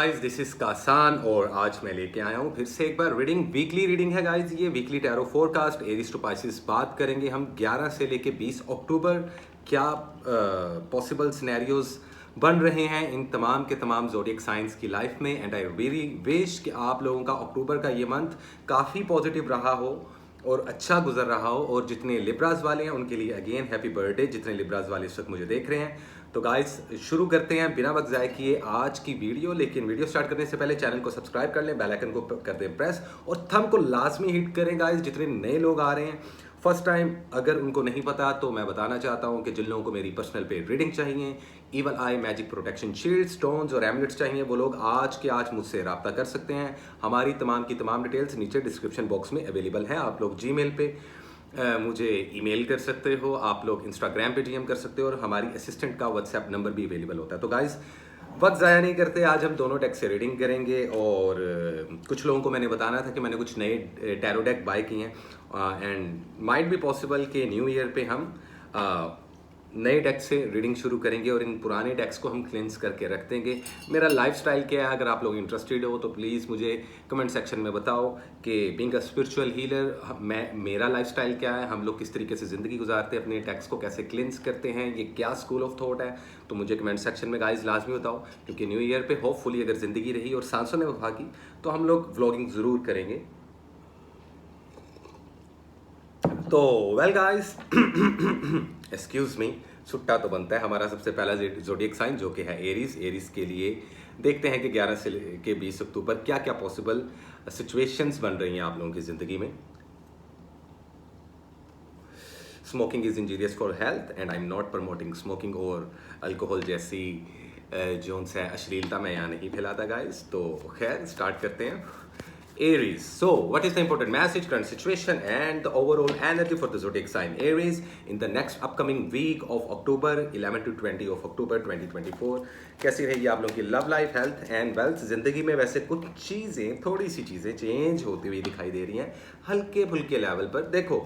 Guys, this is कासान और आज मैं लेके आया हूँ फिर से एक बार वीकली रीडिंग है गाइस। ये weekly tarot forecast Aries to Pisces बात करेंगे हम 11 से लेके 20 अक्टूबर क्या पॉसिबल सिनेरियोज बन रहे हैं इन तमाम के तमाम ज़ोडिएक साइंस की लाइफ में। एंड आई वेरी विश कि आप लोगों का अक्टूबर का ये मंथ काफ़ी पॉजिटिव रहा हो और अच्छा गुजर रहा हो। और जितने लिब्रास वाले हैं उनके लिए अगेन हैप्पी बर्थडे, जितने लिब्रास वाले इस वक्त मुझे देख रहे हैं। तो गाइस शुरू करते हैं बिना वक्त ज़ाय किए आज की वीडियो। लेकिन वीडियो स्टार्ट करने से पहले चैनल को सब्सक्राइब कर लें, बेल आइकन को कर दें प्रेस और थंब को लाजमी हिट करें गाइस। जितने नए लोग आ रहे हैं फर्स्ट टाइम, अगर उनको नहीं पता तो मैं बताना चाहता हूं कि जिन लोगों को मेरी पर्सनल पे रीडिंग चाहिए, even I magic protection shield, stones और एमुलेट्स चाहिए, वो लोग आज के आज मुझसे रब्ता कर सकते हैं। हमारी तमाम की तमाम डिटेल्स नीचे डिस्क्रिप्शन बॉक्स में अवेलेबल है। आप लोग जीमेल पे मुझे ईमेल कर सकते हो, आप लोग इंस्टाग्राम पे डीएम कर सकते हो और हमारी असिस्टेंट का व्हाट्सएप नंबर भी अवेलेबल होता है। तो गाइस वक्त ज़ाया नहीं करते, आज हम दोनों डेक से रीडिंग करेंगे। और कुछ लोगों को मैंने बताना था कि मैंने कुछ नए टैरो डेक बाय किए हैं एंड माइट बी पॉसिबल कि न्यू ईयर पे हम नए डेक से रीडिंग शुरू करेंगे और इन पुराने डेक्स को हम क्लेंस करके रख देंगे। मेरा लाइफस्टाइल क्या है, अगर आप लोग इंटरेस्टेड हो तो प्लीज़ मुझे कमेंट सेक्शन में बताओ कि बीइंग अ स्पिरिचुअल हीलर मेरा लाइफस्टाइल क्या है, हम लोग किस तरीके से ज़िंदगी गुजारते हैं, अपने डेक्स को कैसे क्लेंस करते हैं, ये क्या स्कूल ऑफ थॉट है। तो मुझे कमेंट सेक्शन में गाइज लाजमी बताओ, क्योंकि न्यू ईयर पे होपफुली अगर ज़िंदगी रही और सांसों ने वफा की तो हम लोग व्लॉगिंग ज़रूर करेंगे। तो वेल गाइस एक्सक्यूज मी, छुट्टा तो बनता है। हमारा सबसे पहला ज़ोडिएक साइन जो कि है एरीज। एरीज के लिए देखते हैं कि 11 से के 20 अक्टूबर क्या क्या पॉसिबल सिचुएशंस बन रही हैं आप लोगों की ज़िंदगी में। Smoking is injurious for health and I am not promoting smoking और अल्कोहल जैसी जो है अश्लीलता मैं यहाँ नहीं फैलाता गाइस। तो खैर स्टार्ट करते हैं। Aries. So, what is the important message, current situation, and the overall energy for the zodiac sign Aries in the next upcoming week of October 11 to 20 of October 2024? कैसी रहेगी आप लोगों की love life, health and wealth. जिंदगी में वैसे कुछ चीज़ें, थोड़ी सी चीज़ें चेंज होती हुई दिखाई दे रही हैं हल्के फुल्के लेवल पर। देखो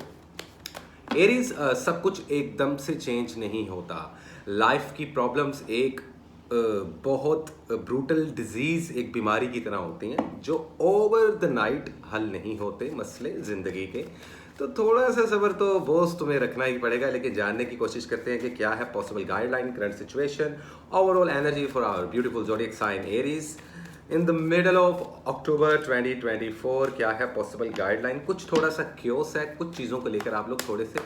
एरीज, सब कुछ एकदम से चेंज नहीं होता। लाइफ की प्रॉब्लम्स एक बहुत ब्रूटल डिजीज़, एक बीमारी की तरह होती हैं जो ओवर द नाइट हल नहीं होते मसले ज़िंदगी के। तो थोड़ा सा सब्र तो बोझ तुम्हें रखना ही पड़ेगा। लेकिन जानने की कोशिश करते हैं कि क्या है possible guideline, current situation, overall energy for our beautiful zodiac sign Aries in the middle of October 2024। क्या है पॉसिबल गाइडलाइन। कुछ थोड़ा सा क्योस है, कुछ चीज़ों को लेकर आप लोग थोड़े से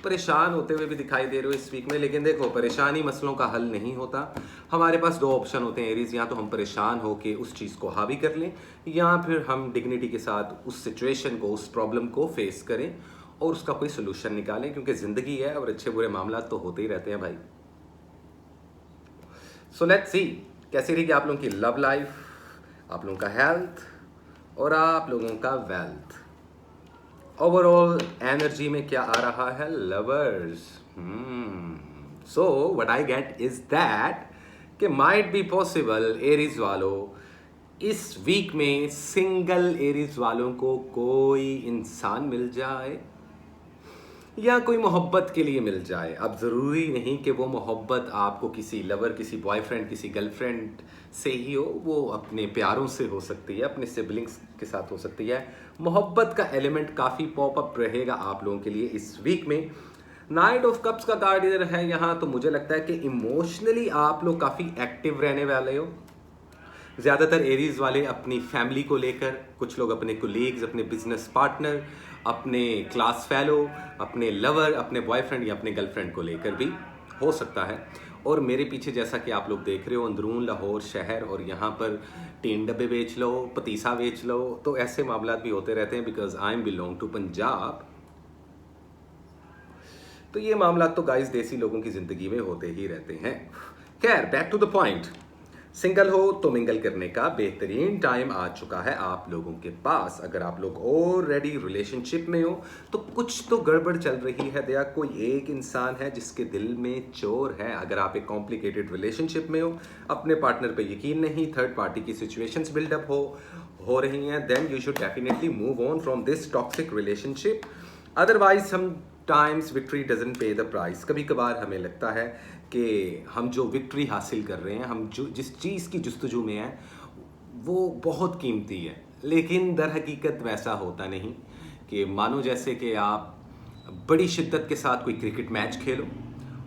परेशान होते हुए भी दिखाई दे रहे हो इस वीक में। लेकिन देखो, परेशानी मसलों का हल नहीं होता। हमारे पास दो ऑप्शन होते हैं एरीज, या तो हम परेशान होकर उस चीज़ को हावी कर लें, या फिर हम डिग्निटी के साथ उस सिचुएशन को, उस प्रॉब्लम को फेस करें और उसका कोई सोल्यूशन निकालें। क्योंकि ज़िंदगी है और अच्छे बुरे मामला तो होते ही रहते हैं भाई। सो लेट्स सी कैसी रहेगी आप लोगों की लव लाइफ, आप लोगों का हेल्थ और आप लोगों का वेल्थ। ओवरऑल एनर्जी में क्या आ रहा है lovers. So what I get is that कि माइट बी पॉसिबल एरीज वालों इस वीक में सिंगल एरीज वालों को कोई इंसान मिल जाए या कोई मोहब्बत के लिए मिल जाए। अब ज़रूरी नहीं कि वो मोहब्बत आपको किसी लवर, किसी बॉयफ्रेंड, किसी गर्लफ्रेंड से ही हो, वो अपने प्यारों से हो सकती है, अपने सिबलिंग्स के साथ हो सकती है। मोहब्बत का एलिमेंट काफ़ी पॉप अप रहेगा आप लोगों के लिए इस वीक में। नाइट ऑफ कप्स का कार्ड इधर है यहाँ, तो मुझे लगता है कि इमोशनली आप लोग काफ़ी एक्टिव रहने वाले हो। ज़्यादातर एरीज वाले अपनी फैमिली को लेकर, कुछ लोग अपने कोलीग्स, अपने बिजनेस पार्टनर, अपने क्लास फेलो, अपने लवर, अपने बॉयफ्रेंड या अपने गर्लफ्रेंड को लेकर भी हो सकता है। और मेरे पीछे जैसा कि आप लोग देख रहे हो अंदरून लाहौर शहर, और यहाँ पर टीन डब्बे बेच लो, पतीसा बेच लो, तो ऐसे मामला भी होते रहते हैं। Because I am belong to Punjab, तो ये मामला तो गाइस देसी लोगों की ज़िंदगी में होते ही रहते हैं। खैर back to the point. Single हो तो मिंगल करने का बेहतरीन टाइम आ चुका है आप लोगों के पास। अगर आप लोग ऑलरेडी रिलेशनशिप में हो तो कुछ तो गड़बड़ चल रही है। दया कोई एक इंसान है जिसके दिल में चोर है। अगर आप एक कॉम्प्लिकेटेड रिलेशनशिप में हो, अपने पार्टनर पे यकीन नहीं, थर्ड पार्टी की सिचुएशंस बिल्डअप हो रही हैं, then you should definitely move on from this toxic relationship. Otherwise हम times victory doesn't pay the price. कभी कभार हमें लगता है कि हम जो विक्ट्री हासिल कर रहे हैं, हम जो जिस चीज़ की जुस्तजू में हैं, वो बहुत कीमती है, लेकिन दर हकीकत वैसा होता नहीं कि मानो जैसे कि आप बड़ी शिद्दत के साथ कोई क्रिकेट मैच खेलो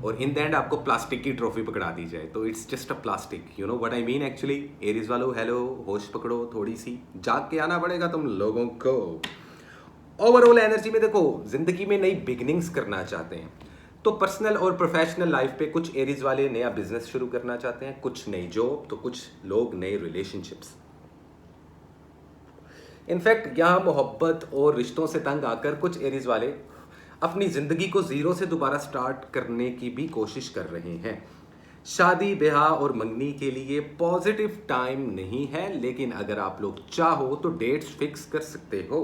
और इन द एंड आपको प्लास्टिक की ट्रॉफी पकड़ा दी जाए, तो it's just a plastic, you know what I mean actually. Aries वालों, हेलो, होश पकड़ो, थोड़ी सी जाग के आना पड़ेगा तुम लोगों को। ओवरऑल एनर्जी में देखो, जिंदगी में नई बिगिनिंग्स करना चाहते हैं तो पर्सनल और प्रोफेशनल लाइफ पे कुछ एरीज वाले नया बिजनेस शुरू करना चाहते हैं, कुछ नई जॉब, तो कुछ लोग नए रिलेशनशिप्स। इनफैक्ट यहाँ मोहब्बत और रिश्तों से तंग आकर कुछ एरीज वाले अपनी जिंदगी को जीरो से दोबारा स्टार्ट करने की भी कोशिश कर रहे हैं। शादी, ब्याह और मंगनी के लिए पॉजिटिव टाइम नहीं है, लेकिन अगर आप लोग चाहो तो डेट्स फिक्स कर सकते हो।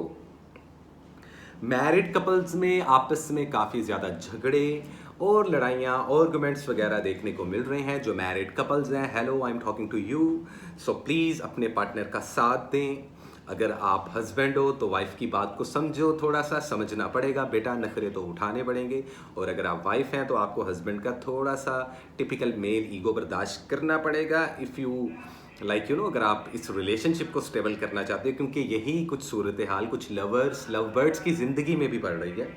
मैरिड कपल्स में आपस में काफ़ी ज़्यादा झगड़े और लड़ाइयाँ, आर्गुमेंट्स वगैरह देखने को मिल रहे हैं। जो मैरिड कपल्स हैं, hello, I am talking to you, so please अपने पार्टनर का साथ दें। अगर आप हस्बैंड हो तो वाइफ की बात को समझो, थोड़ा सा समझना पड़ेगा बेटा, नखरे तो उठाने पड़ेंगे। और अगर आप वाइफ हैं तो आपको हस्बैंड का थोड़ा सा टिपिकल मेल ईगो बर्दाश्त करना पड़ेगा। If you like you know, अगर आप इस रिलेशनशिप को स्टेबल करना चाहते हो, क्योंकि यही कुछ सूरत हाल कुछ लवर्स, लव बर्ड्स की ज़िंदगी में भी पड़ रही है।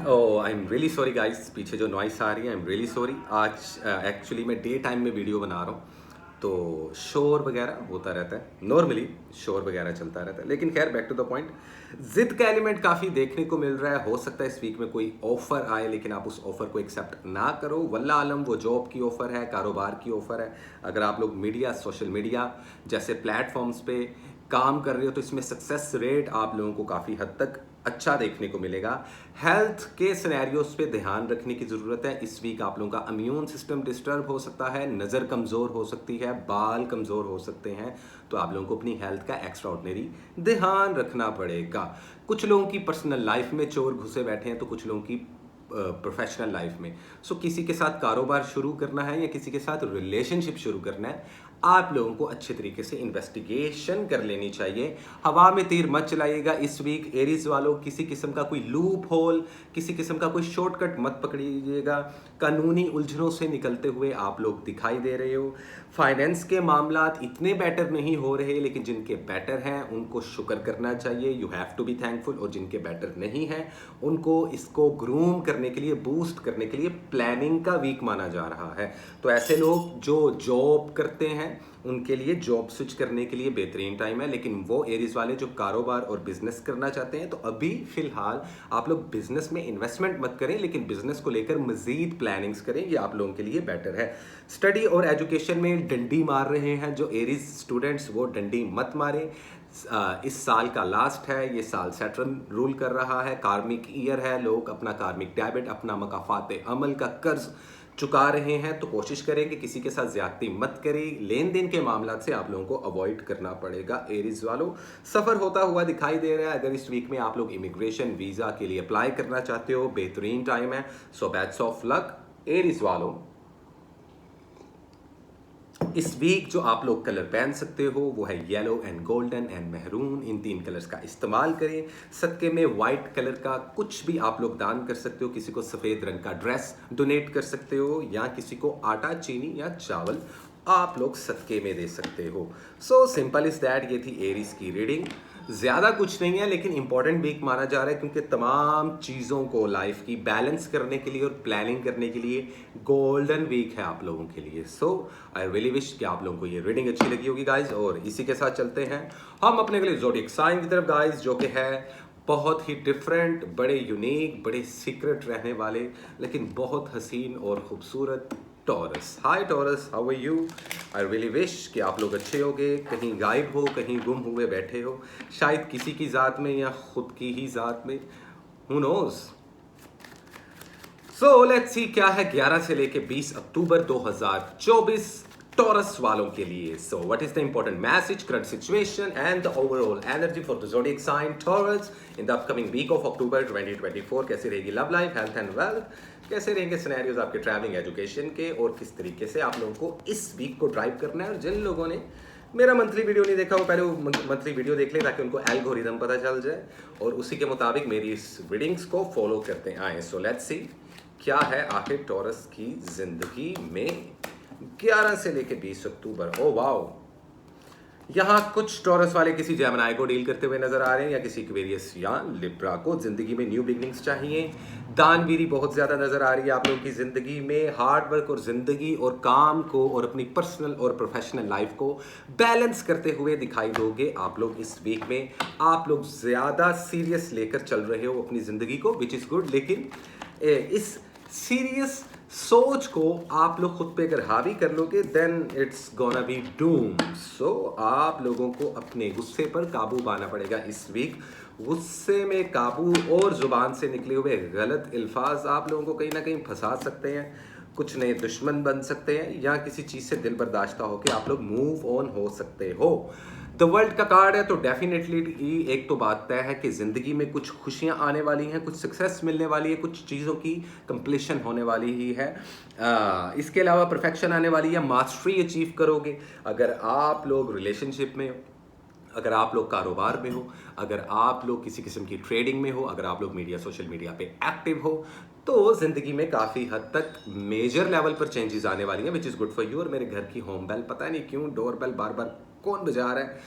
Oh, I am really sorry guys, पीछे जो नॉइस आ रही है, आई एम रियली सॉरी। आज एक्चुअली मैं डे टाइम में वीडियो बना रहा हूँ तो शोर वगैरह होता रहता है, नॉर्मली शोर वगैरह चलता रहता है। लेकिन खैर, बैक टू द पॉइंट, जिद का एलिमेंट काफ़ी देखने को मिल रहा है। हो सकता है इस वीक में कोई ऑफर आए, लेकिन आप उस ऑफर को एक्सेप्ट ना करो। वल्ला आलम वो जॉब की ऑफर है, कारोबार की ऑफर है। अगर आप लोग मीडिया, सोशल मीडिया जैसे प्लेटफॉर्म्स पे काम कर रहे हो तो इसमें सक्सेस रेट आप लोगों को काफ़ी हद तक अच्छा देखने को मिलेगा। हेल्थ के सिनेरियोस पे ध्यान रखने की ज़रूरत है। इस वीक आप लोगों का इम्यून सिस्टम डिस्टर्ब हो सकता है, नज़र कमज़ोर हो सकती है, बाल कमज़ोर हो सकते हैं, तो आप लोगों को अपनी हेल्थ का एक्स्ट्रा ऑर्डिनरी ध्यान रखना पड़ेगा। कुछ लोगों की पर्सनल लाइफ में चोर घुसे बैठे हैं, तो कुछ लोगों की प्रोफेशनल लाइफ में। सो किसी के साथ कारोबार शुरू करना है या किसी के साथ रिलेशनशिप शुरू करना है, आप लोगों को अच्छे तरीके से इन्वेस्टिगेशन कर लेनी चाहिए। हवा में तीर मत चलाइएगा इस वीक एरीज वालों। किसी किस्म का कोई लूप होल, किसी किस्म का कोई शॉर्टकट मत पकड़िएगा। कानूनी उलझनों से निकलते हुए आप लोग दिखाई दे रहे हो। फाइनेंस के मामलात इतने बेटर नहीं हो रहे, लेकिन जिनके बेटर हैं उनको शुक्र करना चाहिए, you have to be thankful. और जिनके बेटर नहीं हैं उनको इसको ग्रूम करने के लिए, बूस्ट करने के लिए प्लानिंग का वीक माना जा रहा है। तो ऐसे लोग जो जॉब करते हैं उनके लिए जॉब स्विच करने के लिए बेहतरीन टाइम है। लेकिन वो एरीज वाले जो कारोबार और बिजनेस करना चाहते हैं, तो अभी फिलहाल आप लोग बिजनेस में इन्वेस्टमेंट मत करें, लेकिन बिजनेस को लेकर मजीद प्लानिंग्स करें, ये आप लोगों के लिए बेटर है। स्टडी और एजुकेशन में डंडी मार रहे हैं जो एरीज स्टूडेंट्स, वो डंडी मत मारें। इस साल का लास्ट है, ये साल सैटर्न रूल कर रहा है, कार्मिक ईयर है, लोग अपना कार्मिक डेबिट, अपना मकाफात अमल का कर्ज चुका रहे हैं। तो कोशिश करें कि किसी के साथ ज्यादती मत करें। लेन देन के मामला से आप लोगों को अवॉइड करना पड़ेगा। एरीज वालों, सफ़र होता हुआ दिखाई दे रहा है। अगर इस वीक में आप लोग इमिग्रेशन वीज़ा के लिए अप्लाई करना चाहते हो, बेहतरीन टाइम है। सो बैट्स ऑफ लक एरीज वालों। इस वीक जो आप लोग कलर पहन सकते हो वो है yellow and golden and maroon. In 3 colours का इस्तेमाल करें। सदके में वाइट कलर का कुछ भी आप लोग दान कर सकते हो। किसी को सफ़ेद रंग का ड्रेस डोनेट कर सकते हो, या किसी को आटा, चीनी या चावल आप लोग सदके में दे सकते हो। So simple is that. ये थी एरीज की रीडिंग। ज़्यादा कुछ नहीं है, लेकिन इंपॉर्टेंट वीक माना जा रहा है, क्योंकि तमाम चीज़ों को लाइफ की बैलेंस करने के लिए और प्लानिंग करने के लिए गोल्डन वीक है आप लोगों के लिए। सो आई रियली विश कि आप लोगों को ये रीडिंग अच्छी लगी होगी गाइज। और इसी के साथ चलते हैं हम अपने अगले ज़ोडिएक साइन की तरफ गाइज, जो कि है बहुत ही डिफरेंट, बड़े यूनिक, बड़े सीक्रेट रहने वाले, लेकिन बहुत हसीन और खूबसूरत Taurus. Hi Taurus, how are you? I really wish कि आप लोग अच्छे होगे। कहीं गायब हो, कहीं गुम हुए बैठे हो, शायद किसी की ज़ात में या खुद की ही ज़ात में, who knows. So let's see क्या है 11 से लेके 20 अक्टूबर 2024 टॉरस वालों के लिए। So what is the important message, current situation and the overall energy for the zodiac sign Taurus in the upcoming week of October 2024। कैसे रहेगी love life, health and wealth, कैसे रहेंगे सिनेरियोज आपके travelling, education के, और किस तरीके से आप लोगों को इस वीक को ड्राइव करना है। और जिन लोगों ने मेरा मंथली वीडियो नहीं देखा वो पहले वो मंथली वीडियो देख ले, ताकि उनको एल्गोरिदम पता चल जाए और उसी के मुताबिक मेरी इस रीडिंग्स को फॉलो करते आए। सो लेट्स सी क्या है आखिर टॉरस की जिंदगी में 11 से लेके 20 अक्टूबर। ओ वाओ, यहाँ कुछ टॉरस वाले किसी जेमिनी को डील करते हुए नजर आ रहे हैं, या किसी एक्वेरियस या लिब्रा को जिंदगी में न्यू बिगनिंग्स चाहिए। दानवीरी बहुत ज्यादा नजर आ रही है आप लोगों की जिंदगी में। हार्ड वर्क और जिंदगी और काम को और अपनी पर्सनल और प्रोफेशनल लाइफ को बैलेंस करते हुए दिखाई दोगे आप लोग इस वीक में। आप लोग ज्यादा सीरियस लेकर चल रहे हो अपनी जिंदगी को, विच इज गुड। लेकिन इस सीरियस सोच को आप लोग खुद पे अगर हावी कर लोगे then it's gonna be doom. So आप लोगों को अपने गुस्से पर काबू पाना पड़ेगा इस वीक। गुस्से में काबू और जुबान से निकले हुए गलत अल्फाज आप लोगों को कहीं ना कहीं फंसा सकते हैं, कुछ नए दुश्मन बन सकते हैं, या किसी चीज से दिल बर्दाश्त होकर आप लोग मूव ऑन हो सकते हो। द वर्ल्ड का कार्ड है तो डेफिनेटली एक तो बात तय है कि जिंदगी में कुछ खुशियां आने वाली हैं, कुछ सक्सेस मिलने वाली है, कुछ चीज़ों की कंप्लीशन होने वाली ही है। इसके अलावा परफेक्शन आने वाली है, मास्टरी अचीव करोगे। अगर आप लोग रिलेशनशिप में हो, अगर आप लोग कारोबार में हो, अगर आप लोग किसी किस्म की ट्रेडिंग में हो, अगर आप लोग मीडिया सोशल मीडिया पे एक्टिव हो, तो जिंदगी में काफ़ी हद तक मेजर लेवल पर चेंजेस आने वाली हैं, which is good for you. और मेरे घर की होम बेल, पता नहीं क्यों डोर बेल बार बार कौन बजा रहा है,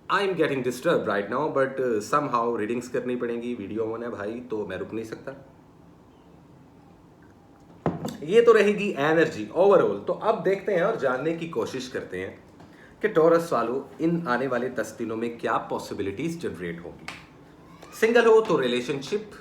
I am getting disturb right now, but somehow readings करनी पड़ेंगी, वीडियो ऑन है भाई तो मैं रुक नहीं सकता। ये तो रहेगी एनर्जी ओवरऑल। तो अब देखते हैं और जानने की कोशिश करते हैं कि टॉरस वालों इन आने वाले 10 दिनों में क्या पॉसिबिलिटीज जनरेट होगी। सिंगल हो तो रिलेशनशिप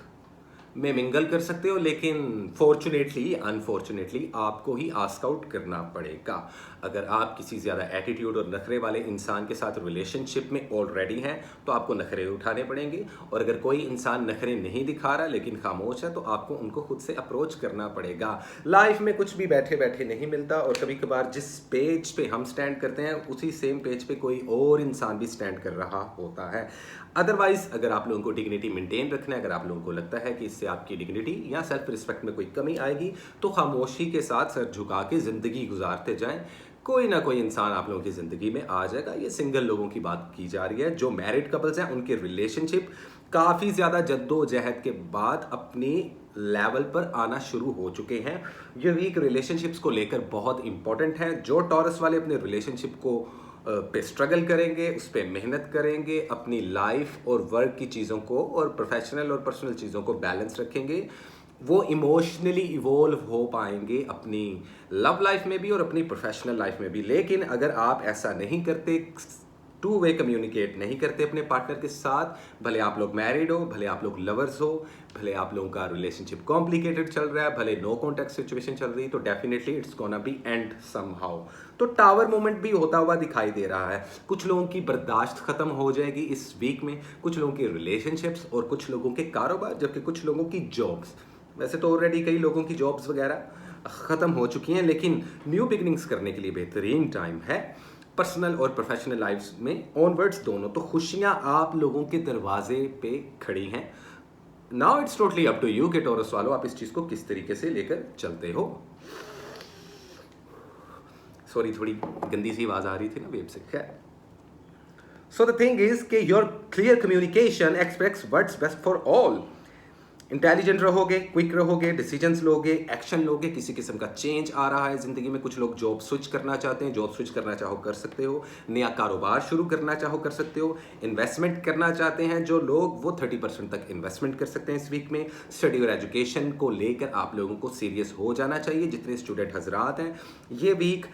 में मिंगल कर सकते हो, लेकिन फॉर्चुनेटली अनफॉर्चुनेटली आपको ही आस्क आउट करना पड़ेगा। अगर आप किसी ज़्यादा एटीट्यूड और नखरे वाले इंसान के साथ रिलेशनशिप में ऑलरेडी हैं तो आपको नखरे उठाने पड़ेंगे, और अगर कोई इंसान नखरे नहीं दिखा रहा लेकिन खामोश है तो आपको उनको खुद से अप्रोच करना पड़ेगा। लाइफ में कुछ भी बैठे बैठे नहीं मिलता, और कभी कभार जिस पेज पे हम स्टैंड करते हैं उसी सेम पेज पे कोई और इंसान भी स्टैंड कर रहा होता है। अदरवाइज अगर आप लोगों को डिग्निटी मेंटेन रखना है, अगर आप लोगों को लगता है कि इससे आपकी डिग्निटी या सेल्फ रिस्पेक्ट में कोई कमी आएगी, तो खामोशी के साथ सर झुका के ज़िंदगी गुजारते जाएं। कोई ना कोई इंसान आप लोगों की ज़िंदगी में आ जाएगा। ये सिंगल लोगों की बात की जा रही है। जो मैरिड कपल्स हैं उनके रिलेशनशिप काफ़ी ज़्यादा जद्दोजहद के बाद अपनी लेवल पर आना शुरू हो चुके हैं। ये वीक रिलेशनशिप्स को लेकर बहुत इंपॉर्टेंट है। जो टॉरस वाले अपने रिलेशनशिप को पे स्ट्रगल करेंगे, उस पर मेहनत करेंगे, अपनी लाइफ और वर्क की चीज़ों को और प्रोफेशनल और पर्सनल चीज़ों को बैलेंस रखेंगे, वो इमोशनली इवॉल्व हो पाएंगे अपनी लव लाइफ में भी और अपनी प्रोफेशनल लाइफ में भी। लेकिन अगर आप ऐसा नहीं करते, टू वे कम्युनिकेट नहीं करते अपने पार्टनर के साथ, भले आप लोग मैरिड हो, भले आप लोग लवर्स हो, भले आप लोगों का रिलेशनशिप कॉम्प्लिकेटेड चल रहा है, भले नो कॉन्टैक्ट सिचुएशन चल रही है, तो definitely it's gonna B and somehow. तो टावर मोमेंट भी होता हुआ दिखाई दे रहा है। कुछ लोगों की बर्दाश्त खत्म हो जाएगी इस वीक में, कुछ लोगों की रिलेशनशिप्स और कुछ लोगों के कारोबार, जबकि कुछ लोगों की जॉब्स, वैसे तो ऑलरेडी कई लोगों की जॉब्स वगैरह ख़त्म हो चुकी हैं, लेकिन न्यू बिगनिंग्स करने के लिए बेहतरीन टाइम है। पर्सनल और प्रोफेशनल लाइफ में ऑनवर्ड्स दोनों, तो खुशियां आप लोगों के दरवाजे पे खड़ी हैं। Now it's totally up to you कि टॉरस वालों आप इस चीज़ को किस तरीके से लेकर चलते हो। सॉरी, थोड़ी गंदी सी आवाज़ आ रही थी ना वेब से। खैर, सो द थिंग इज कि your clear communication aspects what's best for all. Intelligent रहोगे, क्विक रहोगे, डिसीजंस लोगे, एक्शन लोगे। किसी किस्म का चेंज आ रहा है ज़िंदगी में। कुछ लोग जॉब स्विच करना चाहते हैं, जॉब स्विच करना चाहो कर सकते हो। नया कारोबार शुरू करना चाहो कर सकते हो। इन्वेस्टमेंट करना चाहते हैं जो लोग, वो 30% तक इन्वेस्टमेंट कर सकते हैं इस वीक में। स्टडी और एजुकेशन को लेकर आप लोगों को सीरियस हो जाना चाहिए। जितने स्टूडेंट हजरात हैं, ये वीक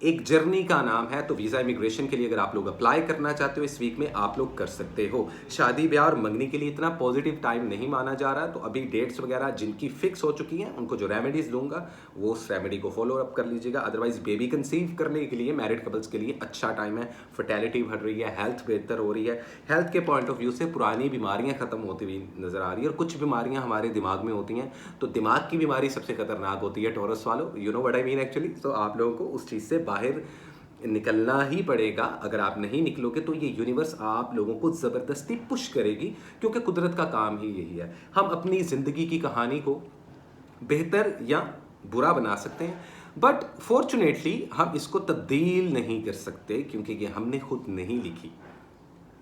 एक जर्नी का नाम है, तो वीज़ा इमिग्रेशन के लिए अगर आप लोग अप्लाई करना चाहते हो इस वीक में आप लोग कर सकते हो। शादी ब्याह और मंगनी के लिए इतना पॉजिटिव टाइम नहीं माना जा रहा, तो अभी डेट्स वगैरह जिनकी फिक्स हो चुकी हैं उनको जो रेमेडीज दूंगा वो उस रेमेडी को फॉलो अप कर लीजिएगा। अदरवाइज बेबी कंसीव करने के लिए मैरिड कपल्स के लिए अच्छा टाइम है। फर्टेलिटी बढ़ रही है, हेल्थ बेहतर हो रही है। हेल्थ के पॉइंट ऑफ व्यू से पुरानी बीमारियां खत्म होती हुई नजर आ रही है, और कुछ बीमारियां हमारे दिमाग में होती हैं, तो दिमाग की बीमारी सबसे खतरनाक होती है टॉरस वालों। You know what I mean actually. तो आप लोगों को उस चीज़ से बाहर निकलना ही पड़ेगा। अगर आप नहीं निकलोगे तो ये यूनिवर्स आप लोगों को ज़बरदस्ती पुश करेगी, क्योंकि कुदरत का काम ही यही है। हम अपनी ज़िंदगी की कहानी को बेहतर या बुरा बना सकते हैं, बट फॉर्चुनेटली हम इसको तब्दील नहीं कर सकते, क्योंकि ये हमने खुद नहीं लिखी।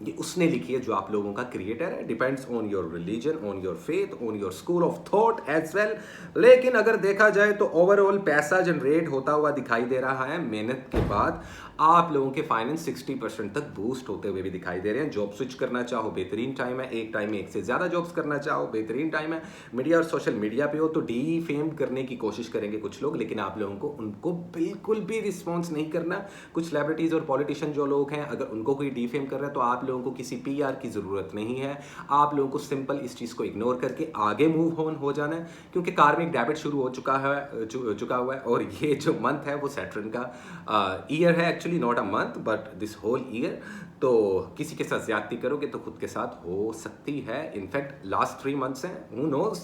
ये उसने लिखी है जो आप लोगों का क्रिएटर है। Depends on your religion, on your faith, on your school of thought as well. लेकिन अगर देखा जाए तो ओवरऑल पैसा जनरेट होता हुआ दिखाई दे रहा है। मेहनत के बाद आप लोगों के फाइनेंस 60% तक बूस्ट होते हुए भी दिखाई दे रहे हैं। जॉब स्विच करना चाहो बेहतरीन टाइम है, एक टाइम में एक से ज़्यादा जॉब्स करना चाहो बेहतरीन टाइम है। मीडिया और सोशल मीडिया पे हो तो डी फेम करने की कोशिश करेंगे कुछ लोग, लेकिन आप लोगों को उनको बिल्कुल भी रिस्पॉन्स नहीं करना। कुछ सेलिब्रिटीज़ और पॉलिटिशियन जो लोग हैं, अगर उनको कोई डी फेम कर रहा है तो आप लोगों को किसी पीआर की ज़रूरत नहीं है। आप लोगों को सिंपल इस चीज़ को इग्नोर करके आगे मूव ऑन हो जाना है, क्योंकि कार्मिक डेबिट शुरू हो चुका हुआ है। और ये जो मंथ है वो सैटर्न का ईयर है, actually not a month but this whole year. तो किसी के साथ ज्यादती करोगे तो खुद के साथ हो सकती है। इनफैक्ट लास्ट 3 मंथ्स हैं, हु नोज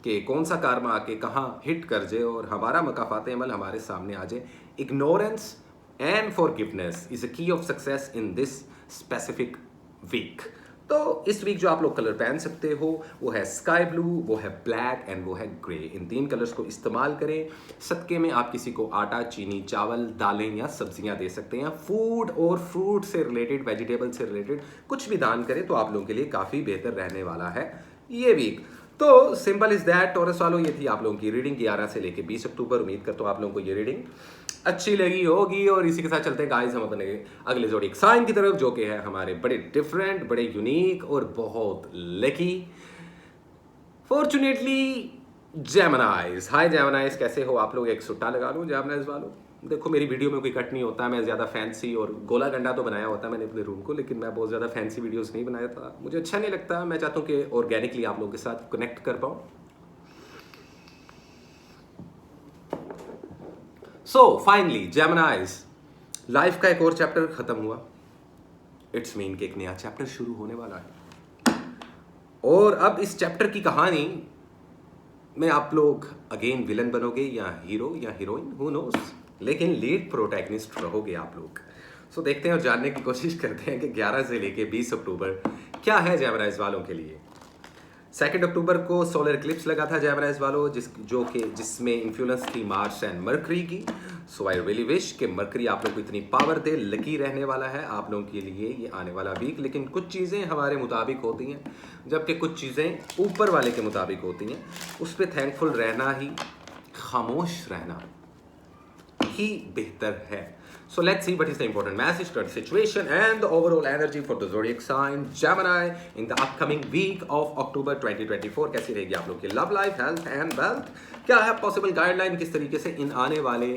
कि कौन सा कार्मा आके कहाँ हिट कर जाए और हमारा मकाफात अमल हमारे सामने आ जाए। Ignorance and forgiveness is a key of success in this specific week. तो इस वीक जो आप लोग कलर पहन सकते हो वो है स्काई ब्लू, वो है ब्लैक एंड वो है ग्रे। इन 3 कलर्स को इस्तेमाल करें। सदके में आप किसी को आटा, चीनी, चावल, दालें या सब्जियां दे सकते हैं। फूड और फ्रूट से रिलेटेड, वेजिटेबल से रिलेटेड कुछ भी दान करें तो आप लोगों के लिए काफ़ी बेहतर रहने वाला है ये वीक। तो सिंपल इज दैट टॉरस वालों, ये थी आप लोगों की रीडिंग 11 से लेकर 20 अक्टूबर। उम्मीद करता हूँ आप लोगों को ये रीडिंग अच्छी लगी होगी। और इसी के साथ चलते हैं गाइस हम अपने अगले ज़ोडिएक साइन की तरफ, जो कि है हमारे बड़े डिफरेंट, बड़े यूनिक और बहुत लकी फॉर्चुनेटली जेमिनाइज। हाय जेमिनाइज, कैसे हो आप लोग? एक सुट्टा लगा लूं जेमिनाइज वालों। देखो मेरी वीडियो में कोई कट नहीं होता, मैं ज़्यादा फैंसी और गोला गंडा तो बनाया होता मैंने अपने रूम को, लेकिन मैं बहुत ज़्यादा फैंसी वीडियोस नहीं बनाया था, मुझे अच्छा नहीं लगता। मैं चाहता हूँ कि ऑर्गेनिकली आप लोगों के साथ कनेक्ट कर पाऊँ। सो फाइनली जेमिनाइज, लाइफ का एक और चैप्टर खत्म हुआ। इट्स मीन कि एक नया चैप्टर शुरू होने वाला है। और अब इस चैप्टर की कहानी में आप लोग अगेन विलन बनोगे या हीरो या हीरोइन, हु नोस, लेकिन लीड प्रोटैगनिस्ट रहोगे आप लोग। सो देखते हैं और जानने की कोशिश करते हैं कि 11 से लेके 20 अक्टूबर क्या है जेमिनाइज वालों के लिए। 2 अक्टूबर को सोलर इक्लिप्स लगा था जेमिनाइज वालों, जिसमें इन्फ्लुएंस थी मार्स एंड मरकरी की। सो आई रियली विश कि मरकरी आप लोग को इतनी पावर दे। लकी रहने वाला है आप लोगों के लिए ये आने वाला वीक। लेकिन कुछ चीज़ें हमारे मुताबिक होती हैं, जबकि कुछ चीज़ें ऊपर वाले के मुताबिक होती हैं। उस पर थैंकफुल रहना ही, खामोश रहना ही बेहतर है। So let's see what is the important message, current situation and the overall energy for the zodiac sign Gemini in the upcoming week of October 2024। कैसी रहेगी आप लोग की love life, health and wealth? क्या है पॉसिबल गाइडलाइन? किस तरीके से इन आने वाले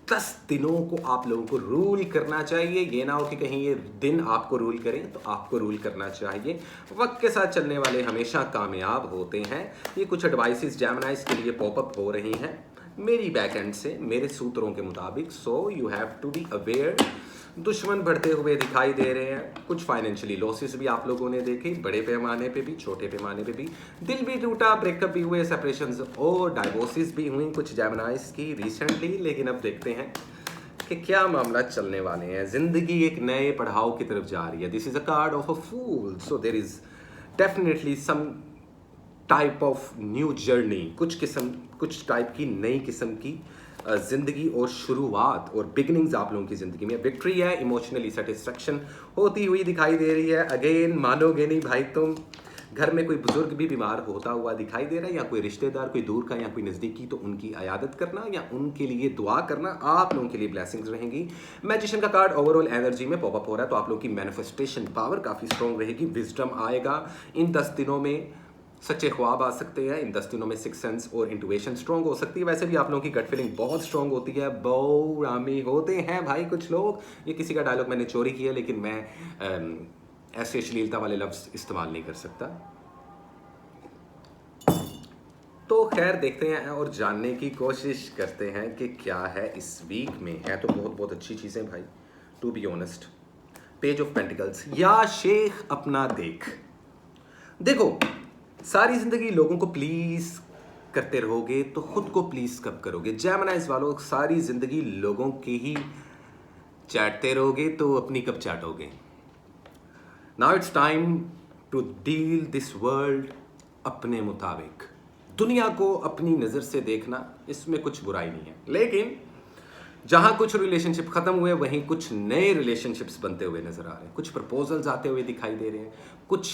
10 दिनों को आप लोगों को रूल करना चाहिए? ये ना हो कि कहीं ये दिन आपको रूल करें, तो आपको रूल करना चाहिए। वक्त के साथ चलने वाले हमेशा कामयाब होते हैं। ये कुछ एडवाइसेस जेमिनाइज के लिए पॉपअप हो रही हैं मेरी बैक एंड से, मेरे सूत्रों के मुताबिक। So you have to be aware. दुश्मन बढ़ते हुए दिखाई दे रहे हैं। कुछ फाइनेंशियली लॉसेस भी आप लोगों ने देखे, बड़े पैमाने पे भी, छोटे पैमाने पे भी। दिल भी टूटा, ब्रेकअप भी हुए, सेपरेशंस और डाइवोर्सेस भी हुई कुछ जेमिनाइज की रिसेंटली। लेकिन अब देखते हैं कि क्या मामला चलने वाले हैं। जिंदगी एक नए पड़ाव की तरफ जा रही है। This is a card of a fool, so there is definitely some type of new journey, कुछ टाइप की नई किस्म की जिंदगी और शुरुआत और बिगिनिंग्स आप लोगों की जिंदगी में। विक्ट्री है, इमोशनली सेटिस्फैक्शन होती हुई दिखाई दे रही है। अगेन मानोगे नहीं भाई तुम, घर में कोई बुजुर्ग भी बीमार होता हुआ दिखाई दे रहा है, या कोई रिश्तेदार, कोई दूर का या कोई नज़दीकी, तो उनकी अयादत करना या उनके लिए दुआ करना आप लोगों के लिए ब्लेसिंग्स रहेंगी। मैजिशियन का कार्ड ओवरऑल एनर्जी में पॉपअप हो रहा है, तो आप लोगों की मैनिफेस्टेशन पावर काफ़ी स्ट्रॉन्ग रहेगी। विजडम आएगा इन 10 दिनों में। सच्चे ख्वाब आ सकते हैं इन 10 दिनों में। सिक्स सेंस और इंटुइशन स्ट्रॉन्ग हो सकती है। वैसे भी आप लोगों की गट फीलिंग बहुत स्ट्रॉन्ग होती है। बहुरामी होते हैं भाई कुछ लोग। ये किसी का डायलॉग मैंने चोरी किया, लेकिन मैं ऐसे अश्लीलता वाले लफ्ज़ इस्तेमाल नहीं कर सकता। तो खैर देखते हैं और जानने की कोशिश करते हैं कि क्या है इस वीक में। है तो बहुत बहुत अच्छी चीज़ें भाई, to be honest. Page of pentacles, या शेख अपना देखो, सारी जिंदगी लोगों को प्लीज करते रहोगे तो खुद को प्लीज कब करोगे? जेमिनाइज वालों, सारी जिंदगी लोगों की ही चाटते रहोगे तो अपनी कब चाटोगे? Now it's time to deal this world अपने मुताबिक। दुनिया को अपनी नज़र से देखना, इसमें कुछ बुराई नहीं है, लेकिन जहां कुछ रिलेशनशिप खत्म हुए वहीं कुछ नए रिलेशनशिप्स बनते हुए नजर आ रहे हैं, कुछ प्रपोजल्स आते हुए दिखाई दे रहे हैं, कुछ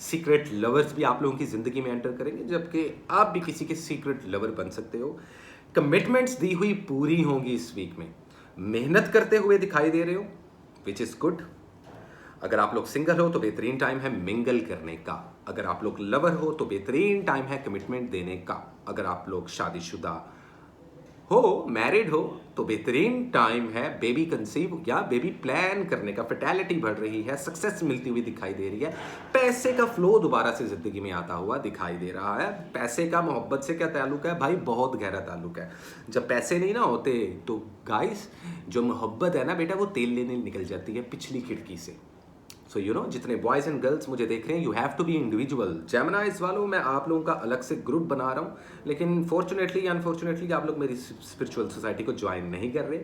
सीक्रेट लवर्स भी आप लोगों की जिंदगी में एंटर करेंगे, जबकि आप भी किसी के सीक्रेट लवर बन सकते हो। कमिटमेंट्स दी हुई पूरी होंगी इस वीक में, मेहनत करते हुए दिखाई दे रहे हो, विच इज गुड। अगर आप लोग सिंगल हो तो बेहतरीन टाइम है मिंगल करने का। अगर आप लोग लवर हो तो बेहतरीन टाइम है कमिटमेंट देने का। अगर आप लोग शादीशुदा हो, मैरिड हो, तो बेहतरीन टाइम है बेबी कंसीव या बेबी प्लान करने का। फर्टिलिटी बढ़ रही है, सक्सेस मिलती हुई दिखाई दे रही है, पैसे का फ्लो दोबारा से जिंदगी में आता हुआ दिखाई दे रहा है। पैसे का मोहब्बत से क्या ताल्लुक है भाई? बहुत गहरा ताल्लुक है। जब पैसे नहीं ना होते तो गाइस जो मोहब्बत है ना बेटा, वो तेल लेने निकल जाती है पिछली खिड़की से। सो यू नो, जितने बॉयज एंड गर्ल्स मुझे देख रहे हैं, you have to be individual. Geminis वालों, मैं आप लोगों का अलग से ग्रुप बना रहा हूँ, लेकिन फॉर्चुनेटली अनफॉर्चुनेटली आप लोग मेरी स्पिरिचुअल सोसाइटी को ज्वाइन नहीं कर रहे।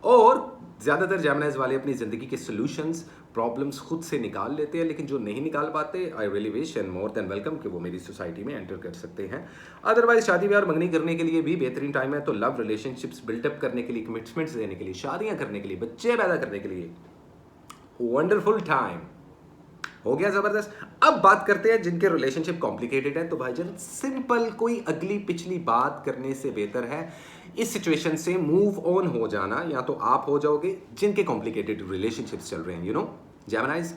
और ज़्यादातर जेमिनाइज वाले अपनी ज़िंदगी के सोल्यूशंस, प्रॉब्लम्स खुद से निकाल लेते हैं, लेकिन जो नहीं निकाल पाते, आई really wish and more than welcome कि वो मेरी सोसाइटी में एंटर कर सकते हैं। अदरवाइज शादी ब्याह और मंगनी करने के लिए भी बेहतरीन टाइम है। तो लव रिलेशनशिप्स बिल्डअप करने के लिए, कमिटमेंट्स देने के लिए, शादियाँ करने के लिए, बच्चे पैदा करने के लिए वंडरफुल टाइम हो गया, जबरदस्त। अब बात करते हैं जिनके रिलेशनशिप कॉम्प्लिकेटेड है। तो भाईजान सिंपल, कोई अगली पिछली बात करने से बेहतर है इस सिचुएशन से मूव ऑन हो जाना। या तो आप हो जाओगे जिनके कॉम्प्लिकेटेड रिलेशनशिप्स चल रहे हैं, यू नो जेमिनाइज,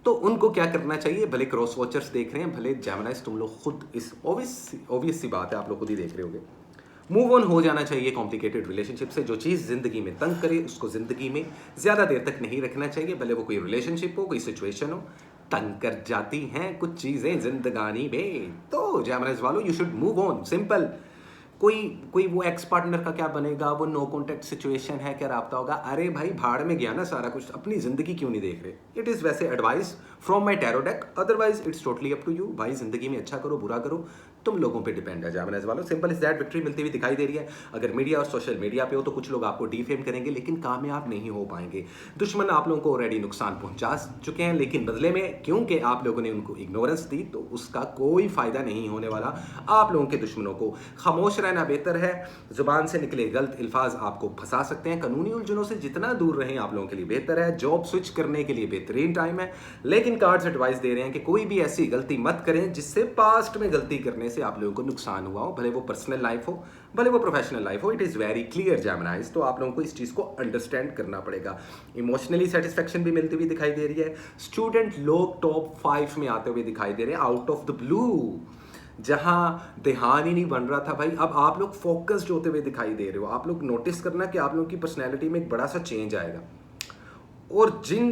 तो उनको क्या करना चाहिए? भले क्रॉस वॉचर्स देख रहे हैं, भले जेमिनाइज तुम लोग खुद, इस ऑब्वियस सी बात है, आप लोग खुद ही देख रहे होगे, मूव ऑन हो जाना चाहिए कॉम्प्लिकेटेड रिलेशनशिप से। जो चीज़ जिंदगी में तंग करे उसको जिंदगी में ज़्यादा देर तक नहीं रखना चाहिए, भले वो कोई रिलेशनशिप हो, कोई सिचुएशन हो। तंग कर जाती हैं कुछ चीज़ें जिंदगानी में, तो जेमिनाइज वालों you should move on, simple. कोई कोई वो एक्स पार्टनर का क्या बनेगा, वो नो कॉन्टेक्ट सिचुएशन है, क्या राब्ता होगा? अरे भाई भाड़ में गया ना सारा कुछ, अपनी जिंदगी क्यों नहीं देख रहे? इट इज़ वैसे advice from my tarot deck, otherwise it's totally up to you. भाई जिंदगी में अच्छा करो बुरा करो, तुम लोगों पे डिपेंड है जेमिनाइज वालों, सिंपल इज दैट। विक्ट्री मिलती हुई दिखाई दे रही है। अगर मीडिया और सोशल मीडिया पे हो तो कुछ लोग आपको डिफेम करेंगे, लेकिन कामयाब नहीं हो पाएंगे। दुश्मन आप लोगों को ऑलरेडी नुकसान पहुंचा चुके हैं, लेकिन बदले में क्योंकि आप लोगों ने उनको इग्नोरेंस दी, तो उसका कोई फायदा नहीं होने वाला। आप लोगों के दुश्मनों को खामोश रहना बेहतर है। जुबान से निकले गलत अल्फाज आपको फंसा सकते हैं। कानूनी उलझनों से जितना दूर रहें आप लोगों के लिए बेहतर है। जॉब स्विच करने के लिए बेहतरीन टाइम है, लेकिन कार्ड्स एडवाइस दे रहे हैं कि कोई भी ऐसी गलती मत करें जिससे पास्ट में गलती करने से आप लोगों को नुकसान हुआ हो, भले वो पर्सनल लाइफ हो, भले वो प्रोफेशनल लाइफ हो। इट इज़ वेरी क्लियर जेमिनाइज, तो आप लोगों को इस चीज़ को अंडरस्टैंड करना पड़ेगा। इमोशनली सेटिस्फेक्शन भी मिलती हुई दिखाई दे रही है। स्टूडेंट लोग टॉप 5 में आते हुए दिखाई दे रहे हैं आउट ऑफ द ब्लू, जहां ध्यान ही नहीं बन रहा था भाई, अब आप लोग फोकस्ड होते हुए दिखाई दे रहे हो। आप लोग नोटिस करना कि आप लोगों की पर्सनैलिटी में एक बड़ा सा चेंज आएगा। और जिन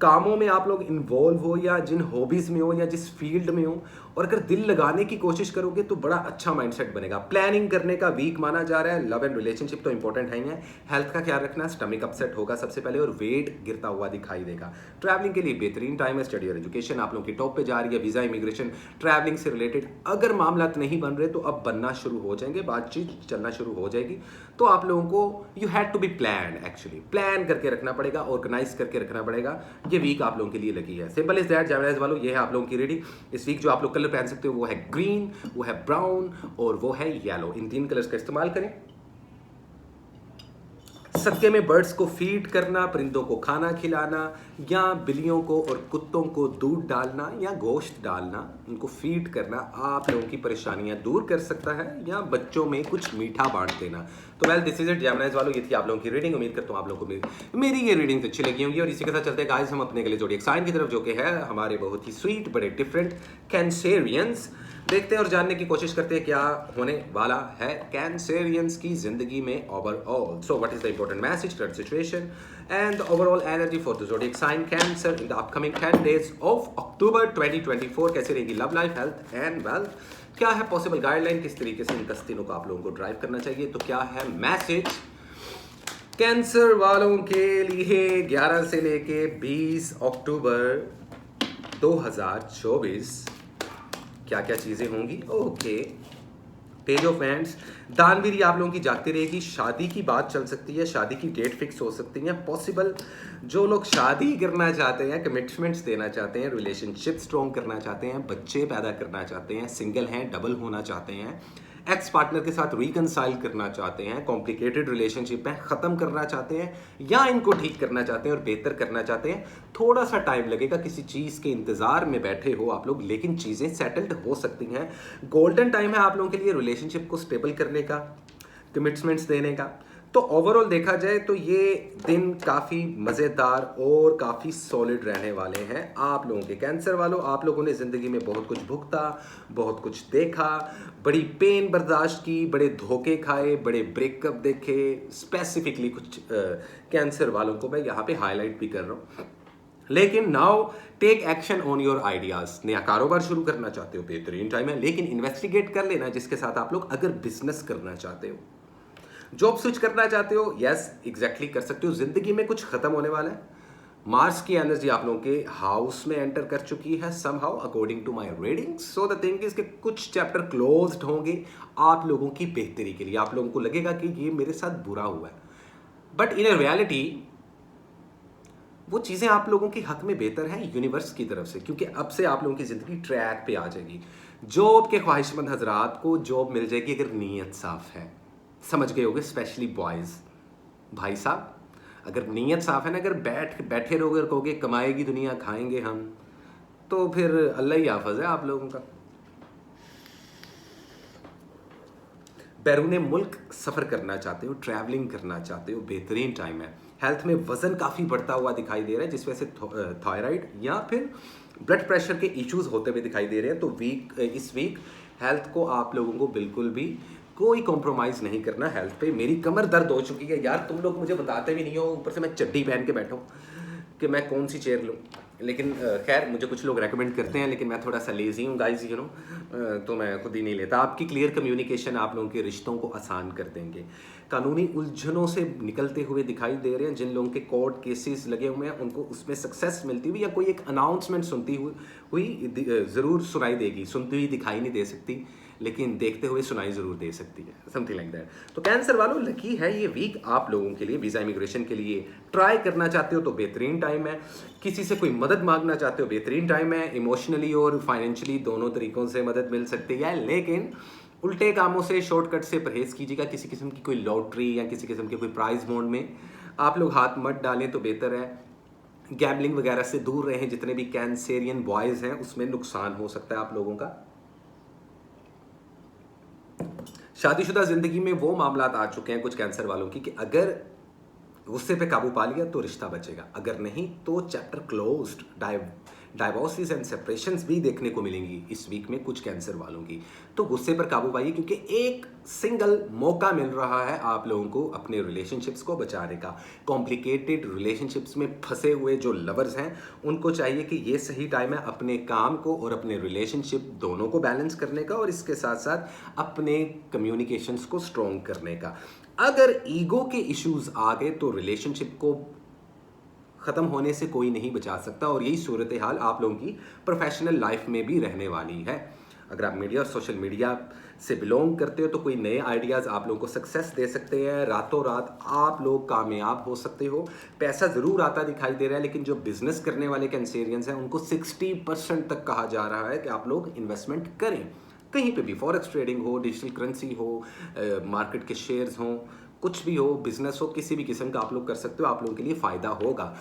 कामों में आप लोग इन्वॉल्व हो, या जिन हॉबीज में हो, या जिस फील्ड में हो, और अगर दिल लगाने की कोशिश करोगे तो बड़ा अच्छा माइंडसेट बनेगा। प्लानिंग करने का वीक माना जा रहा है। लव एंड रिलेशनशिप तो इंपॉर्टेंट है ही है। हेल्थ का ख्याल रखना, स्टमक अपसेट होगा सबसे पहले, और वेट गिरता हुआ दिखाई देगा। ट्रैवलिंग के लिए बेहतरीन टाइम है। स्टडी और एजुकेशन आप लोगों की टॉप पे जा रही है। वीजा, इमिग्रेशन, ट्रैवलिंग से रिलेटेड अगर मामला नहीं बन रहे तो अब बनना शुरू हो जाएंगे, बातचीत चलना शुरू हो जाएगी। तो आप लोगों को you had to be plan, actually plan करके रखना पड़ेगा, ऑर्गेनाइज करके रखना पड़ेगा। ये वीक आप लोगों के लिए लगी है। सिंपल इज दैट जेमिनाइज वालों, ये है आप लोगों की रीडिंग। इस वीक जो आप लोग कलर पहन सकते हो वो है ग्रीन, वो है ब्राउन और वो है येलो। इन 3 कलर्स का इस्तेमाल करें। सदके में बर्ड्स को फीड करना, परिंदों को खाना खिलाना, या बिल्लियों को और कुत्तों को दूध डालना या गोश्त डालना, उनको फीड करना आप लोगों की परेशानियां दूर कर सकता है, या बच्चों में कुछ मीठा बांट देना। तो वेल दिस इज इट जेमिनाइज वालों, ये थी आप लोगों की रीडिंग। उम्मीद करता हूँ आप लोगों को मेरी ये रीडिंग अच्छी लगी होंगी। और इसी के साथ चलते हैं गाइस हम अपने अगले जोड़ी साइन की तरफ, जो कि है हमारे बहुत ही स्वीट बड़े डिफरेंट कैंसेरियंस। देखते हैं और जानने की कोशिश करते हैं क्या होने वाला है कैंसेरियंस की जिंदगी में overall. So what is the important message, current situation and overall energy for the zodiac sign Cancer in the upcoming 10 days of October 2024। कैसे रहेगी love life, health and wealth? क्या है पॉसिबल गाइडलाइन, किस तरीके से इन 10 दिनों को आप लोगों को ड्राइव करना चाहिए? तो क्या है मैसेज कैंसर वालों के लिए 11 से लेके 20 अक्टूबर 2024? क्या क्या चीजें होंगी? ओके, पेज ऑफ हैंड्स, दानवीरी आप लोगों की जागती रहेगी। शादी की बात चल सकती है, शादी की डेट फिक्स हो सकती है पॉसिबल। जो लोग शादी करना चाहते हैं, कमिटमेंट्स देना चाहते हैं, रिलेशनशिप स्ट्रॉन्ग करना चाहते हैं, बच्चे पैदा करना चाहते हैं, सिंगल हैं, डबल होना चाहते हैं, एक्स पार्टनर के साथ रिकनसाइल करना चाहते हैं, कॉम्प्लिकेटेड रिलेशनशिप है ख़त्म करना चाहते हैं या इनको ठीक करना चाहते हैं और बेहतर करना चाहते हैं, थोड़ा सा टाइम लगेगा, किसी चीज़ के इंतज़ार में बैठे हो आप लोग, लेकिन चीज़ें सेटल्ड हो सकती हैं। गोल्डन टाइम है आप लोगों के लिए रिलेशनशिप को स्टेबल करने का, कमिटमेंट्स देने का। तो ओवरऑल देखा जाए तो ये दिन काफ़ी मज़ेदार और काफ़ी सॉलिड रहने वाले हैं आप लोगों के। कैंसर वालों, आप लोगों ने ज़िंदगी में बहुत कुछ भुगता, बहुत कुछ देखा, बड़ी पेन बर्दाश्त की, बड़े धोखे खाए, बड़े ब्रेकअप देखे। स्पेसिफिकली कुछ कैंसर वालों को मैं यहाँ पे हाईलाइट भी कर रहा हूँ। लेकिन now take action on your ideas. नया कारोबार शुरू करना चाहते हो, बेहतरीन टाइम है, लेकिन इन्वेस्टिगेट कर लेना जिसके साथ आप लोग अगर बिजनेस करना चाहते हो, जॉब स्विच करना चाहते हो, यस एग्जैक्टली कर सकते हो। जिंदगी में कुछ खत्म होने वाला है। मार्स की एनर्जी आप लोगों के हाउस में एंटर कर चुकी है somehow according to my reading. So the thing is कि कुछ चैप्टर क्लोज्ड होंगे आप लोगों की बेहतरी के लिए। आप लोगों को लगेगा कि ये मेरे साथ बुरा हुआ है, बट इन रियलिटी वो चीज़ें आप लोगों के हक में बेहतर है यूनिवर्स की तरफ से, क्योंकि अब से आप लोगों की ज़िंदगी ट्रैक पे आ जाएगी। जॉब के ख्वाहिशमंद हजरात को जॉब मिल जाएगी अगर नीयत साफ है। समझ गए होगे, स्पेशली बॉयज़ भाई साहब, अगर नीयत साफ है ना, अगर बैठे रहोगे और कहोगे कमाएगी दुनिया खाएंगे हम, तो फिर अल्लाह ही हाफिज़ है आप लोगों का। बैरून मुल्क सफ़र करना चाहते हो, ट्रैवलिंग करना चाहते हो, बेहतरीन टाइम है। हेल्थ में वज़न काफ़ी बढ़ता हुआ दिखाई दे रहा है, जिस वजह से थायराइड या फिर ब्लड प्रेशर के इश्यूज होते हुए दिखाई दे रहे हैं। तो इस वीक हेल्थ को आप लोगों को बिल्कुल भी कोई कॉम्प्रोमाइज़ नहीं करना हेल्थ पे। मेरी कमर दर्द हो चुकी है यार, तुम लोग मुझे बताते भी नहीं हो, ऊपर से मैं चड्डी पहन के बैठा हूँ कि मैं कौन सी चेयर लूँ। लेकिन खैर मुझे कुछ लोग रेकमेंड करते हैं, लेकिन मैं थोड़ा सा लेजी हूँ गाइस, यू नो, तो मैं खुद ही नहीं लेता। आपकी क्लियर कम्युनिकेशन आप लोगों के रिश्तों को आसान कर देंगे। कानूनी उलझनों से निकलते हुए दिखाई दे रहे हैं। जिन लोगों के कोर्ट केसेस लगे हुए हैं उनको उसमें सक्सेस मिलती हुई या कोई एक अनाउंसमेंट सुनती हुई ज़रूर सुनाई देगी। सुनती हुई दिखाई नहीं दे सकती, लेकिन देखते हुए सुनाई ज़रूर दे सकती है, समथिंग लाइक दैट। तो कैंसर वालों, लकी है ये वीक आप लोगों के लिए। वीज़ा इमिग्रेशन के लिए ट्राई करना चाहते हो तो बेहतरीन टाइम है। किसी से कोई मदद मांगना चाहते हो, बेहतरीन टाइम है। इमोशनली और फाइनेंशियली दोनों तरीक़ों से मदद मिल सकती है, लेकिन उल्टे कामों से, शॉर्टकट से परहेज़ कीजिएगा। किसी किस्म की कोई लॉटरी या किसी किस्म के कोई प्राइज़ बॉन्ड में आप लोग हाथ मत डालें तो बेहतर है। गैम्बलिंग वगैरह से दूर रहें। जितने भी कैंसेरियन बॉयज़ हैं उसमें नुकसान हो सकता है आप लोगों का। शादीशुदा जिंदगी में वो मामलात आ चुके हैं कुछ कैंसर वालों की कि अगर गुस्से पे काबू पा लिया तो रिश्ता बचेगा, अगर नहीं तो चैप्टर क्लोज्ड। डाइवोर्सेस एंड सेपरेशंस भी देखने को मिलेंगी इस वीक में कुछ कैंसर वालों की। तो गुस्से पर काबू पाइए, क्योंकि एक सिंगल मौका मिल रहा है आप लोगों को अपने रिलेशनशिप्स को बचाने का। कॉम्प्लिकेटेड रिलेशनशिप्स में फंसे हुए जो लवर्स हैं उनको चाहिए कि ये सही टाइम है अपने काम को और अपने रिलेशनशिप दोनों को बैलेंस करने का, और इसके साथ साथ अपने कम्युनिकेशंस को स्ट्रॉन्ग करने का। अगर ईगो के इश्यूज आ गए तो रिलेशनशिप को ख़त्म होने से कोई नहीं बचा सकता, और यही सूरत हाल आप लोगों की प्रोफेशनल लाइफ में भी रहने वाली है। अगर आप मीडिया और सोशल मीडिया से बिलोंग करते हो तो कोई नए आइडियाज़ आप लोगों को सक्सेस दे सकते हैं। रातों रात आप लोग कामयाब हो सकते हो। पैसा ज़रूर आता दिखाई दे रहा है, लेकिन जो बिजनेस करने वाले कैंसेरियंस हैं उनको 60% तक कहा जा रहा है कि आप लोग इन्वेस्टमेंट करें। कहीं पे भी, फॉरेक्स ट्रेडिंग हो, डिजिटल करेंसी हो, मार्केट के शेयर्स हों, कुछ भी हो, बिजनेस हो, किसी भी किस्म का आप लोग कर सकते हो। आप लोगों के लिए फ़ायदा होगा।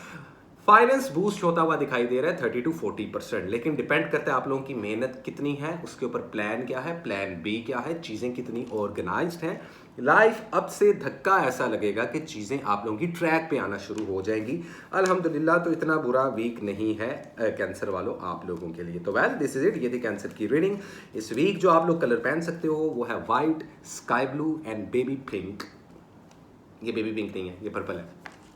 फाइनेंस बूस्ट होता हुआ दिखाई दे रहा है 30 to 40%, लेकिन डिपेंड करता है आप लोगों की मेहनत कितनी है, उसके ऊपर प्लान क्या है, प्लान बी क्या है, चीज़ें कितनी ऑर्गेनाइज्ड हैं। लाइफ अब से धक्का ऐसा लगेगा कि चीज़ें आप लोगों की ट्रैक पे आना शुरू हो जाएंगी। अल्हम्दुलिल्लाह, तो इतना बुरा वीक नहीं है कैंसर वालों आप लोगों के लिए। तो वेल, दिस इज इट, ये थी कैंसर की रीडिंग। इस वीक जो आप लोग कलर पहन सकते हो वो है white, sky blue and baby pink. ये बेबी पिंक नहीं है, ये पर्पल है,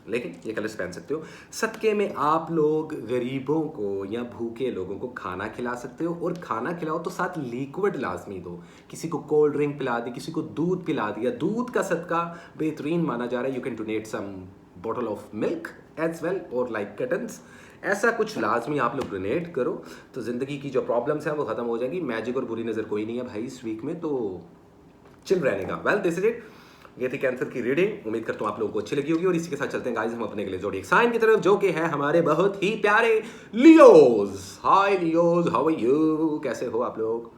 लेकिन ये कलर्स पहन सकते हो। सदके में आप लोग गरीबों को या भूखे लोगों को खाना खिला सकते हो, और खाना खिलाओ तो साथ लिक्विड लाजमी दो। किसी को कोल्ड ड्रिंक पिला दी, किसी को दूध पिला दिया। दूध का सदका बेहतरीन माना जा रहा है। You can donate some bottle of milk as well, और लाइक कर्टन्स, ऐसा कुछ लाजमी आप लोग डोनेट करो तो ज़िंदगी की जो प्रॉब्लम्स हैं वो ख़त्म हो जाएगी। मैजिक और बुरी नज़र कोई नहीं है भाई इस वीक में, तो चिल रहने का। वेल, दिस इज इट, ये थी कैंसर की रीडिंग। उम्मीद करता हूँ आप लोगों को अच्छी लगी होगी, और इसी के साथ चलते हैं गाइस हम अपने अगले ज़ोडिएक साइन की तरफ, जो कि है हमारे बहुत ही प्यारे Leos. Hi Leos, how are you, कैसे हो आप लोग?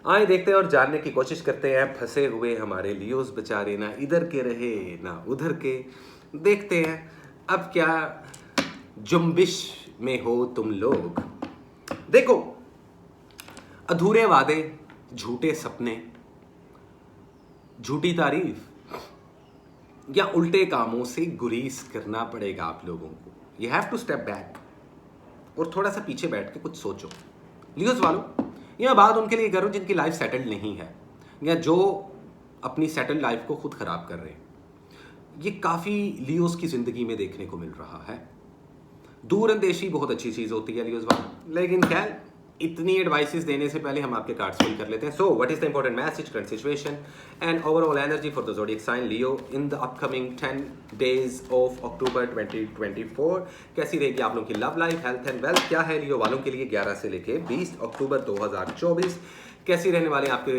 आए देखते हैं और जानने की कोशिश करते हैं फंसे हुए हमारे लियोस बेचारे ना इधर के रहे ना उधर के। देखते हैं अब क्या जुम्बिश में हो तुम लोग। देखो, अधूरे वादे, झूठे सपने, झूठी तारीफ या उल्टे कामों से गुरीज करना पड़ेगा आप लोगों को। You have to step back और थोड़ा सा पीछे बैठ के कुछ सोचो। लियोस वालों, ये मैं बात उनके लिए करूं जिनकी लाइफ सेटल्ड नहीं है या जो अपनी सेटल्ड लाइफ को खुद खराब कर रहे हैं। ये काफ़ी लियोस की ज़िंदगी में देखने को मिल रहा है। दूरंदेशी बहुत अच्छी चीज़ होती है लियोस वालों, लेकिन खैर इतनी एडवाइसेस देने से पहले हम आपके कार्ड्स फिल कर लेते हैं। So what is the important message, current situation and overall energy for the zodiac sign Leo in the upcoming 10 days of October 2024। कैसी रहेगी आप लोगों की love life, health and wealth? क्या है लियो वालों के लिए 11 से लेके 20 अक्टूबर 2024? कैसी रहने वाले आपके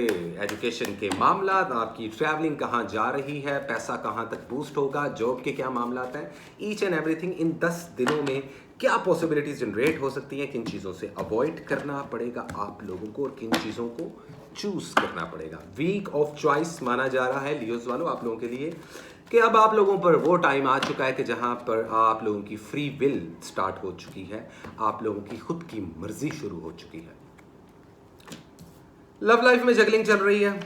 एजुकेशन के मामला, आपकी ट्रैवलिंग कहाँ जा रही है, पैसा कहाँ तक बूस्ट होगा, जॉब के क्या मामला हैं, ईच एंड एवरीथिंग इन 10 दिनों में क्या पॉसिबिलिटीज जनरेट हो सकती हैं, किन चीज़ों से अवॉइड करना पड़ेगा आप लोगों को और किन चीज़ों को चूज करना पड़ेगा। वीक ऑफ चॉइस माना जा रहा है लियोस वालों आप लोगों के लिए कि अब आप लोगों पर वो टाइम आ चुका है कि जहां पर आप लोगों की फ्री विल स्टार्ट हो चुकी है, आप लोगों की खुद की मर्जी शुरू हो चुकी है। लव लाइफ में जगलिंग चल रही है,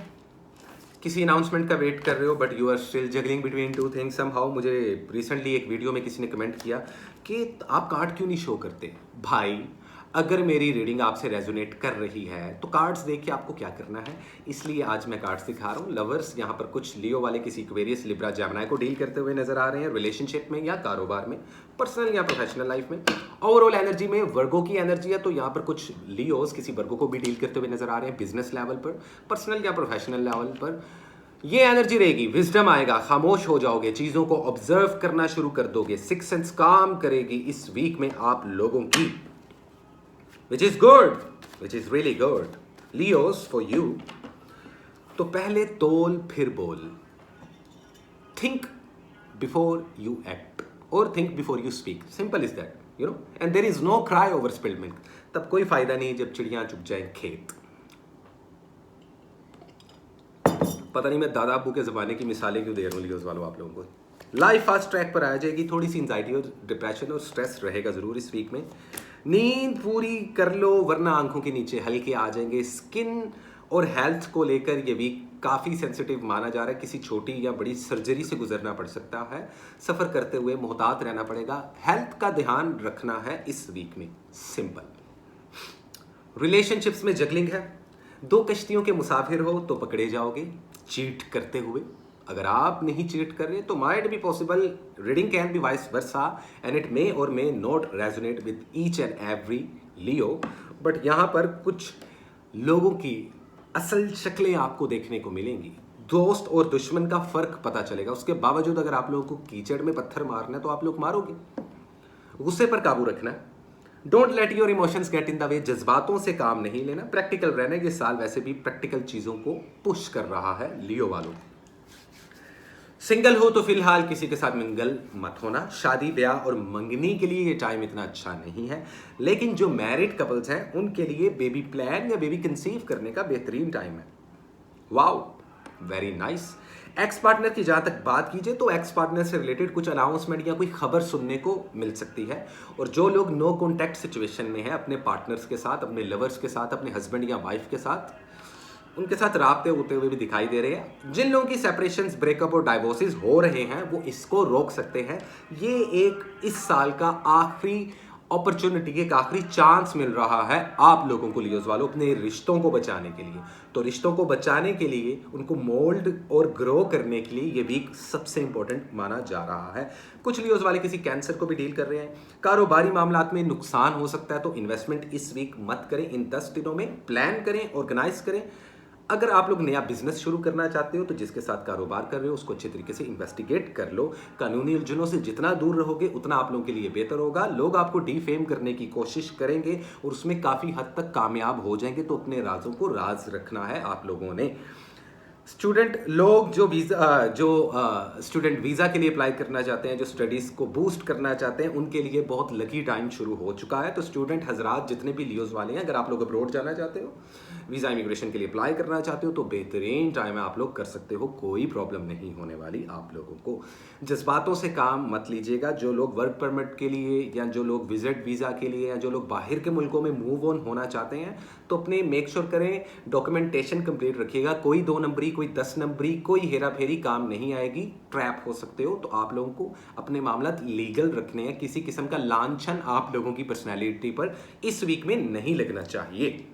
किसी अनाउंसमेंट का वेट कर रहे हो but you are still juggling between two things somehow. मुझे रिसेंटली एक वीडियो में किसी ने कमेंट किया कि आप कार्ड क्यों नहीं शो करते। भाई, अगर मेरी रीडिंग आपसे रेजोनेट कर रही है तो कार्ड्स देख के आपको क्या करना है, इसलिए आज मैं कार्ड्स दिखा रहा हूँ। लवर्स यहाँ पर कुछ लियो वाले किसी एक्वेरियस, लिब्रा, जेमिनी को डील करते हुए नजर आ रहे हैं रिलेशनशिप में या कारोबार में, पर्सनल या प्रोफेशनल लाइफ में। ओवरऑल एनर्जी में वर्गो की एनर्जी है तो यहाँ पर कुछ लियोस किसी वर्गो को भी डील करते हुए नजर आ रहे हैं बिजनेस लेवल पर, पर्सनल या प्रोफेशनल लेवल पर। ये एनर्जी रहेगी, विजडम आएगा, खामोश हो जाओगे, चीजों को ऑब्जर्व करना शुरू कर दोगे, सिक्स सेंस काम करेगी इस वीक में आप लोगों की, which is good, which is really good. Leos for you. तो पहले तोल फिर बोल, think before you act or think before you speak. Simple is that, you know. And there is no cry over spilled milk. तब कोई फायदा नहीं जब चिड़ियां चुग जाए खेत। पता नहीं मैं दादा अब्बू के ज़माने की मिसालें क्यों दे रहा हूँ लियोस वालों आप लोगों को। लाइफ फास्ट ट्रैक पर आ जाएगी, थोड़ी सी एंजाइटी और डिप्रेशन और स्ट्रेस रहेगा ज़रूर इस वीक में। नींद पूरी कर लो वरना आंखों के नीचे हल्के आ जाएंगे। स्किन और हेल्थ को लेकर ये वीक काफ़ी सेंसिटिव माना जा रहा है, किसी छोटी या बड़ी सर्जरी से गुजरना पड़ सकता है, सफ़र करते हुए मोहतात रहना पड़ेगा, हेल्थ का ध्यान रखना है इस वीक में। सिंपल। रिलेशनशिप्स में जगलिंग है, दो कश्तियों के मुसाफिर हो तो पकड़े जाओगे चीट करते हुए। अगर आप नहीं चीट कर रहे तो might be possible reading can be vice versa and it may or may not resonate with each and every Leo, but यहाँ पर कुछ लोगों की असल शक्लें आपको देखने को मिलेंगी। दोस्त और दुश्मन का फर्क पता चलेगा। उसके बावजूद अगर आप लोगों को कीचड़ में पत्थर मारना है तो आप लोग मारोगे। गुस्से पर काबू रखना है। Don't let your emotions get in the way. जज्बातों से काम नहीं लेना, प्रैक्टिकल रहना। ये साल वैसे भी प्रैक्टिकल चीजों को पुश कर रहा है लियो वालों। सिंगल हो तो फिलहाल किसी के साथ मिंगल मत होना। शादी, ब्याह और मंगनी के लिए ये टाइम इतना अच्छा नहीं है, लेकिन जो मैरिड कपल्स हैं उनके लिए बेबी प्लान या बेबी कंसीव करने का बेहतरीन टाइम है। Wow, very nice. Ex partner की जहाँ तक बात कीजिए तो एक्स पार्टनर से रिलेटेड कुछ अनाउंसमेंट या कोई खबर सुनने को मिल सकती है। और जो लोग नो कॉन्टैक्ट सिचुएशन में हैं अपने पार्टनर्स के साथ, अपने लवर्स के साथ, अपने हस्बैंड या वाइफ के साथ, उनके साथ राब्ते होते हुए भी दिखाई दे रहे हैं। जिन लोगों की सेपरेशंस, ब्रेकअप और डाइवोर्सेस हो रहे हैं वो इसको रोक सकते हैं। ये एक इस साल का आखिरी अपॉर्चुनिटी, एक आखिरी चांस मिल रहा है आप लोगों को लियोस वालों अपने रिश्तों को बचाने के लिए। तो रिश्तों को बचाने के लिए, उनको मोल्ड और ग्रो करने के लिए ये वीक सबसे इंपॉर्टेंट माना जा रहा है। कुछ लियोस वाले किसी कैंसर को भी डील कर रहे हैं। कारोबारी मामलात में नुकसान हो सकता है तो इन्वेस्टमेंट इस वीक मत करें। इन 10 दिनों में प्लान करें, ऑर्गेनाइज करें। अगर आप लोग नया बिजनेस शुरू करना चाहते हो तो जिसके साथ कारोबार कर रहे हो उसको अच्छे तरीके से इन्वेस्टिगेट कर लो। कानूनी उलझनों से जितना दूर रहोगे उतना आप लोगों के लिए बेहतर होगा। लोग आपको डिफेम करने की कोशिश करेंगे और उसमें काफ़ी हद तक कामयाब हो जाएंगे, तो अपने राजों को राज रखना है आप लोगों ने। स्टूडेंट लोग जो स्टूडेंट वीज़ा के लिए अप्लाई करना चाहते हैं, जो स्टडीज़ को बूस्ट करना चाहते हैं, उनके लिए बहुत लकी टाइम शुरू हो चुका है। तो स्टूडेंट हजरात जितने भी लियोज वाले हैं, अगर आप लोग अब्रॉड जाना चाहते हो, वीज़ा इमिग्रेशन के लिए अप्लाई करना चाहते हो, तो बेहतरीन टाइम है, आप लोग कर सकते हो, कोई प्रॉब्लम नहीं होने वाली आप लोगों को। जज्बातों से काम मत लीजिएगा। जो लोग वर्क परमिट के लिए या जो लोग विजिट वीज़ा के लिए या जो लोग बाहर के मुल्कों में मूव ऑन होना चाहते हैं, तो अपने मेक श्योर करें डॉक्यूमेंटेशन कंप्लीट रखिएगा। कोई 2 नंबरी, कोई 10 नंबरी, कोई हेरा फेरी काम नहीं आएगी, ट्रैप हो सकते हो। तो आप लोगों को अपने मामला लीगल रखने हैं, किसी किस्म का लांछन आप लोगों की पर्सनैलिटी पर इस वीक में नहीं लगना चाहिए।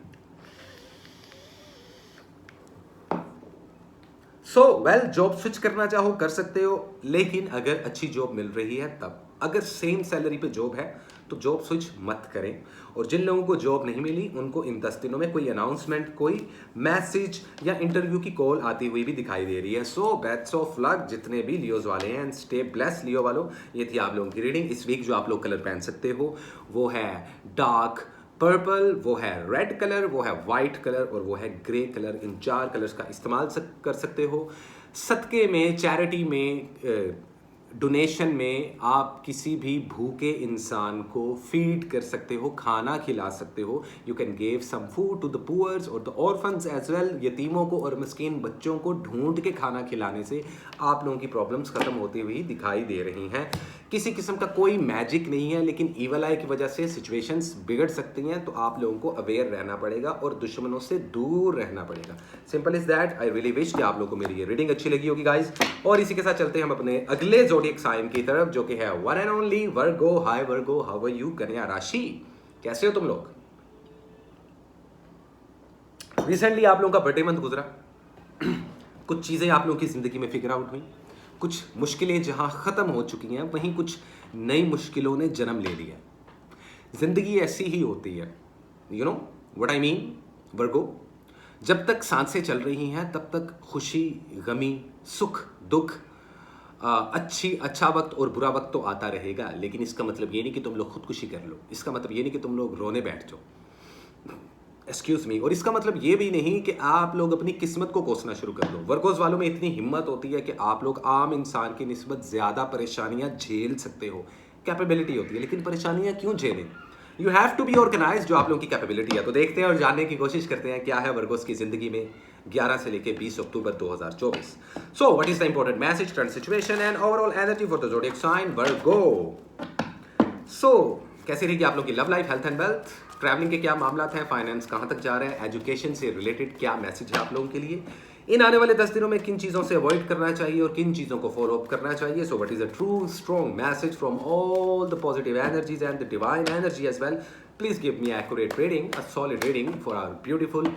जॉब स्विच करना चाहो कर सकते हो, लेकिन अगर अच्छी जॉब मिल रही है तब। अगर सेम सैलरी पे जॉब है तो जॉब स्विच मत करें। और जिन लोगों को जॉब नहीं मिली उनको इन 10 दिनों में कोई अनाउंसमेंट, कोई मैसेज या इंटरव्यू की कॉल आती हुई भी दिखाई दे रही है। सो बेस्ट ऑफ लक जितने भी लियोज वाले हैं, एंड स्टे ब्लेस लियो वालों। ये थी आप लोगों की रीडिंग। इस वीक जो आप लोग कलर पहन सकते हो वो है डार्क पर्पल, वो है रेड कलर, वो है वाइट कलर और वो है ग्रे कलर। इन 4 कलर्स का इस्तेमाल कर सकते हो। सदक़े में, चैरिटी में, डोनेशन में आप किसी भी भूखे इंसान को फीड कर सकते हो, खाना खिला सकते हो। You can give some food to the poors और द ऑर्फन्स एज वेल। यतीमों को और मिस्कीन बच्चों को ढूंढ के खाना खिलाने से आप लोगों की प्रॉब्लम्स खत्म होती हुई दिखाई दे रही हैं। किसी किस्म का कोई मैजिक नहीं है, लेकिन ईवल आई की वजह से सिचुएशंस बिगड़ सकती हैं। तो आप लोगों को अवेयर रहना पड़ेगा और दुश्मनों से दूर रहना पड़ेगा। Simple is that. I really wish कि आप लोगों को मेरी ये रीडिंग अच्छी लगी होगी गाइज। और इसी के साथ चलते हैं हम अपने अगले ज़ोडिएक साइन की तरफ, जो कि है one and only Virgo. Hi Virgo, how are you? कन्या राशि, कैसे हो तुम लोग? रिसेंटली आप लोगों का बर्थडे मंथ गुजरा। कुछ चीजें आप लोगों की जिंदगी में फिगर आउट हुई। कुछ मुश्किलें जहां खत्म हो चुकी हैं, वहीं कुछ नई मुश्किलों ने जन्म ले लिया। जिंदगी ऐसी ही होती है। You know what I mean Virgo. जब तक सांसें चल रही हैं तब तक खुशी, गमी, सुख, दुख, अच्छा वक्त और बुरा वक्त तो आता रहेगा। लेकिन इसका मतलब ये नहीं कि तुम लोग खुदकुशी कर लो। इसका मतलब ये नहीं कि तुम लोग रोने बैठ जाओ। Excuse me. और इसका मतलब ये भी नहीं कि आप लोग अपनी किस्मत को कोसना शुरू कर दो। वर्गोस वालों में इतनी हिम्मत होती है कि आप लोग आम इंसान की निस्बत ज़्यादा परेशानियां झेल सकते हो। कैपेबिलिटी होती है, लेकिन परेशानियां क्यों झेलें? You have to be organise, जो आप लोगों की कैपेबिलिटी है। तो देखते हैं और जानने की कोशिश करते हैं क्या है वर्गोस की जिंदगी में 11 से लेकर 20 October 2024। So what is the important message, current situation and overall energy for the zodiac sign Virgo. So कैसी रहेगी आप लोग की love life, health and wealth, travelling के क्या मामला हैं, फाइनेंस कहाँ तक जा रहा है, एजुकेशन से रिलेटेड क्या मैसेज है आप लोगों के लिए, इन आने वाले 10 दिनों में किन चीज़ों से अवॉइड करना चाहिए और किन चीज़ों को फॉलो अप करना चाहिए। So what is a true strong message from all the positive energies and the divine energy as well. Please give me accurate reading, a solid reading for our beautiful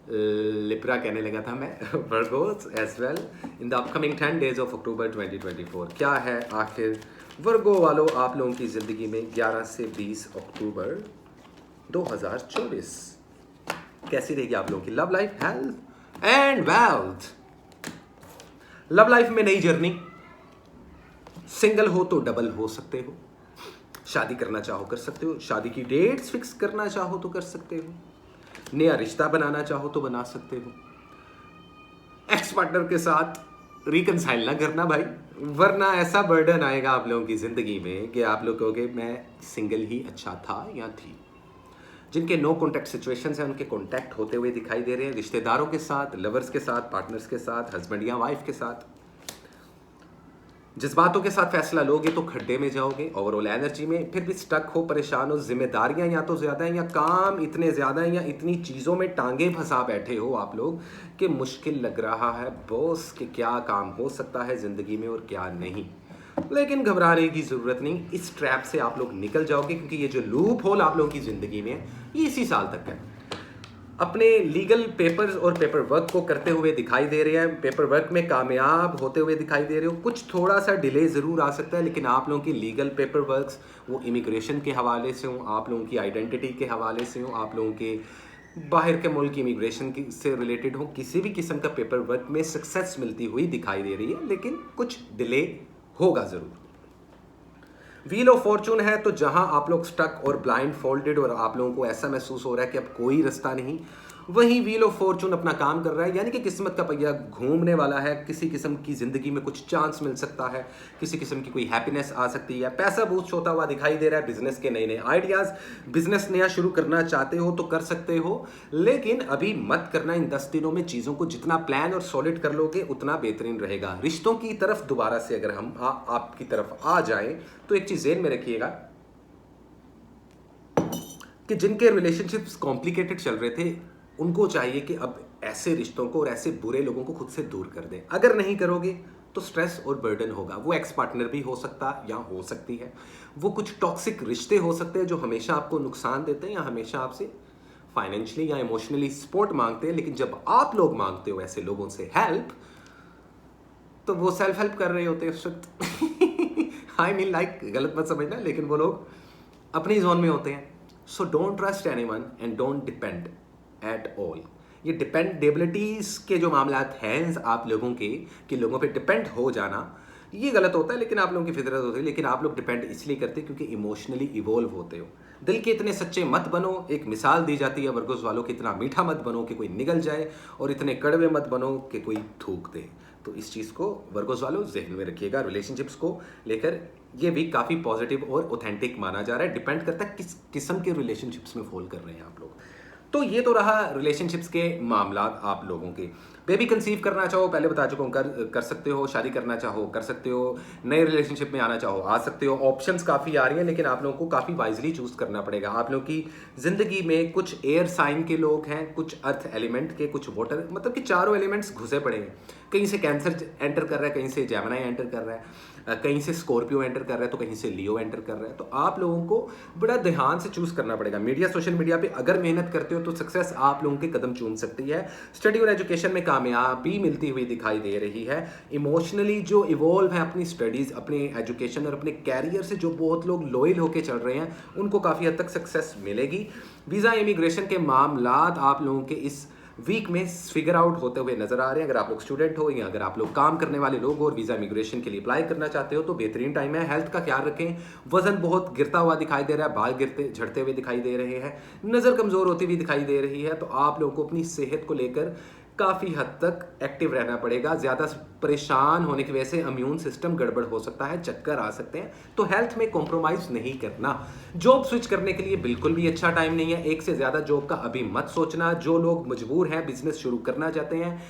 Libra कहने लगा था मैं, Virgos as well, in the upcoming 10 days of October 2024। क्या है आखिर वर्गो वालों आप लोगों की जिंदगी में 11 से 20 अक्टूबर 2024? कैसी रहेगी आप लोगों की love life, health and wealth? Love life में नई जर्नी। सिंगल हो तो डबल हो सकते हो। शादी करना चाहो कर सकते हो। शादी की डेट्स फिक्स करना चाहो तो कर सकते हो। नया रिश्ता बनाना चाहो तो बना सकते हो। एक्स पार्टनर के साथ रिकनसाइल ना करना भाई, वरना ऐसा बर्डन आएगा आप लोगों की जिंदगी में कि आप लोग कहोगे मैं सिंगल ही अच्छा था या थी। जिनके नो कॉन्टैक्ट सिचुएशंस हैं उनके कॉन्टैक्ट होते हुए दिखाई दे रहे हैं, रिश्तेदारों के साथ, लवर्स के साथ, पार्टनर्स के साथ, हस्बैंड या वाइफ के साथ। जज्बातों के साथ फैसला लोगे तो खड्डे में जाओगे। ओवरऑल एनर्जी में फिर भी स्टक हो, परेशान हो, जिम्मेदारियां या तो ज़्यादा हैं या काम इतने ज़्यादा हैं या इतनी चीज़ों में टांगे फंसा बैठे हो आप लोग कि मुश्किल लग रहा है बॉस कि क्या काम हो सकता है ज़िंदगी में और क्या नहीं। लेकिन घबराने की ज़रूरत नहीं, इस ट्रैप से आप लोग निकल जाओगे, क्योंकि ये जो लूप होल आप लोगों की ज़िंदगी में है ये इसी साल तक है। अपने लीगल पेपर्स और पेपर वर्क को करते हुए दिखाई दे रहे हैं, पेपर वर्क में कामयाब होते हुए दिखाई दे रहे हो। कुछ थोड़ा सा डिले ज़रूर आ सकता है, लेकिन आप लोगों की लीगल पेपर वर्क्स वो इमिग्रेशन के हवाले से हों, आप लोगों की आइडेंटिटी के हवाले से हों, आप लोगों के बाहर के मुल्क की इमिग्रेशन से रिलेटेड हो, किसी भी किस्म का पेपर वर्क में सक्सेस मिलती हुई दिखाई दे रही है, लेकिन कुछ डिले होगा ज़रूर। व्हील ऑफ फॉर्चून है तो जहां आप लोग स्टक और ब्लाइंड फोल्डेड और आप लोगों को ऐसा महसूस हो रहा है कि अब कोई रास्ता नहीं, वहीं व्हील ऑफ फॉर्चून अपना काम कर रहा है, यानी कि किस्मत का पहिया घूमने वाला है। किसी किस्म की जिंदगी में कुछ चांस मिल सकता है, किसी किस्म की कोई हैप्पीनेस आ सकती है, पैसा बूस्ट होता हुआ दिखाई दे रहा है, बिजनेस के नए नए आइडियाज, बिजनेस नया शुरू करना चाहते हो तो कर सकते हो, लेकिन अभी मत करना। इन 10 दिनों में चीजों को जितना प्लान और सॉलिड कर लोगे उतना बेहतरीन रहेगा। रिश्तों की तरफ दोबारा से अगर हम आपकी तरफ आ जाएं तो एक चीज ज़हन में रखिएगा कि जिनके रिलेशनशिप्स कॉम्प्लिकेटेड चल रहे थे उनको चाहिए कि अब ऐसे रिश्तों को और ऐसे बुरे लोगों को खुद से दूर कर दें। अगर नहीं करोगे तो स्ट्रेस और बर्डन होगा। वो एक्स पार्टनर भी हो सकता या हो सकती है, वो कुछ टॉक्सिक रिश्ते हो सकते हैं जो हमेशा आपको नुकसान देते हैं या हमेशा आपसे फाइनेंशियली या इमोशनली सपोर्ट मांगते हैं। लेकिन जब आप लोग मांगते हो ऐसे लोगों से हेल्प, तो वो सेल्फ हेल्प कर रहे होते हैं उस वक्त। आई मीन लाइक, गलत मत समझना, लेकिन वो लोग अपनी जोन में होते हैं। So don't trust anyone and don't depend at all. ये डिपेंडेबिलिटीज के जो मामला हैं आप लोगों के, कि लोगों पे डिपेंड हो जाना, ये गलत होता है। लेकिन आप लोगों की फितरत होती है। लेकिन आप लोग डिपेंड इसलिए करते हैं क्योंकि इमोशनली इवॉल्व होते हो। दिल के इतने सच्चे मत बनो। एक मिसाल दी जाती है वर्गोस वालों की, इतना मीठा मत बनो कि कोई निगल जाए, और इतने कड़वे मत बनो कि कोई थूक दे। तो इस चीज़ को वर्गोस वालों जहन में रखिएगा। रिलेशनशिप्स को लेकर ये वीक काफ़ी पॉजिटिव और ऑथेंटिक माना जा रहा है। डिपेंड करता है किस किस्म के रिलेशनशिप्स में फॉल कर रहे हैं आप लोग। तो ये तो रहा रिलेशनशिप्स के मामला आप लोगों के। बेबी कंसीव करना चाहो, पहले बता चुका हूँ, कर सकते हो। शादी करना चाहो कर सकते हो। नए रिलेशनशिप में आना चाहो आ सकते हो। ऑप्शंस काफ़ी आ रही हैं, लेकिन आप लोगों को काफ़ी वाइजली चूज करना पड़ेगा। आप लोगों की ज़िंदगी में कुछ एयर साइन के लोग हैं, कुछ अर्थ एलिमेंट के, कुछ वाटर, मतलब कि चारों एलिमेंट्स घुसे पड़े हैं। कहीं से कैंसर एंटर कर रहा है, कहीं से जेमिनी एंटर कर रहा है, कहीं से स्कॉर्पियो एंटर कर रहा है, तो कहीं से लियो एंटर कर रहा है। तो आप लोगों को बड़ा ध्यान से चूज करना पड़ेगा। मीडिया, सोशल मीडिया पे अगर मेहनत करते हो तो सक्सेस आप लोगों के कदम चूम सकती है। स्टडी और एजुकेशन में कामयाबी मिलती हुई दिखाई दे रही है। इमोशनली जो इवॉल्व है अपनी स्टडीज, अपनी एजुकेशन और अपने कैरियर से, जो बहुत लोग लॉयल होकर चल रहे हैं, उनको काफ़ी हद तक सक्सेस मिलेगी। वीज़ा इमिग्रेशन के मामलात आप लोगों के इस वीक में फिगर आउट होते हुए नजर आ रहे हैं। अगर आप लोग स्टूडेंट हो या अगर आप लोग काम करने वाले लोग हो और वीज़ा इमिग्रेशन के लिए अप्लाई करना चाहते हो तो बेहतरीन टाइम है। हेल्थ का ख्याल रखें। वजन बहुत गिरता हुआ दिखाई दे रहा है, बाल गिरते झड़ते हुए दिखाई दे रहे हैं, नज़र कमज़ोर होती हुई दिखाई दे रही है। तो आप लोगों को अपनी सेहत को लेकर काफ़ी हद तक एक्टिव रहना पड़ेगा। ज़्यादा परेशान होने की वजह से इम्यून सिस्टम गड़बड़ हो सकता है, चक्कर आ सकते हैं। तो हेल्थ में कॉम्प्रोमाइज़ नहीं करना। जॉब स्विच करने के लिए बिल्कुल भी अच्छा टाइम नहीं है। एक से ज़्यादा जॉब का अभी मत सोचना। जो लोग मजबूर हैं, बिजनेस शुरू करना चाहते हैं,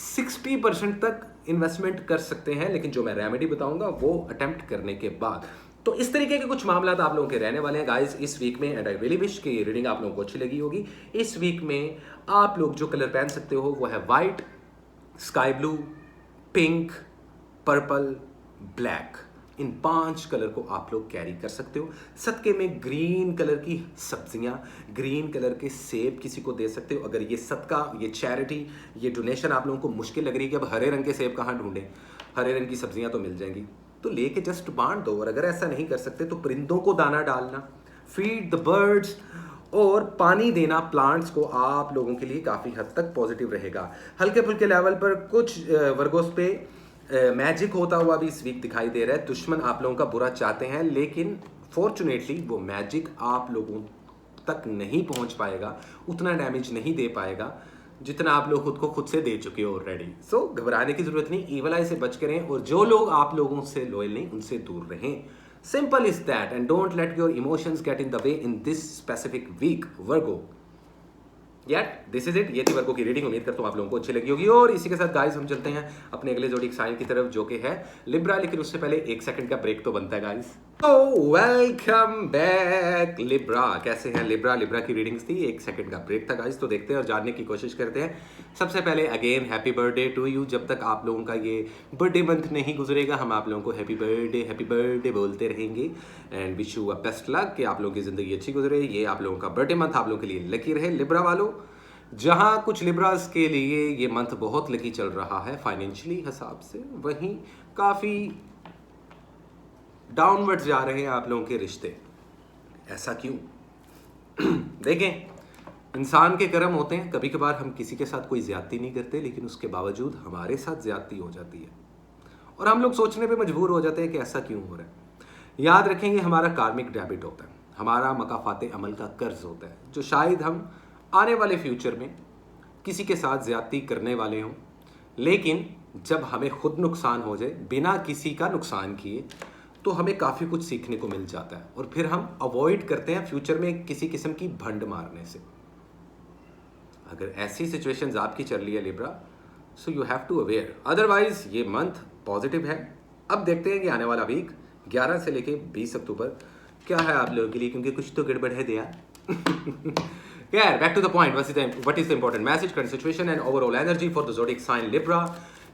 60% तक इन्वेस्टमेंट कर सकते हैं, लेकिन जो मैं रेमेडी बताऊंगा वो अटेम्प्ट करने के बाद। तो इस तरीके के कुछ मामला आप लोगों के रहने वाले हैं गाइस इस वीक में। एंड आई रियली विश कि ये रीडिंग आप लोगों को अच्छी लगी होगी। इस वीक में आप लोग जो कलर पहन सकते हो वो है white, sky blue, pink, purple, black. इन 5 कलर को आप लोग कैरी कर सकते हो। सदके में ग्रीन कलर की सब्जियां, ग्रीन कलर के सेब किसी को दे सकते हो। अगर ये सदका, ये चैरिटी, ये डोनेशन आप लोगों को मुश्किल लग रही है कि अब हरे रंग के सेब कहाँ ढूंढें, हरे रंग की सब्जियां तो मिल जाएंगी, तो लेके जस्ट बांट दो। और अगर ऐसा नहीं कर सकते तो परिंदों को दाना डालना, फीड द बर्ड्स, और पानी देना प्लांट्स को आप लोगों के लिए काफ़ी हद तक पॉजिटिव रहेगा। हल्के फुल्के लेवल पर कुछ वर्गोस पे मैजिक होता हुआ भी इस वीक दिखाई दे रहा है। दुश्मन आप लोगों का बुरा चाहते हैं, लेकिन फॉर्चुनेटली वो मैजिक आप लोगों तक नहीं पहुंच पाएगा, उतना डैमेज नहीं दे पाएगा जितना आप लोग खुद को खुद से दे चुके हो ऑलरेडी। सो घबराने की जरूरत नहीं, ईवल आई से बच के रहें, और जो लोग आप लोगों से लॉयल नहीं उनसे दूर रहें। Simple is that, and don't let your emotions get in the way in this specific week Virgo. This is it. ये थी वर्गो की रीडिंग। उम्मीद करता हूँ आप लोगों को अच्छी लगी होगी। और इसी के साथ गाइस हम चलते हैं अपने अगले जोडिक साइन की तरफ, जो कि है लिब्रा। लेकिन उससे पहले 1 सेकंड का ब्रेक तो बनता है गाइस। तो वेलकम बैक लिब्रा। कैसे हैं लिब्रा? लिब्रा की रीडिंग्स थी, 1 सेकंड का ब्रेक था गाइस। तो देखते हैं और जानने की कोशिश करते हैं। सबसे पहले again happy birthday to you. जब तक आप लोगों का ये बर्थडे मंथ नहीं गुजरेगा, हम आप लोगों को हैप्पी बर्थडे बोलते रहेंगे। And wish you a best luck कि आप लोगों की जिंदगी अच्छी गुजरे। ये आप लोगों का बर्थडे मंथ आप लोगों के लिए लकी रहे लिब्रा वालों। जहां कुछ लिब्रास के लिए ये मंथ बहुत लकी चल रहा है फाइनेंशियली हिसाब से, वहीं काफ़ी डाउनवर्ड जा रहे हैं आप लोगों के रिश्ते। ऐसा क्यों? देखें, इंसान के कर्म होते हैं। कभी कभार हम किसी के साथ कोई ज्यादती नहीं करते, लेकिन उसके बावजूद हमारे साथ ज्यादती हो जाती है और हम लोग सोचने पे मजबूर हो जाते हैं कि ऐसा क्यों हो रहा है। याद रखेंगे, हमारा कार्मिक डेबिट होता है, हमारा मकाफाते अमल का कर्ज होता है, जो शायद हम आने वाले फ्यूचर में किसी के साथ ज्यादती करने वाले हों, लेकिन जब हमें खुद नुकसान हो जाए बिना किसी का नुकसान किए, तो हमें काफ़ी कुछ सीखने को मिल जाता है और फिर हम अवॉइड करते हैं फ्यूचर में किसी किस्म की भंड मारने से। अगर ऐसी सिचुएशंस आपकी चल रही है Libra, so you have to aware, otherwise ये मंथ पॉजिटिव है। अब देखते हैं कि आने वाला वीक 11 से लेके 20 अक्टूबर क्या है आप लोगों के लिए, क्योंकि कुछ तो गड़बड़ है दिया। Yeah, back to the point. What is the important message, current situation and overall energy for the zodiac sign Libra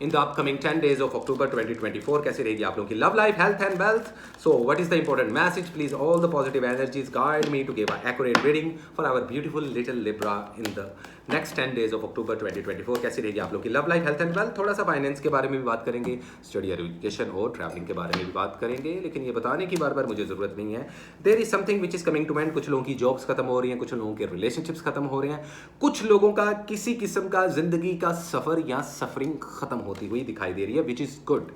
in the upcoming 10 days of October 2024? कैसे रहेगी आप लोगों की love life, health and wealth? So what is the important message? Please all the positive energies guide me to give an accurate reading for our beautiful little Libra in the next 10 days of October 2024. कैसी रहेगी आप लोगों की love life, health and wealth? थोड़ा सा finance के बारे में भी बात करेंगे, स्टडी एजुकेशन और ट्रैवलिंग के बारे में भी बात करेंगे, लेकिन ये बताने की बार बार मुझे जरूरत नहीं है। There is something which is coming to end. कुछ लोगों की जॉब्स खत्म हो रही हैं, कुछ लोगों के रिलेशनशिप्स खत्म हो रहे हैं, कुछ लोगों का किसी किस्म का जिंदगी का सफर या सफरिंग खत्म होती हुई दिखाई दे रही है, विच इज गुड।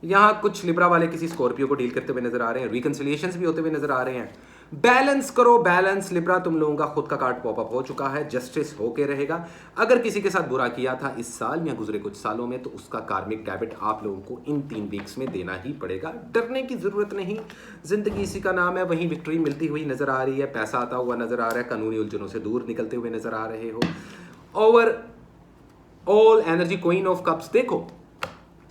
यहाँ कुछ लिब्रा वाले किसी स्कॉर्पियो को डील करते हुए नजर आ रहे हैं, रिकंसिलिएशंस भी होते हुए नजर आ रहे हैं। बैलेंस करो, बैलेंस लिब्रा, तुम लोगों का खुद का कार्ड पॉपअप हो चुका है, जस्टिस होके रहेगा। अगर किसी के साथ बुरा किया था इस साल या गुजरे कुछ सालों में, तो उसका कार्मिक डेबिट आप लोगों को इन 3 वीक्स में देना ही पड़ेगा। डरने की जरूरत नहीं, जिंदगी इसी का नाम है। वहीं विक्ट्री मिलती हुई नजर आ रही है, पैसा आता हुआ नजर आ रहा है, कानूनी उलझनों से दूर निकलते हुए नजर आ रहे हो। Over all energy queen of cups, देखो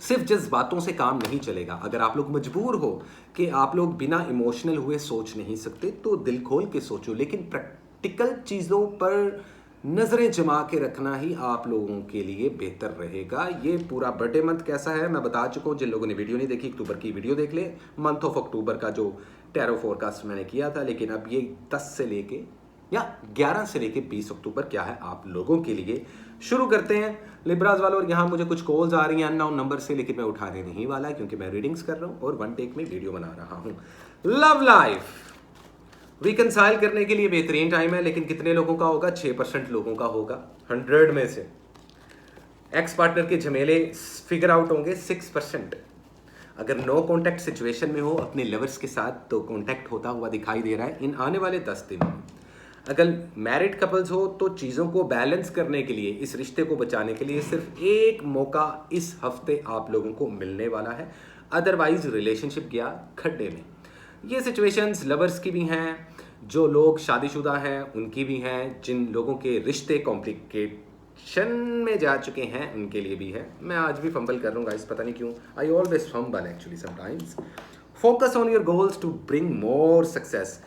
सिर्फ जज्बातों से काम नहीं चलेगा। अगर आप लोग मजबूर हो कि आप लोग बिना इमोशनल हुए सोच नहीं सकते, तो दिल खोल के सोचो, लेकिन प्रैक्टिकल चीज़ों पर नज़रें जमा के रखना ही आप लोगों के लिए बेहतर रहेगा। ये पूरा बर्थडे मंथ कैसा है मैं बता चुका हूँ। जिन लोगों ने वीडियो नहीं देखी, अक्टूबर की वीडियो देख ले, मंथ ऑफ अक्टूबर का जो टैरो फोरकास्ट मैंने किया था। लेकिन अब ये 10 से लेके या 11 से लेके 20 अक्टूबर क्या है आप लोगों के लिए, शुरू करते हैं लिब्राज वालों। और यहाँ मुझे कुछ कॉल्स आ रही हैं अननोन नंबर से, लेकिन मैं उठाने नहीं वाला क्योंकि मैं रीडिंग्स कर रहा हूँ और 1 टेक में वीडियो बना रहा हूँ। लव लाइफ रिकंसाइल करने के लिए बेहतरीन टाइम है, लेकिन कितने लोगों का होगा? 6% लोगों का होगा 100 में से। एक्स पार्टनर के झमेले फिगर आउट होंगे 6%। अगर नो कॉन्टैक्ट सिचुएशन में हो अपने लवर्स के साथ, तो कॉन्टैक्ट होता हुआ दिखाई दे रहा है इन आने वाले 10 दिनों में। अगर मैरिड कपल्स हो तो चीज़ों को बैलेंस करने के लिए, इस रिश्ते को बचाने के लिए सिर्फ एक मौका इस हफ्ते आप लोगों को मिलने वाला है, अदरवाइज रिलेशनशिप गया खड्डे में। ये सिचुएशंस लवर्स की भी हैं, जो लोग शादीशुदा हैं उनकी भी हैं, जिन लोगों के रिश्ते कॉम्प्लिकेशन में जा चुके हैं उनके लिए भी है। मैं आज भी फंबल कर रहा हूँ गाइस, पता नहीं क्यों, I always fumble actually sometimes. Focus on your goals to bring more success.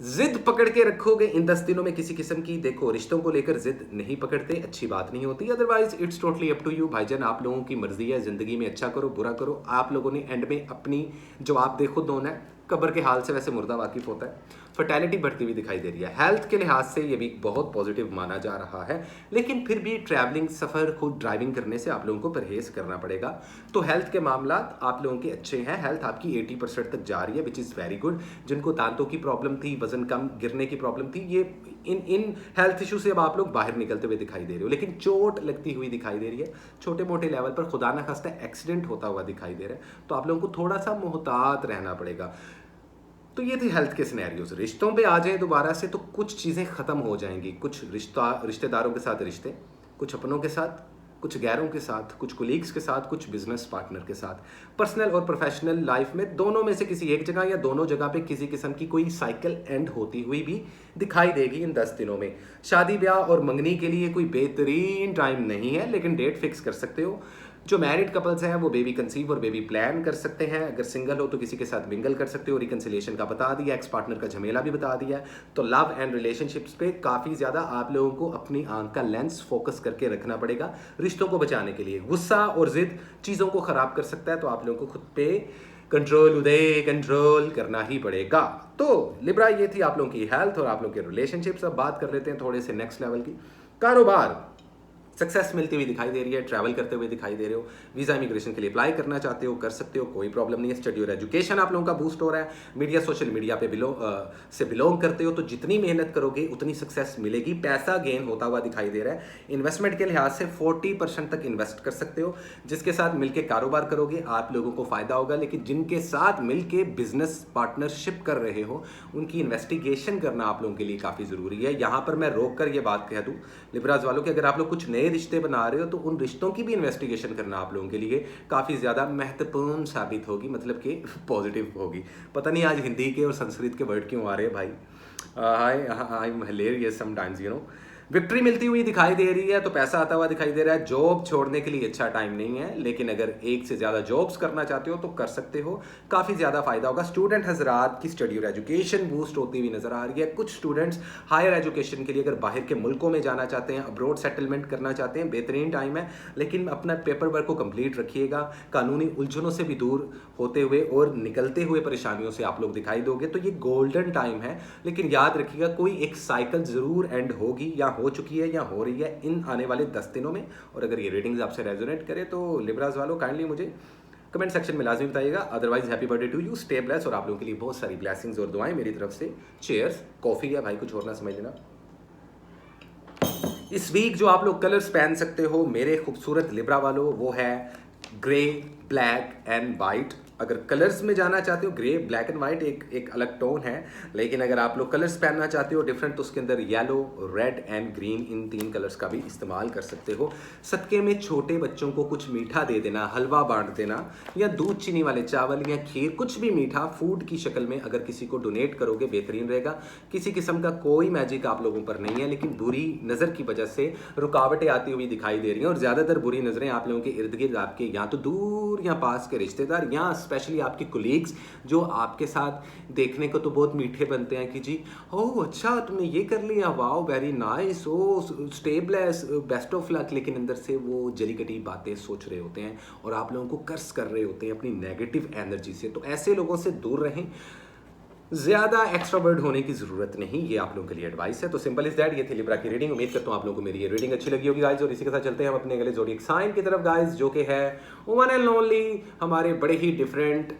जिद पकड़ के रखोगे इन 10 दिनों में किसी किस्म की। देखो, रिश्तों को लेकर जिद नहीं पकड़ते, अच्छी बात नहीं होती, otherwise it's totally up to you भाईजान। आप लोगों की मर्जी है, जिंदगी में अच्छा करो बुरा करो, आप लोगों ने एंड में अपनी जवाब दे खुद होना है। कब्र के हाल से वैसे मुर्दा वाकिफ होता है। फर्टैलिटी बढ़ती हुई दिखाई दे रही है। हेल्थ के लिहाज से ये वीक बहुत पॉजिटिव माना जा रहा है, लेकिन फिर भी ट्रैवलिंग, सफ़र, खुद ड्राइविंग करने से आप लोगों को परहेज करना पड़ेगा। तो हेल्थ के मामला आप लोगों के अच्छे हैं। हेल्थ आपकी 80% तक जा रही है, विच इज़ वेरी गुड। जिनको दांतों की प्रॉब्लम थी, वजन कम गिरने की प्रॉब्लम थी, ये इन हेल्थ इशू से अब आप लोग बाहर निकलते हुए दिखाई दे रहे हो। लेकिन चोट लगती हुई दिखाई दे रही है, छोटे मोटे लेवल पर, खुदा ना खास्ता एक्सीडेंट होता हुआ दिखाई दे रहा है। तो आप लोगों को थोड़ा सा मोहतात रहना पड़ेगा। तो ये थे हेल्थ के सिनेरियोज। रिश्तों पे आ जाए दोबारा से, तो कुछ चीज़ें ख़त्म हो जाएंगी। कुछ रिश्तेदारों के साथ रिश्ते, कुछ अपनों के साथ, कुछ गैरों के साथ, कुछ कोलीग्स के साथ, कुछ बिजनेस पार्टनर के साथ। पर्सनल और प्रोफेशनल लाइफ में दोनों में से किसी एक जगह या दोनों जगह पे किसी किस्म की कोई साइकिल एंड होती हुई भी दिखाई देगी इन 10 दिनों में। शादी ब्याह और मंगनी के लिए कोई बेहतरीन टाइम नहीं है, लेकिन डेट फिक्स कर सकते हो। जो मैरिड कपल्स हैं वो बेबी कंसीव और बेबी प्लान कर सकते हैं। अगर सिंगल हो तो किसी के साथ मिंगल कर सकते हो। रिकंसिलिएशन का बता दिया, एक्स पार्टनर का झमेला भी बता दिया। तो लव एंड रिलेशनशिप्स पे काफ़ी ज़्यादा आप लोगों को अपनी आंख का लेंस फोकस करके रखना पड़ेगा रिश्तों को बचाने के लिए। गुस्सा और जिद चीज़ों को ख़राब कर सकता है, तो आप लोगों को खुद पे कंट्रोल करना ही पड़ेगा। तो लिब्रा, ये थी आप लोगों की हेल्थ और आप लोगों के रिलेशनशिप्स। अब बात कर लेते हैं थोड़े से नेक्स्ट लेवल की। कारोबार, सक्सेस मिलती हुई दिखाई दे रही है, ट्रैवल करते हुए दिखाई दे रहे हो, वीज़ा इमिग्रेशन के लिए अप्लाई करना चाहते हो, कर सकते हो, कोई प्रॉब्लम नहीं है। स्टडी और एजुकेशन आप लोगों का बूस्ट हो रहा है। मीडिया, सोशल मीडिया पे बिलोंग करते हो तो जितनी मेहनत करोगे उतनी सक्सेस मिलेगी। पैसा गेन होता हुआ दिखाई दे रहा है। इन्वेस्टमेंट के लिहाज से 40% तक इन्वेस्ट कर सकते हो। जिसके साथ मिलकर कारोबार करोगे आप लोगों को फायदा होगा, लेकिन जिनके साथ मिलकर बिजनेस पार्टनरशिप कर रहे हो उनकी इन्वेस्टिगेशन करना आप लोगों के लिए काफ़ी ज़रूरी है। यहाँ पर मैं रोक कर ये बात कह दूँ लिब्राज वालों कि अगर आप लोग कुछ नए रिश्ते बना रहे हो तो उन रिश्तों की भी इन्वेस्टिगेशन करना आप लोगों के लिए काफ़ी ज़्यादा महत्वपूर्ण साबित होगी, मतलब कि पॉजिटिव होगी। पता नहीं आज हिंदी के और संस्कृत के वर्ड क्यों आ रहे हैं भाई। I am hilarious sometimes you know. Victory मिलती हुई दिखाई दे रही है तो पैसा आता हुआ दिखाई दे रहा है। जॉब छोड़ने के लिए अच्छा टाइम नहीं है, लेकिन अगर एक से ज़्यादा जॉब्स करना चाहते हो तो कर सकते हो, काफ़ी ज़्यादा फायदा होगा। स्टूडेंट हजरात की स्टडी और एजुकेशन बूस्ट होती हुई नजर आ रही है। कुछ स्टूडेंट्स हायर एजुकेशन के लिए अगर बाहर के मुल्कों में जाना चाहते हैं, अब्रॉड सेटलमेंट करना चाहते हैं, बेहतरीन टाइम है, लेकिन अपना पेपर वर्क को कंप्लीट रखिएगा। कानूनी उलझनों से भी दूर होते हुए और निकलते हुए परेशानियों से आप लोग दिखाई दोगे, तो ये गोल्डन टाइम है। लेकिन याद रखिएगा कोई एक साइकिल ज़रूर एंड होगी, या हो चुकी है या हो रही है इन आने वाले 10 दिनों में। और अगर ये रेटिंग्स आपसे रेजोनेट करे तो लिब्राज वालों काइंडली मुझे कमेंट सेक्शन में लाजमी बताइएगा। Otherwise happy birthday to you, stay bless, और आप लोगों के लिए बहुत सारी ब्लेसिंग्स और दुआएं मेरी तरफ से। चेयर्स। कॉफी है भाई, कुछ और ना समझ लेना। इस वीक जो आप लोग कलर्स पहन सकते हो मेरे खूबसूरत लिब्रा वालों, वो है ग्रे, ब्लैक एंड वाइट। अगर कलर्स में जाना चाहते हो, ग्रे, ब्लैक एंड वाइट एक अलग टोन है, लेकिन अगर आप लोग कलर्स पहनना चाहते हो डिफरेंट, तो उसके अंदर yellow, red and green, in 3 colours का भी इस्तेमाल कर सकते हो। सदके में छोटे बच्चों को कुछ मीठा दे देना, हलवा बांट देना, या दूध चीनी वाले चावल या खीर, कुछ भी मीठा फूड की शक्ल में अगर किसी को डोनेट करोगे बेहतरीन रहेगा। किसी किस्म का कोई मैजिक आप लोगों पर नहीं है, लेकिन बुरी नज़र की वजह से रुकावटें आती हुई दिखाई दे रही हैं, और ज़्यादातर बुरी नज़रें आप लोगों के इर्द गिर्द आपके या तो दूर या पास के रिश्तेदार, या स्पेशली आपके कोलीग्स जो आपके साथ देखने को तो बहुत मीठे बनते हैं कि जी ओह अच्छा तुमने ये कर लिया, wow very nice, oh stay bless, best of luck, लेकिन अंदर से वो जली कटी बातें सोच रहे होते हैं और आप लोगों को कर्स कर रहे होते हैं अपनी नेगेटिव एनर्जी से। तो ऐसे लोगों से दूर रहें, ज़्यादा एक्स्ट्रावर्ट होने की ज़रूरत नहीं, ये आप लोगों के लिए एडवाइस है। तो सिंपल इज दैट, ये थी लिब्रा की रीडिंग। उम्मीद करता हूँ आप लोगों को मेरी ये रीडिंग अच्छी लगी होगी गाइज, और इसी के साथ चलते हैं हम अपने अगले ज़ोडिएक साइन की तरफ गाइज, जो कि है वन एंड ओनली हमारे बड़े ही डिफरेंट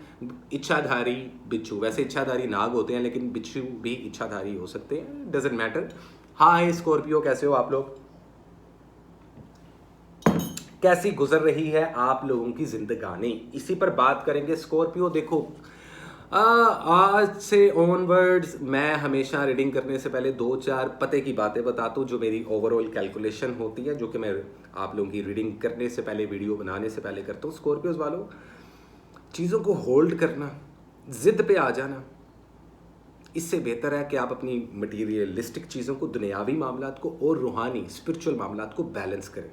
इच्छाधारी बिच्छू। वैसे इच्छाधारी नाग होते हैं, लेकिन बिच्छू भी इच्छाधारी हो सकते हैं, डजेंट मैटर। हाय स्कॉर्पियो, कैसे हो आप लोग? कैसी गुजर रही है आप लोगों की जिंदगानी, इसी पर बात करेंगे। स्कॉर्पियो देखो, आज से ऑनवर्ड्स मैं हमेशा रीडिंग करने से पहले 2-4 पते की बातें बताता हूँ, जो मेरी ओवरऑल कैलकुलेशन होती है, जो कि मैं आप लोगों की रीडिंग करने से पहले, वीडियो बनाने से पहले करता हूँ। स्कॉर्पियोज वालों, चीज़ों को होल्ड करना, जिद पे आ जाना, इससे बेहतर है कि आप अपनी मटीरियलिस्टिक चीज़ों को, दुनियावी मामलात को और रूहानी स्पिरिचुअल मामलात को बैलेंस करें।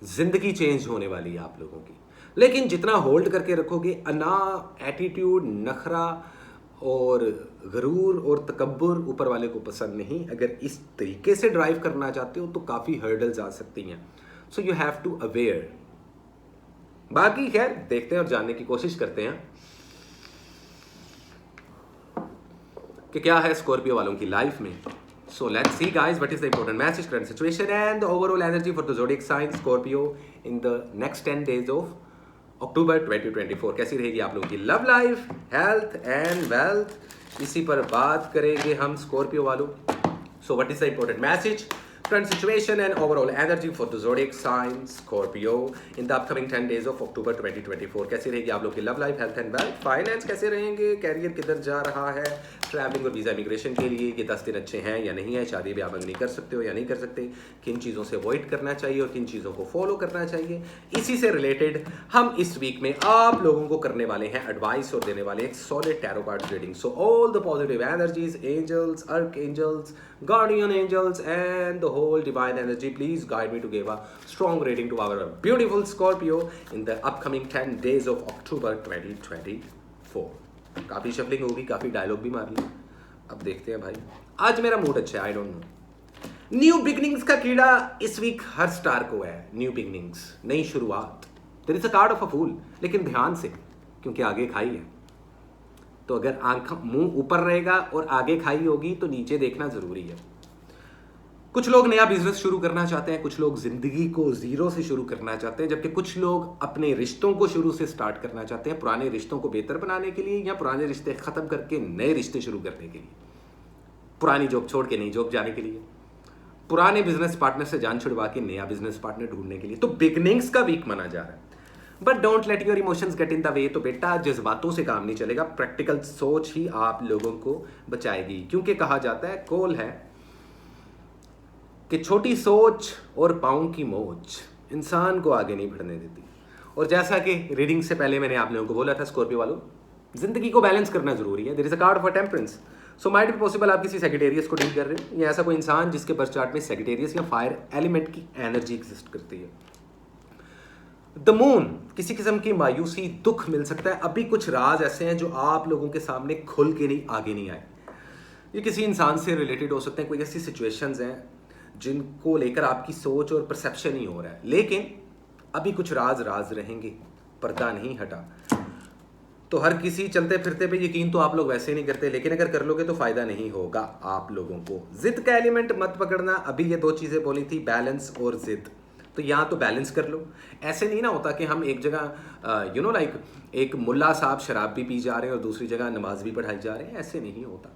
जिंदगी चेंज होने वाली है आप लोगों की, लेकिन जितना होल्ड करके रखोगे, अना, एटीट्यूड, नखरा और गरूर और तकब्बुर ऊपर वाले को पसंद नहीं। अगर इस तरीके से ड्राइव करना चाहते हो तो काफ़ी हर्डल्स आ सकती हैं, so you have to aware. बाकी खैर देखते हैं और जानने की कोशिश करते हैं कि क्या है स्कॉर्पियो वालों की लाइफ में। So let's see guys, what is the important message, current situation and the overall energy for the zodiac sign Scorpio in the next 10 days of October 2024। कैसी रहेगी आप लोगों की love life, health and wealth, इसी पर बात करेंगे हम स्कॉर्पियो वालों। So what is the important message, current situation and overall energy for the zodiac sign Scorpio in the upcoming 10 days of October 2024। कैसी रहेगी आप लोग की love life, health and wealth, finance कैसे रहेंगे, कैरियर किधर जा रहा है, ट्रैवलिंग और वीज़ा इमिग्रेशन के लिए ये 10 दिन अच्छे हैं या नहीं है, शादी ब्याह मंगनी कर सकते हो या नहीं कर सकते, किन चीज़ों से अवॉइड करना चाहिए और किन चीज़ों को फॉलो करना चाहिए, इसी से रिलेटेड हम इस वीक में आप लोगों को करने वाले हैं एडवाइस और देने वाले एक solid tarot card reading. So all the positive energies, angels, arch angels, guardian angels and the whole divine energy, please guide me to give a strong rating to our beautiful Scorpio in the upcoming 10 days of October 2024। काफ़ी shuffling होगी, काफ़ी dialogue भी मार ली, अब देखते हैं भाई। आज मेरा मूड अच्छा है, I don't know. New beginnings का कीड़ा इस वीक हर स्टार को है। न्यू बिगनिंग्स, नई शुरुआत। There is a card of a fool, लेकिन ध्यान से, क्योंकि आगे खाई है। तो अगर आंख मुंह ऊपर रहेगा और आगे खाई होगी तो नीचे देखना जरूरी है। कुछ लोग नया बिजनेस शुरू करना चाहते हैं, कुछ लोग जिंदगी को जीरो से शुरू करना चाहते हैं, जबकि कुछ लोग अपने रिश्तों को शुरू से स्टार्ट करना चाहते हैं, पुराने रिश्तों को बेहतर बनाने के लिए या पुराने रिश्ते खत्म करके नए रिश्ते शुरू करने के लिए, पुरानी जॉब छोड़ के नई जॉब जाने के लिए, पुराने बिजनेस पार्टनर से जान छुड़वा के नया बिजनेस पार्टनर ढूंढने के लिए। तो बिगनिंग्स का वीक माना जा रहा है। But don't let your emotions get in the वे। तो बेटा जज्बातों से काम नहीं चलेगा, प्रैक्टिकल सोच ही आप लोगों को बचाएगी। क्योंकि कहा जाता है, कॉल है कि छोटी सोच और पाँव की मोच इंसान को आगे नहीं बढ़ने देती। और जैसा कि रीडिंग से पहले मैंने आप लोगों को बोला था, स्कॉर्पियो वालों, जिंदगी को बैलेंस करना जरूरी है। There is a card for temperance. So might be possible आप किसी सेक्रेटेरियस को डील कर रहे हो, या ऐसा कोई इंसान जिसके बर्थ चार्ट में सेक्रेटेरियस या फायर एलिमेंट की एनर्जी एग्जिस्ट करती है। द मून, किसी किस्म की मायूसी, दुख मिल सकता है। अभी कुछ राज ऐसे हैं जो आप लोगों के सामने खुल के नहीं आगे नहीं आए। ये किसी इंसान से रिलेटेड हो सकते हैं, कोई ऐसी सिचुएशंस हैं जिनको लेकर आपकी सोच और परसेप्शन ही हो रहा है, लेकिन अभी कुछ राज राज रहेंगे, पर्दा नहीं हटा। तो हर किसी चलते फिरते पे यकीन तो आप लोग वैसे नहीं करते, लेकिन अगर कर लोगे तो फायदा नहीं होगा आप लोगों को। जिद का एलिमेंट मत पकड़ना। अभी ये दो चीजें बोली थी, बैलेंस और जिद। तो यहाँ तो बैलेंस कर लो। ऐसे नहीं ना होता कि हम एक जगह लाइक एक मुल्ला साहब शराब भी पी जा रहे हैं और दूसरी जगह नमाज भी पढ़ाई जा रहे हैं, ऐसे नहीं होता।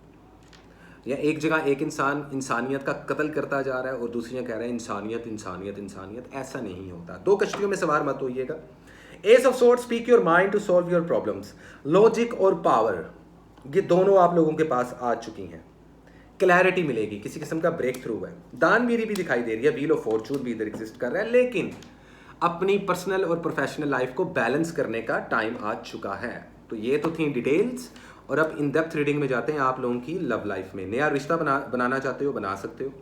या एक जगह एक इंसान इंसानियत का कत्ल करता जा रहा है और दूसरी जगह कह रहा है इंसानियत इंसानियत इंसानियत, ऐसा नहीं होता। दो कश्तियों में सवार मत होइएगा। Ace of swords, speak your mind to solve your problems. Logic और पावर, ये दोनों आप लोगों के पास आ चुकी हैं। क्लैरिटी मिलेगी, किसी किस्म का ब्रेक थ्रू है। दानवीरी भी दिखाई दे रही है, व्हील ऑफ फॉर्चून भी इधर एग्जिस्ट कर रहा है। लेकिन अपनी पर्सनल और प्रोफेशनल लाइफ को बैलेंस करने का टाइम आ चुका है। तो ये तो थी डिटेल्स, और अब इन डेप्थ रीडिंग में जाते हैं आप लोगों की लव लाइफ में। नया रिश्ता बनाना चाहते हो, बना सकते हो।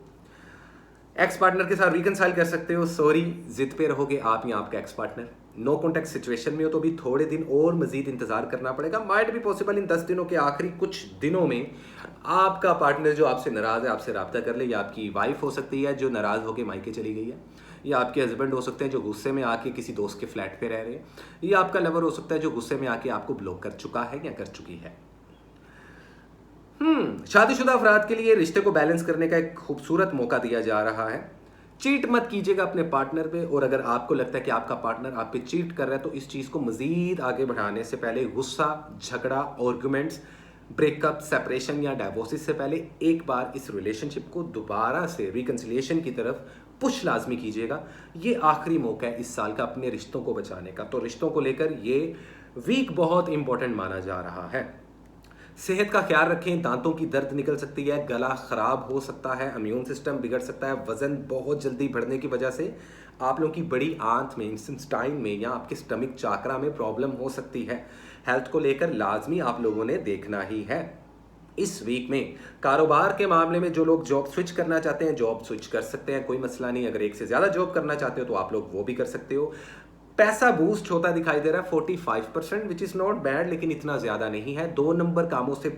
एक्स पार्टनर के साथ रिकनसाइल कर सकते हो। सॉरी, जिद पे रहोगे आप या आपका ex partner. No contact situation में हो तो भी थोड़े दिन और मजीद इंतजार करना पड़ेगा। माइट भी पॉसिबल इन 10 दिनों के आखिरी कुछ दिनों में आपका पार्टनर जो आपसे नाराज है आपसे रब्ता कर ले। या आपकी वाइफ हो सकती है जो नाराज होकर मायके चली गई है, या आपके हस्बैंड हो सकते हैं जो गुस्से में आके किसी दोस्त के फ्लैट पे रह रहे हैं, या आपका लवर हो सकता है जो गुस्से में आके आपको ब्लॉक कर चुका है या कर चुकी है। शादीशुदा अफराद के लिए रिश्ते को बैलेंस करने का एक खूबसूरत मौका दिया जा रहा है। चीट मत कीजिएगा अपने पार्टनर पे, और अगर आपको लगता है कि आपका पार्टनर आप पे चीट कर रहा है तो इस चीज़ को मजीद आगे बढ़ाने से पहले गुस्सा, झगड़ा, आर्गुमेंट्स, ब्रेकअप, सेपरेशन या डाइवोर्सिस से पहले एक बार इस रिलेशनशिप को दोबारा से रिकंसिलिएशन की तरफ पुश लाजमी कीजिएगा। ये आखिरी मौका है इस साल का अपने रिश्तों को बचाने का। तो रिश्तों को लेकर ये वीक बहुत इंपॉर्टेंट माना जा रहा है। सेहत का ख्याल रखें, दांतों की दर्द निकल सकती है, गला खराब हो सकता है, इम्यून सिस्टम बिगड़ सकता है, वजन बहुत जल्दी बढ़ने की वजह से आप लोगों की बड़ी आंत में, इंटेस्टाइन में या आपके स्टमक चाकरा में प्रॉब्लम हो सकती है। हेल्थ को लेकर लाजमी आप लोगों ने देखना ही है। इस वीक में कारोबार के मामले में जो लोग जॉब स्विच करना चाहते हैं जॉब स्विच कर सकते हैं, कोई मसला नहीं। अगर एक से ज़्यादा जॉब करना चाहते हो तो आप लोग वो भी कर सकते हो। पैसा बूस्ट होता दिखाई दे रहा है 45%, विच इज़ नॉट बैड, लेकिन इतना ज़्यादा नहीं है। 2 नंबर कामों से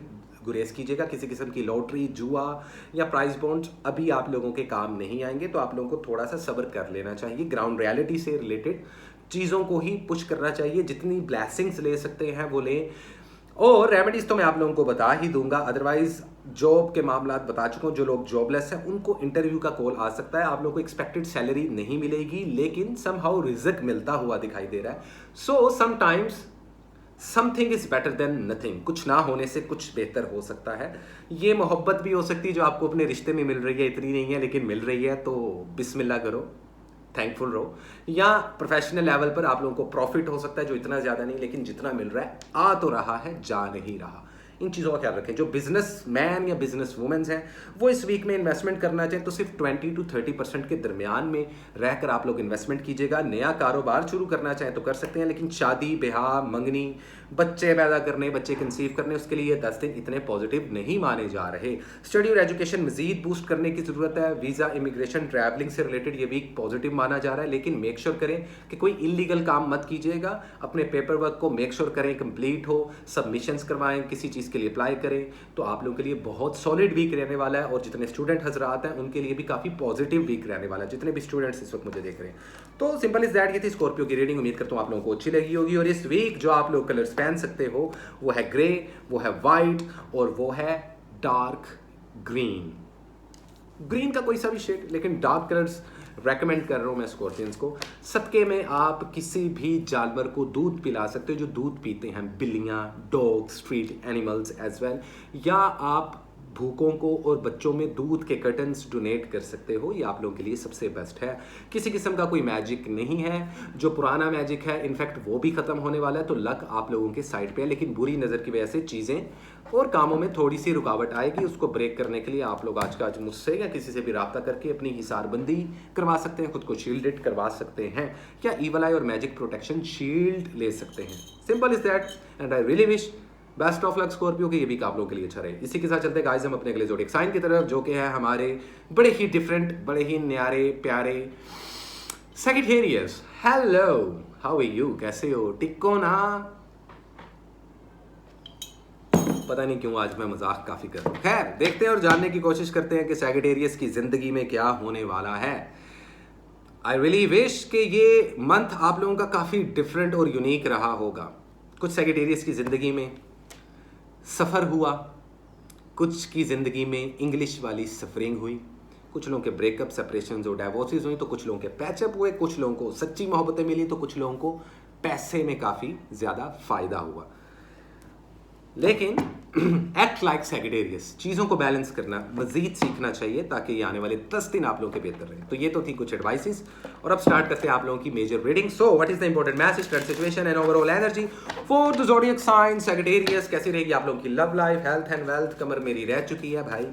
गुरेज कीजिएगा। किसी किस्म की लॉटरी, जुआ या प्राइस बॉन्ड्स अभी आप लोगों के काम नहीं आएंगे, तो आप लोगों को थोड़ा सा सब्र कर लेना चाहिए। ग्राउंड रियलिटी से रिलेटेड चीज़ों को ही पुश करना चाहिए। जितनी ब्लेसिंग्स ले सकते हैं वो लें, और रेमेडीज तो मैं आप लोगों को बता ही दूंगा। अदरवाइज जॉब के मामला बता चुका हूँ। जो लोग जॉबलेस हैं उनको इंटरव्यू का कॉल आ सकता है। आप लोगों को एक्सपेक्टेड सैलरी नहीं मिलेगी, लेकिन समहाउ रिजक मिलता हुआ दिखाई दे रहा है। So sometimes something is better than nothing. कुछ ना होने से कुछ बेहतर हो सकता है। ये मोहब्बत भी हो सकती है जो आपको अपने रिश्ते में मिल रही है, इतनी नहीं है लेकिन मिल रही है, तो बिस्मिल्लाह करो, थैंकफुल रहो। या प्रोफेशनल लेवल पर आप लोगों को प्रॉफिट हो सकता है जो इतना ज़्यादा नहीं, लेकिन जितना मिल रहा है आ तो रहा है, जा नहीं रहा। इन चीज़ों का ख्याल रखें। जो बिजनेस मैन या बिजनेस वुमेन्स हैं वो इस वीक में इन्वेस्टमेंट करना चाहें तो सिर्फ 20 to 30% के दरमियान में रहकर आप लोग इन्वेस्टमेंट कीजिएगा। नया कारोबार शुरू करना चाहें तो कर सकते हैं, लेकिन शादी, ब्याह, मंगनी, बच्चे पैदा करने, बच्चे कंसीव करने, उसके लिए 10 दिन इतने पॉजिटिव नहीं माने जा रहे। स्टडी और एजुकेशन मजीद बूस्ट करने की ज़रूरत है। वीज़ा, इमिग्रेशन, ट्रैवलिंग से रिलेटेड ये वीक पॉजिटिव माना जा रहा है, लेकिन मेक श्योर करें कि कोई इलीगल काम मत कीजिएगा। अपने पेपर वर्क को मेक श्योर करें कंप्लीट हो, सबमिशंस करवाएं, किसी चीज़ के लिए अप्लाई करें, तो आप लोगों के लिए बहुत सॉलिड वीक रहने वाला है। और जितने स्टूडेंट हजरात हैं उनके लिए भी काफ़ी पॉजिटिव वीक रहने वाला है, जितने भी स्टूडेंट्स इस वक्त मुझे देख रहे हैं। तो सिंपल इज दैट, ये थी स्कॉर्पियो की रीडिंग। उम्मीद करता हूँ आप लोगों को अच्छी लगी होगी। और इस वीक जो आप लोग कलर्स पहन सकते हो वो है ग्रे, वो है वाइट और वो है डार्क ग्रीन। ग्रीन का कोई सा भी शेड, लेकिन डार्क कलर्स रेकमेंड कर रहा हूँ मैं स्कॉर्पियंस को। सदके में आप किसी भी जानवर को दूध पिला सकते हो जो दूध पीते हैं, बिल्लियाँ, dog, street animals as well, या आप भूखों को और बच्चों में दूध के कर्टन्स डोनेट कर सकते हो। ये आप लोगों के लिए सबसे बेस्ट है। किसी किस्म का कोई मैजिक नहीं है, जो पुराना मैजिक है इनफैक्ट वो भी खत्म होने वाला है, तो लक आप लोगों के साइड पे है, लेकिन बुरी नज़र की वजह से चीज़ें और कामों में थोड़ी सी रुकावट आएगी। उसको ब्रेक करने के लिए आप लोग आज का आज मुझसे या किसी से भी रब्ता करके अपनी हिसारबंदी करवा सकते हैं, खुद को शील्डेड करवा सकते हैं, या ईवल आई और मैजिक प्रोटेक्शन शील्ड ले सकते हैं। Simple is that, and I really wish best of luck Scorpio के, ये भी आप लोगों के लिए अच्छा रहे। इसी के साथ चलते गाइस हम अपने अगले ज़ोडिएक साइन की तरफ, जो कि है हमारे बड़े ही डिफरेंट, बड़े ही न्यारे प्यारे Sagittarius. Hello, how are you, कैसे हो, टिको ना? पता नहीं क्यों आज मैं मजाक काफ़ी कर रहा हूँ। खैर, देखते हैं और जानने की कोशिश करते हैं कि सैजिटेरियस की ज़िंदगी में क्या होने वाला है। आई रियली विश कि ये मंथ आप लोगों का काफ़ी डिफरेंट और यूनिक रहा होगा। कुछ सैजिटेरियस की ज़िंदगी में सफ़र हुआ, कुछ की ज़िंदगी में इंग्लिश वाली सफरिंग हुई, कुछ लोगों के ब्रेकअप, सेपरेशन और डाइवोर्सेज हुई, तो कुछ लोगों के पैचअप हुए, कुछ लोगों को सच्ची मोहब्बतें मिली, तो कुछ लोगों को पैसे में काफ़ी ज़्यादा फ़ायदा हुआ। लेकिन एक्ट लाइक सैजिटेरियस, चीज़ों को बैलेंस करना मजीद सीखना चाहिए ताकि ये आने वाले 10 दिन आप लोगों के बेहतर रहे। तो ये तो थी कुछ एडवाइसेस, और अब स्टार्ट करते हैं आप लोगों की major reading. So what is the important message, current situation and overall energy for the zodiac sign Sagittarius. कैसी रहेगी आप लोगों की love life, health and wealth? कमर मेरी रह चुकी है भाई।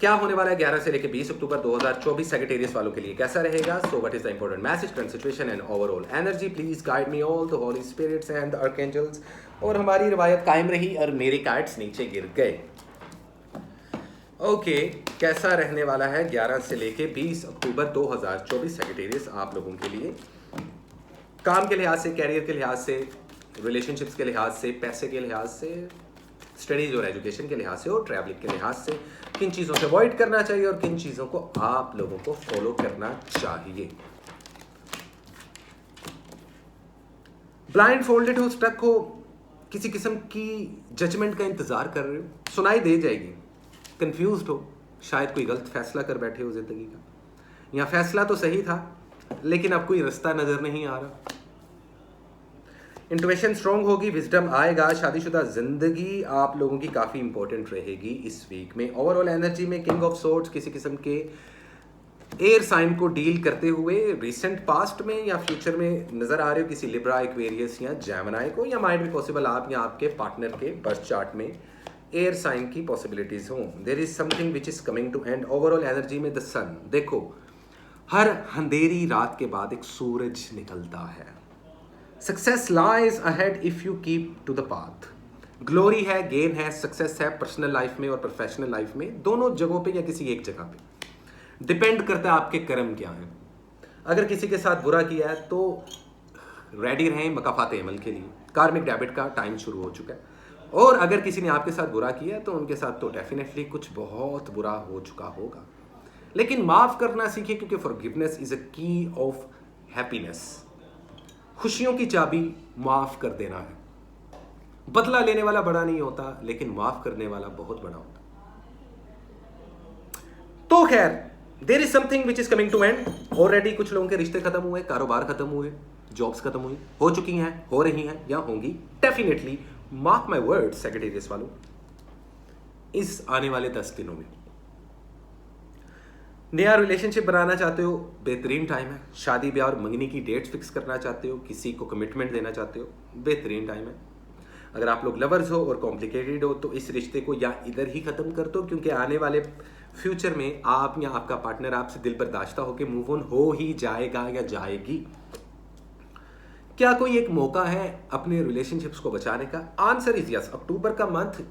क्या होने वाला है 11 से लेकर 20 अक्टूबर 2024 सैजिटेरियस वालों के लिए, कैसा रहेगा? So what is the important message, current situation and overall energy? Please guide me all the holy spirits and the archangels. और हमारी रिवायत कायम रही और मेरे कार्ड्स नीचे गिर गए। ओके, कैसा रहने वाला है 11 से लेके 20 अक्टूबर 2024 सैजिटेरियस आप लोगों के लिए? काम के लिहाज से, कैरियर के लिहाज से, रिलेशनशिप्स के लिहाज से, पैसे के लिहाज से, स्टडीज और एजुकेशन के लिहाज से, और ट्रैवलिंग के लिहाज से, किन चीज़ों से अवॉइड करना चाहिए और किन चीज़ों को आप लोगों को फॉलो करना चाहिए। ब्लाइंड फोल्डेड हो, स्टक हो, किसी किस्म की जजमेंट का इंतजार कर रहे हो, सुनाई दे जाएगी। कंफ्यूज्ड हो, शायद कोई गलत फैसला कर बैठे हो जिंदगी का, या फैसला तो सही था लेकिन अब कोई रास्ता नजर नहीं आ रहा। इंट्यूशन स्ट्रॉन्ग होगी, विजडम आएगा। शादीशुदा जिंदगी आप लोगों की काफ़ी इंपॉर्टेंट रहेगी इस वीक में। ओवरऑल एनर्जी में किंग ऑफ सोर्ड्स, किसी किस्म के एयर साइन को डील करते हुए रिसेंट पास्ट में या फ्यूचर में नजर आ रहे हो, किसी लिब्रा, एक्वेरियस या जेमिनी को, या माइट भी पॉसिबल आप या आपके पार्टनर के बर्थ चार्ट में एयर साइन की पॉसिबिलिटीज हों। There is something which is coming to end. Overall energy में द सन, देखो हर अंधेरी रात के बाद एक सूरज निकलता है। Success lies ahead if you keep to the path. Glory है, गेन है, सक्सेस है पर्सनल लाइफ में और प्रोफेशनल लाइफ में, दोनों जगहों पे या किसी एक जगह पे। डिपेंड करता है आपके कर्म क्या हैं। अगर किसी के साथ बुरा किया है तो रेडी रहें मकाफात अमल के लिए, कार्मिक डेबिट का टाइम शुरू हो चुका है। और अगर किसी ने आपके साथ बुरा किया है तो उनके साथ तो डेफिनेटली कुछ बहुत बुरा हो चुका होगा। लेकिन माफ करना सीखिए, क्योंकि forgiveness is a key of happiness. खुशियों की चाबी माफ कर देना है। बदला लेने वाला बड़ा नहीं होता, लेकिन माफ करने वाला बहुत बड़ा होता। तो खैर, there is something which is coming to end. Already कुछ लोगों के रिश्ते खत्म हुए, कारोबार खत्म हुए, जॉब्स खत्म हुई, हो चुकी हैं, हो रही हैं या होंगी। Definitely mark my word Sagittarius वालों, इस आने वाले 10 दिनों में नया रिलेशनशिप बनाना चाहते हो, बेहतरीन टाइम है। शादी ब्याह और मंगनी की डेट्स फिक्स करना चाहते हो, किसी को कमिटमेंट देना चाहते हो, बेहतरीन टाइम है। अगर आप लोग लवर्स हो और कॉम्प्लिकेटेड हो तो इस रिश्ते को या इधर ही खत्म कर दो, क्योंकि आने वाले फ्यूचर में आप या आपका पार्टनर आपसे दिल बर्दाश्ता होकर मूव ऑन हो ही जाएगा या जाएगी। क्या कोई एक मौका है अपने रिलेशनशिप्स को बचाने का? Answer is yes. अक्टूबर का मंथ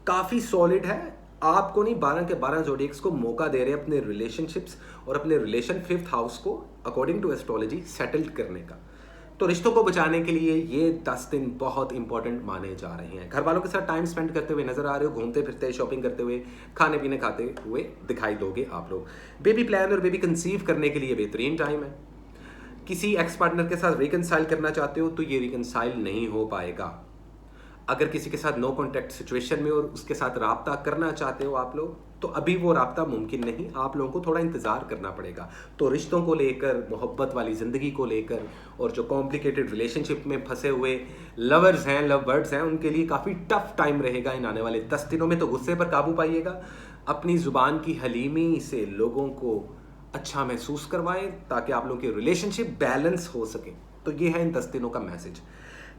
काफी सॉलिड है। आपको नहीं, 12 के 12 ज़ोडिएक्स को मौका दे रहे हैं अपने रिलेशनशिप्स और अपने रिलेशन 5th हाउस को अकॉर्डिंग टू एस्ट्रोलॉजी सेटल्ड करने का। तो रिश्तों को बचाने के लिए ये 10 दिन बहुत इंपॉर्टेंट माने जा रहे हैं। घर वालों के साथ टाइम स्पेंड करते हुए नजर आ रहे हो, घूमते फिरते, शॉपिंग करते हुए, खाने पीने खाते हुए दिखाई दोगे आप लोग। बेबी प्लान और बेबी कंसीव करने के लिए बेहतरीन टाइम है। किसी एक्स पार्टनर के साथ रिकनसाइल करना चाहते हो तो ये रिकनसाइल नहीं हो पाएगा। अगर किसी के साथ नो कॉन्टैक्ट सिचुएशन में और उसके साथ राब्ता करना चाहते हो आप लोग, तो अभी वो राब्ता मुमकिन नहीं, आप लोगों को थोड़ा इंतज़ार करना पड़ेगा। तो रिश्तों को लेकर, मोहब्बत वाली ज़िंदगी को लेकर, और जो कॉम्प्लिकेटेड रिलेशनशिप में फंसे हुए लवर्स हैं, लव बर्ड्स हैं, उनके लिए काफ़ी टफ टाइम रहेगा इन आने वाले 10 दिनों में। तो गुस्से पर काबू पाइएगा, अपनी ज़ुबान की हलीमी से लोगों को अच्छा महसूस करवाएं ताकि आप लोगों की रिलेशनशिप बैलेंस हो सके। तो ये है इन 10 दिनों का मैसेज।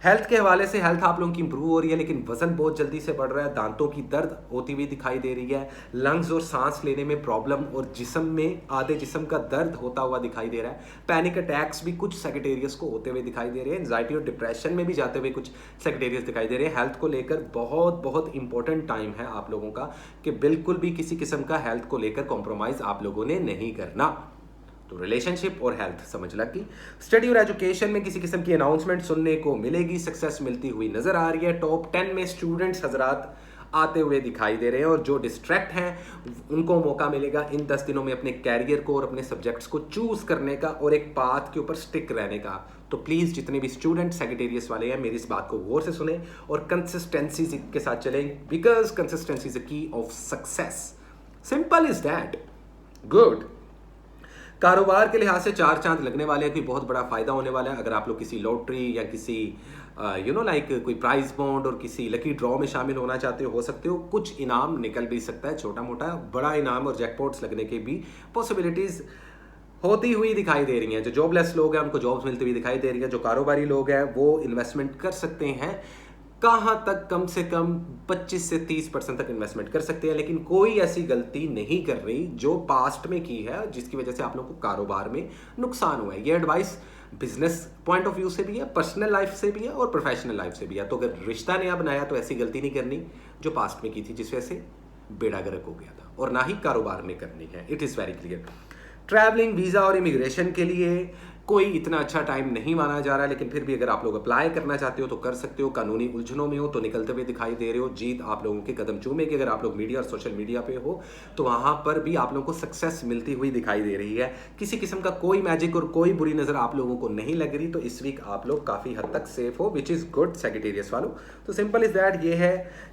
हेल्थ के हवाले से हेल्थ आप लोगों की इंप्रूव हो रही है, लेकिन वजन बहुत जल्दी से बढ़ रहा है, दांतों की दर्द होती हुई दिखाई दे रही है, लंग्स और सांस लेने में प्रॉब्लम, और जिस्म में आधे जिस्म का दर्द होता हुआ दिखाई दे रहा है। पैनिक अटैक्स भी कुछ सेक्रेटेरियस को होते हुए दिखाई दे रहे हैं, एंजाइटी और डिप्रेशन में भी जाते हुए कुछ सेक्रेटेरियस दिखाई दे रहे हैं। हेल्थ को लेकर बहुत बहुत इंपॉर्टेंट टाइम है आप लोगों का, कि बिल्कुल भी किसी किस्म का हेल्थ को लेकर कॉम्प्रोमाइज़ आप लोगों ने नहीं करना। तो रिलेशनशिप और हेल्थ समझ लगी। स्टडी और एजुकेशन में किसी किस्म की अनाउंसमेंट सुनने को मिलेगी, सक्सेस मिलती हुई नजर आ रही है। टॉप 10 में स्टूडेंट्स हजरात आते हुए दिखाई दे रहे हैं, और जो डिस्ट्रैक्ट हैं उनको मौका मिलेगा इन 10 दिनों में अपने कैरियर को और अपने सब्जेक्ट्स को चूज करने का और एक पाथ के ऊपर स्टिक रहने का। तो प्लीज़ जितने भी स्टूडेंट सेक्रेटेरियस वाले हैं, मेरी इस बात को गौर से सुने और कंसिस्टेंसी के साथ चलें, because consistency is the key of success. Simple is that. Good. कारोबार के लिहाज से 4 चांद लगने वाले हैं, कोई बहुत बड़ा फायदा होने वाला है। अगर आप लोग किसी लॉटरी या किसी कोई प्राइज बॉन्ड और किसी लकी ड्रॉ में शामिल होना चाहते हो सकते हो। कुछ इनाम निकल भी सकता है, छोटा मोटा, बड़ा इनाम और जैकपॉट्स लगने की भी पॉसिबिलिटीज होती हुई दिखाई दे रही हैं। जो जॉबलेस लोग हैं उनको जॉब्स मिलती हुई दिखाई दे रही है। जो कारोबारी लोग हैं वो इन्वेस्टमेंट कर सकते हैं, कहाँ तक, कम से कम 25 से 30% तक इन्वेस्टमेंट कर सकते हैं, लेकिन कोई ऐसी गलती नहीं कर रही जो पास्ट में की है जिसकी वजह से आप लोगों को कारोबार में नुकसान हुआ है। ये advice business point of view से भी है, पर्सनल लाइफ से भी है और प्रोफेशनल लाइफ से भी है। तो अगर रिश्ता नया बनाया तो ऐसी गलती नहीं करनी जो पास्ट में की थी, जिस वजह से बेड़ा गर्क हो गया था, और ना ही कारोबार में करनी है। It is very clear. Travelling, visa और इमिग्रेशन के लिए कोई इतना अच्छा टाइम नहीं माना जा रहा है, लेकिन फिर भी अगर आप लोग अप्लाई करना चाहते हो तो कर सकते हो। कानूनी उलझनों में हो तो निकलते हुए दिखाई दे रहे हो, जीत आप लोगों के कदम चूमेगी। अगर आप लोग मीडिया और सोशल मीडिया पे हो तो वहाँ पर भी आप लोगों को सक्सेस मिलती हुई दिखाई दे रही है। किसी किस्म का कोई मैजिक और कोई बुरी नज़र आप लोगों को नहीं लग रही, तो इस वीक आप लोग काफ़ी हद तक सेफ हो, विच इज़ गुड सेक्रेटेरियस वालों। तो सिंपल इज़ दैट।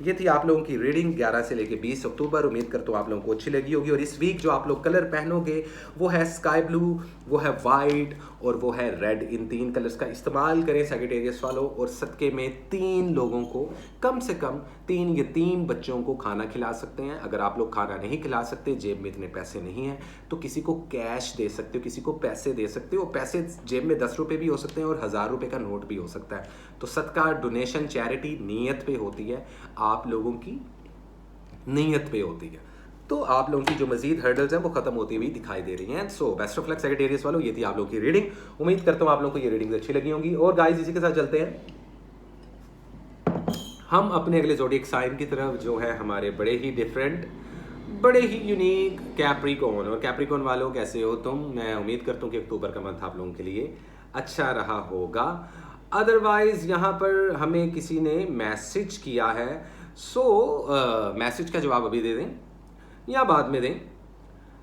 ये थी आप लोगों की रीडिंग 11 से लेकर 20 अक्टूबर। उम्मीद करता हूँ आप लोगों को अच्छी लगी होगी। और इस वीक जो आप लोग कलर पहनोगे वो है स्काई ब्लू, वो है वाइट और वो है रेड। इन 3 कलर्स का इस्तेमाल करें सेक्रेटेरियस वालों। और सदके में 3 लोगों को, कम से कम 3 यतीम बच्चों को खाना खिला सकते हैं। अगर आप लोग खाना नहीं खिला सकते, जेब में इतने पैसे नहीं हैं, तो किसी को कैश दे सकते हो, किसी को पैसे दे सकते हो। पैसे जेब में 10 रुपये भी हो सकते हैं और 1000 रुपये का नोट भी हो सकता है। तो सदका, डोनेशन, चैरिटी नीयत पे होती है, आप लोगों की नीयत पे होती है। तो आप लोगों की जो मजीद हर्डल्स हैं वो खत्म होती हुई दिखाई दे रही हैं। सो बेस्ट ऑफ लक सेक्रेटेरियस वालों। ये थी आप लोगों की रीडिंग। उम्मीद करता हूँ आप लोगों को ये रीडिंग अच्छी लगी होंगी। और गाइस, इसी के साथ चलते हैं हम अपने अगले ज़ोडिएक साइन की तरफ, जो है हमारे बड़े ही डिफरेंट, बड़े ही यूनिक कैप्रिकॉर्न। और कैप्रिकॉर्न वालों, कैसे हो तुम? मैं उम्मीद करता हूँ कि अक्टूबर का मंथ आप लोगों के लिए अच्छा रहा होगा। अदरवाइज यहाँ पर हमें किसी ने मैसेज किया है, मैसेज का जवाब अभी दे दें या बाद में दें,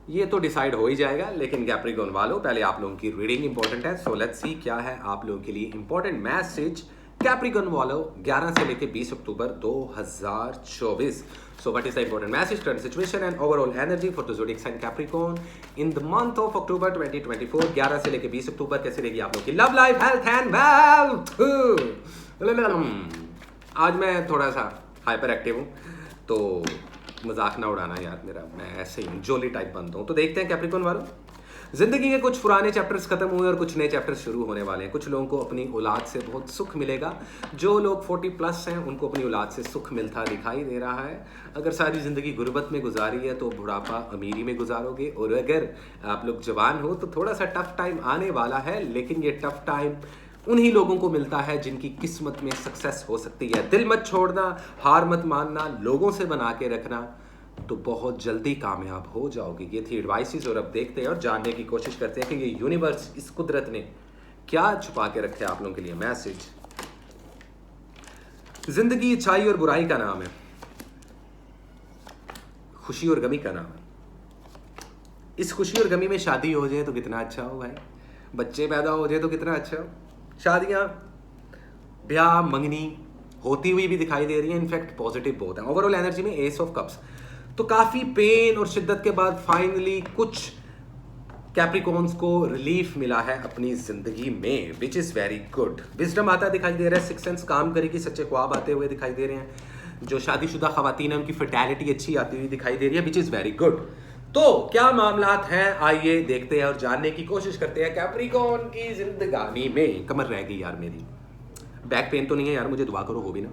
ये तो डिसाइड हो ही जाएगा। लेकिन कैप्रिकॉर्न वालों, पहले आप लोगों की रीडिंग इंपॉर्टेंट है। सो लेट्स सी क्या है आप लोगों के लिए इंपॉर्टेंट मैसेज कैप्रिकॉर्न वालों 11 से लेकर 20 October 2024। So what is the important message, current situation and overall energy for the zodiac sign Capricorn in the month of October 2024? 11 से लेकर 20 अक्टूबर कैसे रहेगी आप लोगों की love life, health and wealth? आज मैं थोड़ा सा हाइपर एक्टिव हूँ, तो मजाक ना उड़ाना यार मेरा, मैं ऐसे ही जोली टाइप बनता हूँ। तो देखते हैं कैप्रिकॉर्न वालों, जिंदगी के कुछ पुराने चैप्टर्स खत्म हुए और कुछ नए चैप्टर्स शुरू होने वाले हैं। कुछ लोगों को अपनी औलाद से बहुत सुख मिलेगा। जो लोग 40+ हैं उनको अपनी औलाद से सुख मिलता दिखाई दे रहा है। अगर सारी ज़िंदगी गुर्बत में गुजारी है तो बुढ़ापा अमीरी में गुजारोगे। और अगर आप लोग जवान हो तो थोड़ा सा टफ टाइम आने वाला है, लेकिन ये टफ टाइम उन्हीं लोगों को मिलता है जिनकी किस्मत में सक्सेस हो सकती है। दिल मत छोड़ना, हार मत मानना, लोगों से बना के रखना, तो बहुत जल्दी कामयाब हो जाओगे। ये थी एडवाइसेस। और अब देखते हैं और जानने की कोशिश करते हैं कि ये यूनिवर्स, इस कुदरत ने क्या छुपा के रखे आप लोगों के लिए मैसेज। जिंदगी अच्छाई और बुराई का नाम है, खुशी और गमी का नाम है। इस खुशी और गमी में शादी हो जाए तो कितना अच्छा हो भाई, बच्चे पैदा हो जाए तो कितना अच्छा हो। शादियां, ब्याह, मंगनी होती हुई भी दिखाई दे रही है, इनफैक्ट पॉजिटिव बहुत है। ओवरऑल एनर्जी में एस ऑफ कप्स, तो काफ़ी पेन और शिद्दत के बाद फाइनली कुछ कैप्रिकॉन्स को रिलीफ मिला है अपनी जिंदगी में, which is very good. Wisdom आता दिखाई दे रहा है, सिक्स सेंस काम करेगी, सच्चे ख्वाब आते हुए दिखाई दे रहे हैं। जो शादीशुदा खवातीन है उनकी फर्टैलिटी अच्छी आती हुई दिखाई दे रही है, विच इज़ वेरी गुड। तो क्या मामलात हैं, आइए देखते हैं और जानने की कोशिश करते हैं कैप्रिकॉन की जिंदगानी में। कमर रह गई यार मेरी, बैक पेन तो नहीं है यार, मुझे दुआ करो हो भी ना।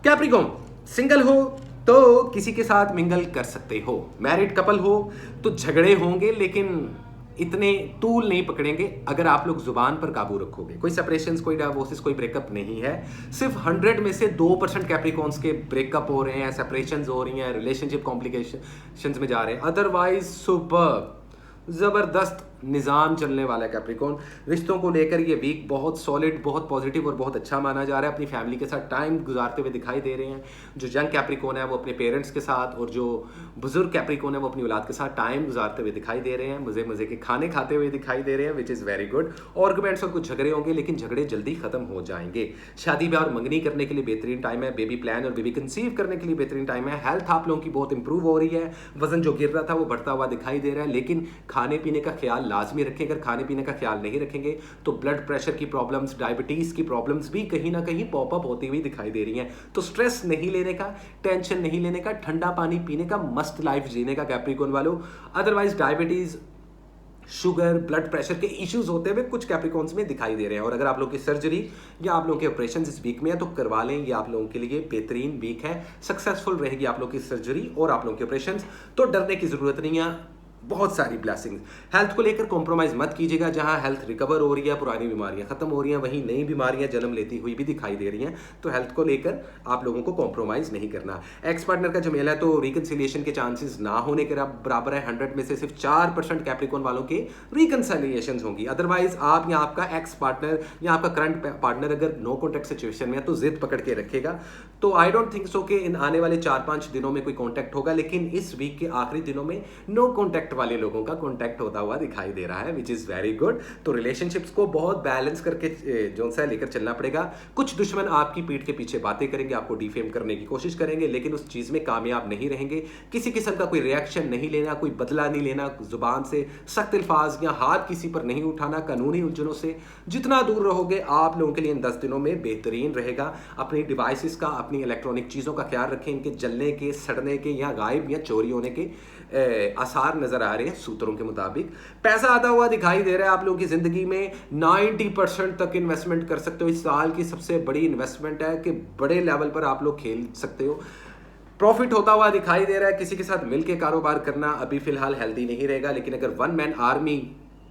कैप्रिकॉन सिंगल हो तो किसी के साथ मिंगल कर सकते हो, मैरिड कपल हो तो झगड़े होंगे लेकिन इतने टूल नहीं पकड़ेंगे अगर आप लोग जुबान पर काबू रखोगे। कोई सेपरेशंस, कोई डाइवोर्सेस, कोई ब्रेकअप नहीं है। सिर्फ 100 में से 2% कैप्रिकॉन्स के ब्रेकअप हो रहे हैं, सेपरेशंस हो रही हैं, रिलेशनशिप कॉम्प्लिकेशंस में जा रहे हैं। अदरवाइज सुपर जबरदस्त निज़ाम चलने वाला है कैप्रिकॉन। रिश्तों को लेकर ये वीक बहुत सॉलिड, बहुत पॉजिटिव और बहुत अच्छा माना जा रहा है। अपनी फैमिली के साथ टाइम गुजारते हुए दिखाई दे रहे हैं। जो यंग कैप्रिकॉन है वो अपने पेरेंट्स के साथ, और जो बुजुर्ग कैप्रिकॉन है वो अपनी औलाद के साथ टाइम गुजारते हुए दिखाई दे रहे हैं। मज़े मज़े के खाने खाते हुए दिखाई दे रहे हैं, which is very good. Arguments और कुछ झगड़े होंगे लेकिन झगड़े जल्दी खत्म हो जाएंगे। शादी ब्याह और मंगनी करने के लिए बेहतरीन टाइम है। बेबी प्लान और बेबी कंसीव करने के लिए बेहतरीन टाइम है। हेल्थ आप लोगों की बहुत इंप्रूव हो रही है। वजन जो गिर रहा था वो बढ़ता हुआ दिखाई दे रहा है, लेकिन खाने पीने का ख्याल लाजमी रखें। अगर खाने पीने का ख्याल नहीं रखेंगे तो ब्लड प्रेशर की प्रॉब्लम्स, डायबिटीज की प्रॉब्लम्स भी कहीं ना कहीं पॉपअप होती हुई दिखाई दे रही हैं। तो स्ट्रेस नहीं लेने का, टेंशन नहीं लेने का, ठंडा पानी पीने का, मस्त लाइफ जीने का कैप्रिकॉन वालों। Otherwise diabetes, sugar, blood pressure के इश्यूज होते हुए कुछ कैप्रिकॉन्स में दिखाई दे रहे हैं। और अगर आप लोगों की सर्जरी या आप लोगों के ऑपरेशन इस वीक में है तो करवा लें, ये आप लोगों के लिए बेहतरीन वीक है। सक्सेसफुल रहेगी आप लोगों की सर्जरी और आप लोगों के ऑपरेशन, तो डरने की जरूरत नहीं है। बहुत सारी ब्लेसिंग्स। हेल्थ को लेकर कॉम्प्रोमाइज मत कीजिएगा। जहां हेल्थ रिकवर हो रही है, पुरानी बीमारियां खत्म हो रही हैं, वहीं नई बीमारियां जन्म लेती हुई भी दिखाई दे रही हैं। तो हेल्थ को लेकर आप लोगों को कॉम्प्रोमाइज नहीं करना। एक्स पार्टनर का जो मेल है तो रिकंसिलिएशन के चांसेस ना होने के बराबर है। 100 में से सिर्फ 4% कैप्रिकॉन वालों के रिकंसिलिएशन होंगी। अदरवाइज आप या आपका एक्स पार्टनर या आपका करंट पार्टनर अगर नो कॉन्टैक्ट सिचुएशन में है तो जिद पकड़ के रखेगा। तो आई डोंट थिंक सो कि इन आने वाले 4-5 दिनों में कोई कॉन्टैक्ट होगा, लेकिन इस वीक के आखिरी दिनों में नो कॉन्टैक्ट वाले लोगों का कॉन्टैक्ट होता हुआ दिखाई दे रहा है, विच इज वेरी गुड। तो रिलेशनशिप्स को बहुत बैलेंस करके जो सा लेकर चलना पड़ेगा। कुछ दुश्मन आपकी पीठ के पीछे बातें करेंगे, आपको डिफेम करने की कोशिश करेंगे, लेकिन उस चीज में कामयाब नहीं रहेंगे। किसी किस्म का कोई रिएक्शन नहीं लेना, कोई बदला नहीं लेना, जुबान से सख्त अल्फाज या हाथ किसी पर नहीं उठाना। कानूनी उलझनों से जितना दूर रहोगे आप लोगों के लिए इन 10 दिनों में बेहतरीन रहेगा। अपनी डिवाइसेस का, अपनी इलेक्ट्रॉनिक चीज़ों का ख्याल रखें। इनके जलने के, सड़ने के या गायब या चोरी होने के आसार नजर आ रहे हैं सूत्रों के मुताबिक। पैसा आता हुआ दिखाई दे रहा है आप लोगों की जिंदगी में। 90% तक इन्वेस्टमेंट कर सकते हो। इस साल की सबसे बड़ी इन्वेस्टमेंट है कि बड़े लेवल पर आप लोग खेल सकते हो। प्रॉफिट होता हुआ दिखाई दे रहा है। किसी के साथ मिलकर कारोबार करना अभी फिलहाल हेल्दी नहीं रहेगा, लेकिन अगर वन मैन आर्मी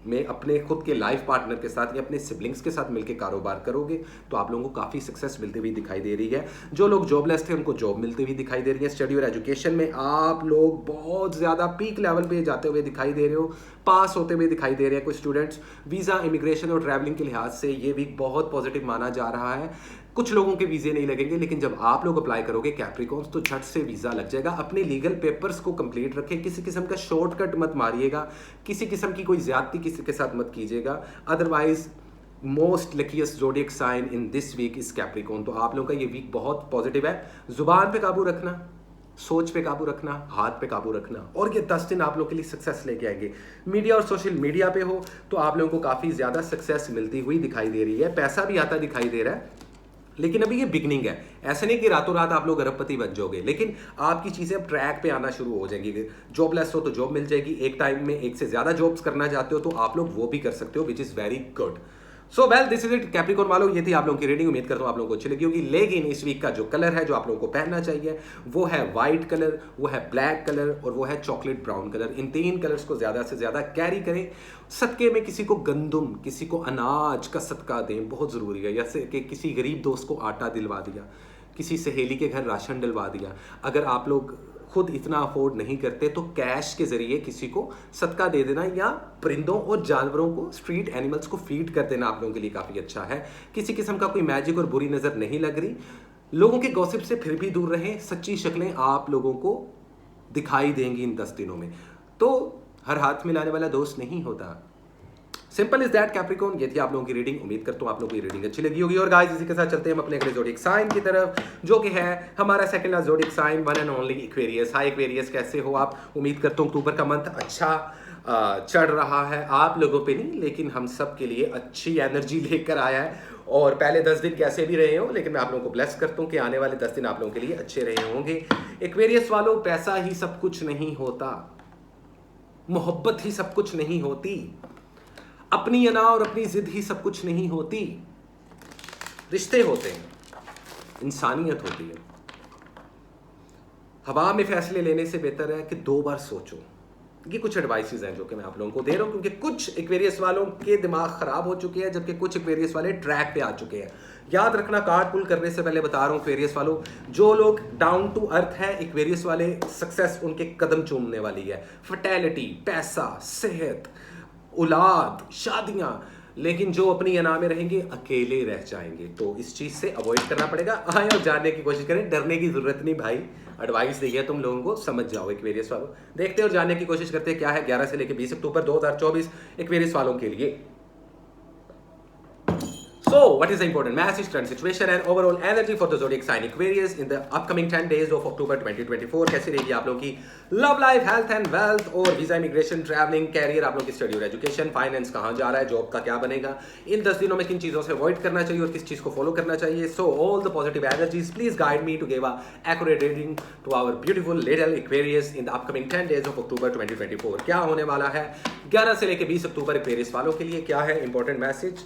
में अपने खुद के लाइफ पार्टनर के साथ या अपने सिबलिंग्स के साथ मिलकर कारोबार करोगे तो आप लोगों को काफ़ी सक्सेस मिलती हुई दिखाई दे रही है। जो लोग जॉबलेस थे उनको जॉब मिलती हुई दिखाई दे रही है। स्टडी और एजुकेशन में आप लोग बहुत ज़्यादा पीक लेवल पे जाते हुए दिखाई दे रहे हो, पास होते हुए दिखाई दे रहे हैं कुछ स्टूडेंट्स। वीज़ा, इमिग्रेशन और ट्रैवलिंग के लिहाज से ये वीक बहुत पॉजिटिव माना जा रहा है। कुछ लोगों के वीज़े नहीं लगेंगे, लेकिन जब आप लोग अप्लाई करोगे कैप्रिकॉन्स तो झट से वीज़ा लग जाएगा। अपने लीगल पेपर्स को कंप्लीट रखें। किसी किस्म का शॉर्टकट मत मारिएगा, किसी किस्म की कोई ज्यादती किसी के साथ मत कीजिएगा। Otherwise most luckiest zodiac sign in this week is Capricorn. तो आप लोगों का ये वीक बहुत पॉजिटिव है। जुबान पे काबू रखना, सोच पे काबू रखना, हाथ पे काबू रखना, और ये 10 दिन आप लोगों के लिए सक्सेस लेके आएंगे। मीडिया और सोशल मीडिया पे हो तो आप लोगों को काफ़ी ज़्यादा सक्सेस मिलती हुई दिखाई दे रही है। पैसा भी आता दिखाई दे रहा है, लेकिन अभी ये बिगनिंग है। ऐसे नहीं कि रातों रात आप लोग अरबपति बन जाओगे, लेकिन आपकी चीज़ें अब ट्रैक पे आना शुरू हो जाएंगी। जॉबलेस हो तो जॉब मिल जाएगी। एक टाइम में एक से ज़्यादा जॉब्स करना चाहते हो तो आप लोग वो भी कर सकते हो, which is very good. So well, this is it Capricorn वालों। ये थी आप लोगों की रीडिंग। उम्मीद करता हूँ आप लोगों को अच्छी लगी होगी। लेकिन इस वीक का जो कलर है जो आप लोगों को पहनना चाहिए वो है वाइट कलर, वो है ब्लैक कलर और वो है चॉकलेट ब्राउन कलर। इन 3 कलर्स को ज़्यादा से ज़्यादा कैरी करें। सदके में किसी को गंदुम, किसी को अनाज का सदका दें, बहुत ज़रूरी है। जैसे कि किसी गरीब दोस्त को आटा दिलवा दिया, किसी सहेली के घर राशन डलवा दिया। अगर आप लोग खुद इतना अफोर्ड नहीं करते तो कैश के जरिए किसी को सदका दे देना या परिंदों और जानवरों को, स्ट्रीट एनिमल्स को फीड कर देना आप लोगों के लिए काफ़ी अच्छा है। किसी किस्म का कोई मैजिक और बुरी नज़र नहीं लग रही। लोगों के गॉसिप से फिर भी दूर रहें। सच्ची शक्लें आप लोगों को दिखाई देंगी इन 10 दिनों में। तो हर हाथ में लाने वाला दोस्त नहीं होता। Simple is that Capricorn. ये थी आप लोगों की रीडिंग। उम्मीद करता हूँ आप लोगों को ये रीडिंग अच्छी लगी होगी। और गाइस इसी के साथ चलते हैं हम अपने अगले ज़ोडिएक साइन की तरफ, जो कि है हमारा second last zodiac sign, one and only Aquarius. Hi Aquarius, कैसे हो आप? उम्मीद करता हूँ अक्टूबर का मंथ अच्छा चढ़ रहा है, आप लोगों पे नहीं लेकिन हम सब के लिए अच्छी एनर्जी लेकर आया है। और पहले 10 दिन कैसे भी रहे हो, लेकिन मैं आप लोगों को ब्लेस करता हूँ कि आने वाले 10 दिन आप लोगों के लिए अच्छे रहे होंगे। एक्वेरियस वालों, पैसा ही सब कुछ नहीं होता, मोहब्बत ही सब कुछ नहीं होती, अपनी अना और अपनी जिद ही सब कुछ नहीं होती। रिश्ते होते हैं, इंसानियत होती है। हवा में फैसले लेने से बेहतर है कि 2 बार सोचो। ये कुछ एडवाइसेस हैं जो कि मैं आप लोगों को दे रहा हूं, क्योंकि कुछ एक्वेरियस वालों के दिमाग खराब हो चुके हैं, जबकि कुछ एक्वेरियस वाले ट्रैक पे आ चुके हैं। याद रखना, कार्ड पुल करने से पहले बता रहा हूं एक्वेरियस वालों, जो लोग डाउन टू अर्थ हैं एक्वेरियस वाले, सक्सेस उनके कदम चूमने वाली है। फर्टिलिटी, पैसा, सेहत, औलाद, शादियां। लेकिन जो अपनी अना में रहेंगे अकेले रह जाएंगे। तो इस चीज से अवॉइड करना पड़ेगा। आए और जानने की कोशिश करें, डरने की जरूरत नहीं भाई, एडवाइस दी है तुम लोगों को, समझ जाओ। एक्वेरियस वालों देखते और जानने की कोशिश करते हैं क्या है 11 से लेकर 20 अक्टूबर 2024 एक्वेरियस वालों के लिए। So, what is the important message, current situation and overall energy for the zodiac sign Aquarius in the upcoming 10 days of October 2024? कैसी रहेगी आप लोगों की love life, health and wealth, और वीजा, इमिग्रेशन, ट्रैवलिंग, कैरियर, आप लोगों की study और एजुकेशन, फाइनेंस कहाँ जा रहा है, जॉब का क्या बनेगा, इन 10 दिनों में किन चीज़ों से अवॉइड करना चाहिए और किस चीज़ को फॉलो करना चाहिए। So all the positive energies please guide me to give a accurate reading to our beautiful little Aquarius in the upcoming 10 days of October 2024। क्या होने वाला है 11 से लेकर 20 अक्टूबर Aquarius वालों के लिए, क्या है इंपॉर्टेंट मैसेज?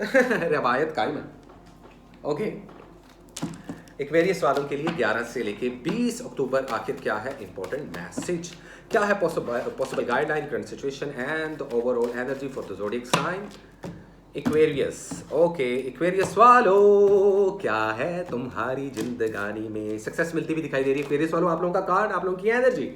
रवायत कायम है। ओके, एक्वेरियस वालों के लिए 11 से लेके 20 अक्टूबर आखिर क्या है इंपॉर्टेंट मैसेज, क्या है possible guideline, current situation and overall energy for the zodiac sign Aquarius. Okay Aquarius वालों, क्या है तुम्हारी जिंदगानी में? सक्सेस मिलती हुई दिखाई दे रही है एक्वेरियस वालों। आप लोगों का कार्ड, आप लोगों की एनर्जी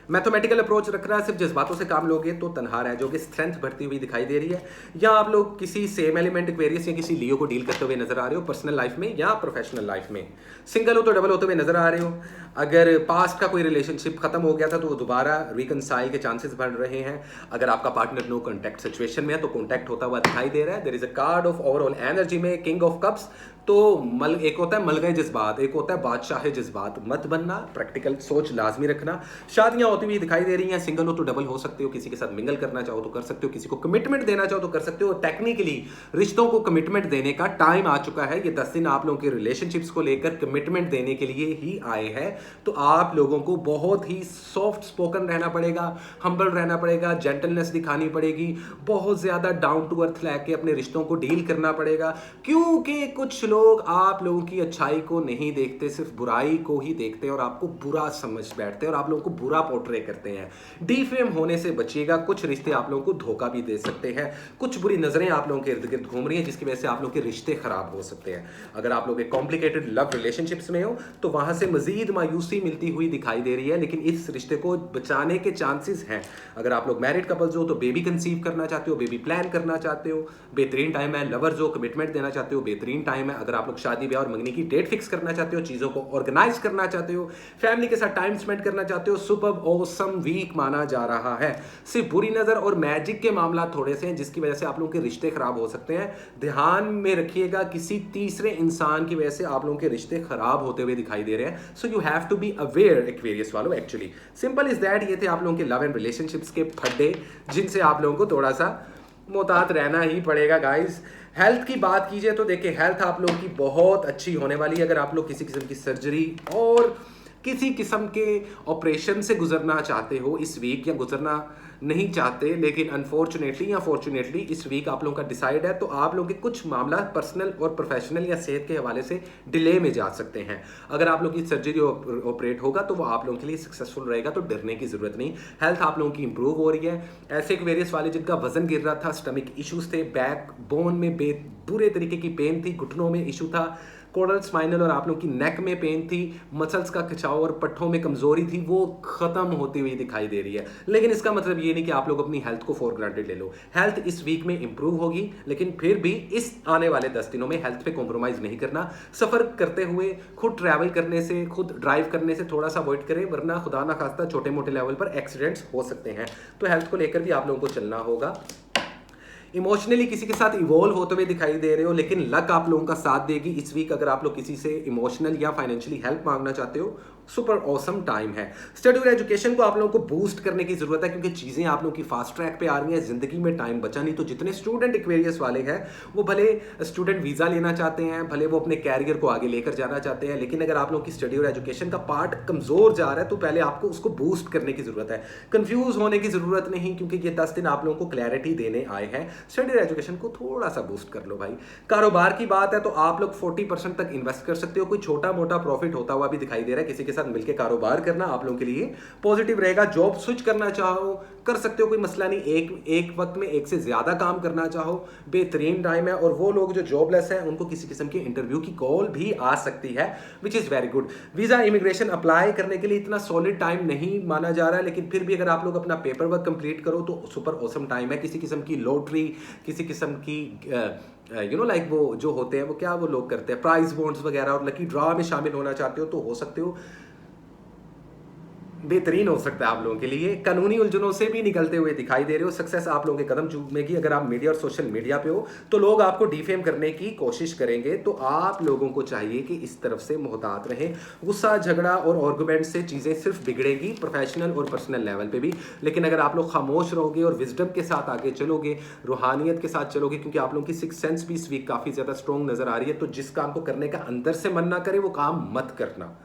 मैथमेटिकल अप्रोच रख रहा है, सिर्फ जज्बातों से काम लोगे तो तनहा रह जाओगे। स्ट्रेंथ बढ़ती हुई दिखाई दे रही है। या आप लोग किसी सेम एलिमेंट एक्वेरियस या किसी लियो को डील करते हुए नजर आ रहे हो, पर्सनल लाइफ में या प्रोफेशनल लाइफ में। सिंगल हो तो डबल होते हुए नजर आ रहे हो। अगर पास्ट का कोई रिलेशनशिप खत्म हो गया था तो वो दोबारा रिकनसाइल के चांसेस बढ़ रहे हैं। अगर आपका पार्टनर नो कॉन्टैक्ट सिचुएशन में है तो कॉन्टैक्ट होता हुआ दिखाई दे रहा है। There is a card of overall energy में किंग ऑफ कप्स। तो एक होता है मल गए जज्बात, एक होता है बादशाह जज्बात। मत बनना, प्रैक्टिकल सोच लाजमी रखना। शादियां होती हुई दिखाई दे रही हैं। सिंगल हो तो डबल हो सकते हो, किसी के साथ मिंगल करना चाहो तो कर सकते हो, किसी को कमिटमेंट देना चाहो तो कर सकते हो। टेक्निकली रिश्तों को कमिटमेंट देने का टाइम आ चुका है। ये 10 दिन आप लोगों के रिलेशनशिप्स को लेकर कमिटमेंट देने के लिए ही आए हैं। तो आप लोगों को बहुत ही सॉफ्ट स्पोकन रहना पड़ेगा, हम्बल रहना पड़ेगा, जेंटलनेस दिखानी पड़ेगी, बहुत ज्यादा डाउन टू अर्थ लेके अपने रिश्तों को डील करना पड़ेगा। क्योंकि कुछ लोग आप लोगों की अच्छाई को नहीं देखते, सिर्फ बुराई को ही देखते हैं और आपको बुरा समझ बैठते हैं और आप लोगों को बुरा पोर्ट्रे करते हैं। डीफेम होने से बचिएगा। कुछ रिश्ते आप लोगों को धोखा भी दे सकते हैं। कुछ बुरी नजरें आप लोगों के इर्द गिर्द घूम रही हैं, जिसकी वजह से आप लोगों के रिश्ते खराब हो सकते हैं। अगर आप लोग एक कॉम्प्लिकेटेड लव रिलेशनशिप्स में हो तो वहां से मजीद मायूसी मिलती हुई दिखाई दे रही है, लेकिन इस रिश्ते को बचाने के चांसेस हैं। अगर आप लोग मैरिड कपल्स हो तो बेबी कंसीव करना चाहते हो, बेबी प्लान करना चाहते हो, बेहतरीन टाइम है। लवर्स हो, कमिटमेंट देना चाहते हो, बेहतरीन टाइम है। अगर आप लोग शादी ब्याह और मंगनी की डेट फिक्स करना चाहते हो, चीजों को ऑर्गेनाइज करना चाहते हो, फैमिली के साथ टाइम स्पेंड करना चाहते हो, सुपर ऑसम वीक माना जा रहा है। सिर्फ बुरी नजर और मैजिक के मामला थोड़े से हैं, जिसकी वजह से आप लोगों के रिश्ते खराब हो सकते हैं। ध्यान में रखिएगा, किसी तीसरे इंसान की वजह से आप लोगों के रिश्ते खराब होते हुए दिखाई दे रहे हैं। So you have to be aware Aquarius वालों। Actually simple is that. ये थे आप लोगों के लव एंड रिलेशनशिप्स के फड्डे, जिनसे आप लोगों को थोड़ा सा मोहतात रहना ही पड़ेगा गाइस। हेल्थ की बात कीजिए तो देखिए, हेल्थ आप लोगों की बहुत अच्छी होने वाली है। अगर आप लोग किसी किस्म की सर्जरी और किसी किस्म के ऑपरेशन से गुजरना चाहते हो इस वीक, या गुजरना नहीं चाहते लेकिन अनफॉर्चुनेटली या फॉर्चुनेटली इस वीक आप लोगों का डिसाइड है, तो आप लोगों के कुछ मामला पर्सनल और प्रोफेशनल या सेहत के हवाले से डिले में जा सकते हैं। अगर आप लोगों की सर्जरी ऑपरेट होगा तो वो आप लोगों के लिए सक्सेसफुल रहेगा, तो डरने की जरूरत नहीं। हेल्थ आप लोगों की इंप्रूव हो रही है। ऐसे एक्वेरियस वाले जिनका वजन गिर रहा था, स्टमक इश्यूज थे, बैक बोन में बुरे तरीके की पेन थी, घुटनों में इशू था, कोरल स्पाइनल और आप लोगों की नेक में पेन थी, मसल्स का खिंचाव और पट्ठों में कमजोरी थी, वो खत्म होती हुई दिखाई दे रही है। लेकिन इसका मतलब ये नहीं कि आप लोग अपनी हेल्थ को फॉर ग्रांटेड ले लो। हेल्थ इस वीक में इंप्रूव होगी, लेकिन फिर भी इस आने वाले 10 दिनों में हेल्थ पे कॉम्प्रोमाइज नहीं करना। सफर करते हुए खुद ट्रैवल करने से, खुद ड्राइव करने से थोड़ा सा अवॉइड करें, वरना खुदा ना खास्ता छोटे मोटे लेवल पर एक्सीडेंट्स हो सकते हैं। तो हेल्थ को लेकर भी आप लोगों को चलना होगा। इमोशनली किसी के साथ इवॉल्व होते हुए दिखाई दे रहे हो, लेकिन लक आप लोगों का साथ देगी इस वीक। अगर आप लोग किसी से इमोशनल या फाइनेंशियली हेल्प मांगना चाहते हो, सुपर ऑसम टाइम है। स्टडी और एजुकेशन को आप लोगों को बूस्ट करने की जरूरत है, क्योंकि चीजें आप लोगों की फास्ट ट्रैक पे आ रही हैं, जिंदगी में टाइम बचा नहीं। तो जितने स्टूडेंट एक्वेरियस वाले हैं वो भले स्टूडेंट वीजा लेना चाहते हैं, भले वो अपने कैरियर को आगे लेकर जाना चाहते हैं, लेकिन अगर आप लोगों की स्टडी और एजुकेशन का पार्ट कमजोर जा रहा है तो पहले आपको उसको बूस्ट करने की जरूरत है। कंफ्यूज होने की जरूरत नहीं, क्योंकि ये 10 दिन आप लोगों को क्लैरिटी देने आए हैं। स्टडी और एजुकेशन को थोड़ा सा बूस्ट कर लो भाई। कारोबार की बात है तो आप लोग 40% तक इन्वेस्ट कर सकते हो। कोई छोटा मोटा प्रॉफिट होता हुआ भी दिखाई दे रहा है। किसी के साथ मिलकर कारोबार करना आप लोगों के लिए पॉजिटिव रहेगा। जॉब स्विच करना चाहो कर सकते हो, कोई मसला नहीं। एक वक्त में एक से ज्यादा काम करना चाहो, बेहतरीन टाइम है। और वो लोग जो जॉबलेस हैं उनको किसी किस्म की इंटरव्यू की कॉल भी आ सकती है, which is very good. Visa immigration apply करने के लिए इतना सॉलिड टाइम नहीं माना जा रहा है, लेकिन फिर भी अगर आप लोग अपना पेपर वर्क कंप्लीट करो तो सुपर ऑसम टाइम है। किसी किस्म की लॉटरी, किसी किस्म की लाइक वो जो होते हैं वो क्या वो लोग करते हैं प्राइज बॉन्ड्स वगैरह, और लकी ड्रॉ में शामिल होना चाहते हो तो हो सकते हो। बेहतरीन हो सकता है आप लोगों के लिए। कानूनी उलझनों से भी निकलते हुए दिखाई दे रहे हो। सक्सेस आप लोगों के कदम चूमेगी। अगर आप मीडिया और सोशल मीडिया पे हो तो लोग आपको डिफेम करने की कोशिश करेंगे, तो आप लोगों को चाहिए कि इस तरफ से मुहतात रहें। गुस्सा, झगड़ा और आर्गुमेंट से चीज़ें सिर्फ बिगड़ेगी, प्रोफेशनल और पर्सनल लेवल पे भी। लेकिन अगर आप लोग खामोश रहोगे और विजडम के साथ आगे चलोगे, रूहानियत के साथ चलोगे, क्योंकि आप लोगों की सिक्स सेंस भी इस वीक काफ़ी ज़्यादा स्ट्रॉन्ग नज़र आ रही है, तो जिस काम को करने का अंदर से मन ना करे वो काम मत करना।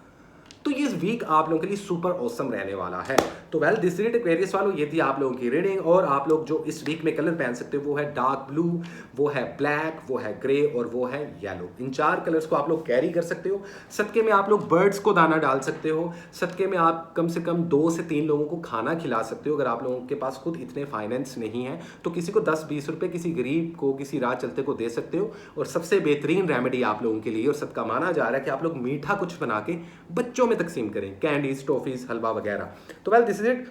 तो ये वीक आप लोगों के लिए सुपर ऑसम रहने वाला है। तो वेल दिस इट एक्वेरियस वालों, ये थी आप लोगों की रीडिंग। और आप लोग जो इस वीक में कलर पहन सकते हो वो है डार्क ब्लू, वो है ब्लैक, वो है ग्रे और वो है येलो। इन 4 कलर्स को आप लोग कैरी कर सकते हो। सदके में आप लोग बर्ड्स को दाना डाल सकते हो। सदके में आप कम से कम 2 से 3 लोगों को खाना खिला सकते हो। अगर आप लोगों के पास खुद इतने फाइनेंस नहीं है तो किसी को 10-20 रुपए किसी गरीब को, किसी राह चलते को दे सकते हो। और सबसे बेहतरीन रेमेडी आप लोगों के लिए और सदका माना जा रहा है कि आप लोग मीठा कुछ बना के बच्चों में तकसीम करें, कैंडीज, टॉफीज, हलवा वगैरह। तो well this is it,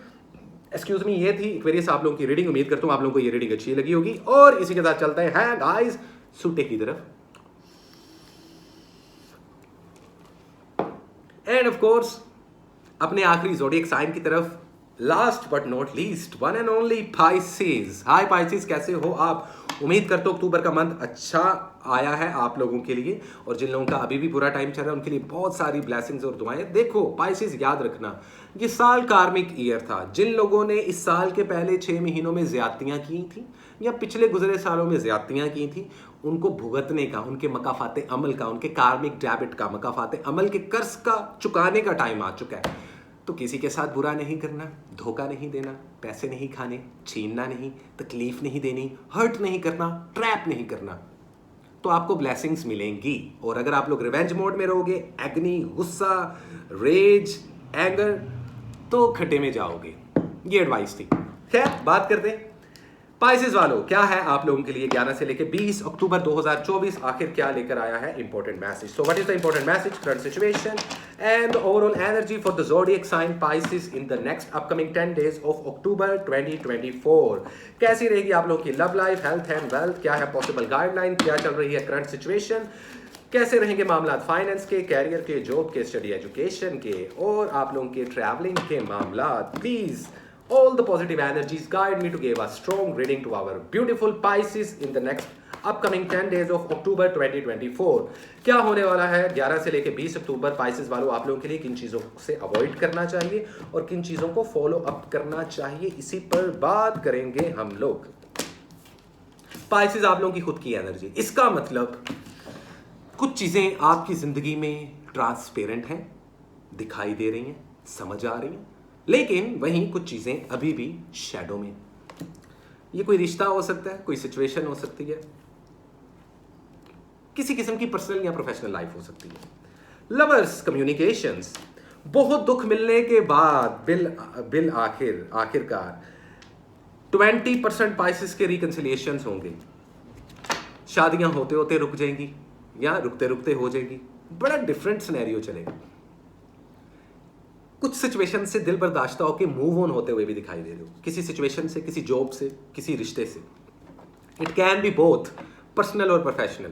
excuse me, ये थी एक्वेरियस आप लोगों की रीडिंग। उम्मीद करता हूं आप लोगों को ये रीडिंग अच्छी लगी होगी। और इसी के साथ चलते हैं गाइस सूटे की तरफ। एंड ऑफ कोर्स अपने आखिरी ज़ोडिएक साइन की तरफ। Last but not least, one and only Pisces. Hi Pisces, कैसे हो आप? उम्मीद करते हो अक्टूबर का मंथ अच्छा आया है आप लोगों के लिए, और जिन लोगों का अभी भी बुरा टाइम चल रहा है उनके लिए बहुत सारी ब्लेसिंग्स और दुआएं। देखो पाइसेस, याद रखना ये साल कार्मिक ईयर था। जिन लोगों ने इस साल के पहले 6 महीनों में ज्यादतियां की थी या पिछले गुजरे सालों में ज्यादतियां की थी, उनको भुगतने का, उनके मकाफाते अमल का, उनके कार्मिक डेबिट का, मकाफाते अमल के कर्ज का चुकाने का टाइम आ चुका है। तो किसी के साथ बुरा नहीं करना, धोखा नहीं देना, पैसे नहीं खाने, छीनना नहीं, तकलीफ नहीं देनी, हर्ट नहीं करना, ट्रैप नहीं करना, तो आपको ब्लेसिंग्स मिलेंगी। और अगर आप लोग रिवेंज मोड में रहोगे, एग्नी, गुस्सा, रेज, एंगर, तो खड्डे में जाओगे। ये एडवाइस थी। खैर बात करते हैं पाइसेस वालों, क्या है आप लोगों के लिए 11 से लेकर 20 अक्टूबर 2024 आखिर क्या लेकर आया है important message. So what is the important message, current situation and overall energy for the zodiac sign Pisces in the next upcoming 10 days of October 2024। कैसी रहेगी आप लोगों की love life, health and wealth, क्या है पॉसिबल गाइडलाइन, क्या चल रही है करंट सिचुएशन, कैसे रहेंगे मामला फाइनेंस के, कैरियर के, जॉब के, स्टडी एजुकेशन के, और आप लोगों के ट्रैवलिंग के मामला। Please all the positive energies guide me to give a strong reading to our beautiful Pisces in the next upcoming 10 days of October 2024। क्या होने वाला है 11 से लेकर 20 अक्टूबर पाइसेस वालों आप लोगों के लिए, किन चीज़ों से अवॉइड करना चाहिए और किन चीज़ों को फॉलो अप करना चाहिए, इसी पर बात करेंगे हम लोग। पाइसेस आप लोगों की खुद की एनर्जी, इसका मतलब कुछ चीज़ें आपकी ज़िंदगी में ट्रांसपेरेंट हैं, दिखाई दे रही हैं, समझ आ रही हैं, लेकिन वहीं कुछ चीज़ें अभी भी शैडो में। ये कोई रिश्ता हो सकता है, कोई सिचुएशन हो सकती है, किसी किस्म की पर्सनल या प्रोफेशनल लाइफ हो सकती है। लवर्स, कम्युनिकेशंस, बहुत दुख मिलने के बाद बिल आखिरकार 20% पाइसेस के रिकंसिलिएशंस होंगे। शादियां होते होते रुक जाएंगी या रुकते रुकते हो जाएंगी। बड़ा डिफरेंट सिनेरियो चलेगा। कुछ सिचुएशन से दिल बर्दाश्त होकर मूव ऑन होते हुए भी दिखाई दे रहे हो, किसी सिचुएशन से, किसी जॉब से, किसी रिश्ते से। It can be both personal और प्रोफेशनल।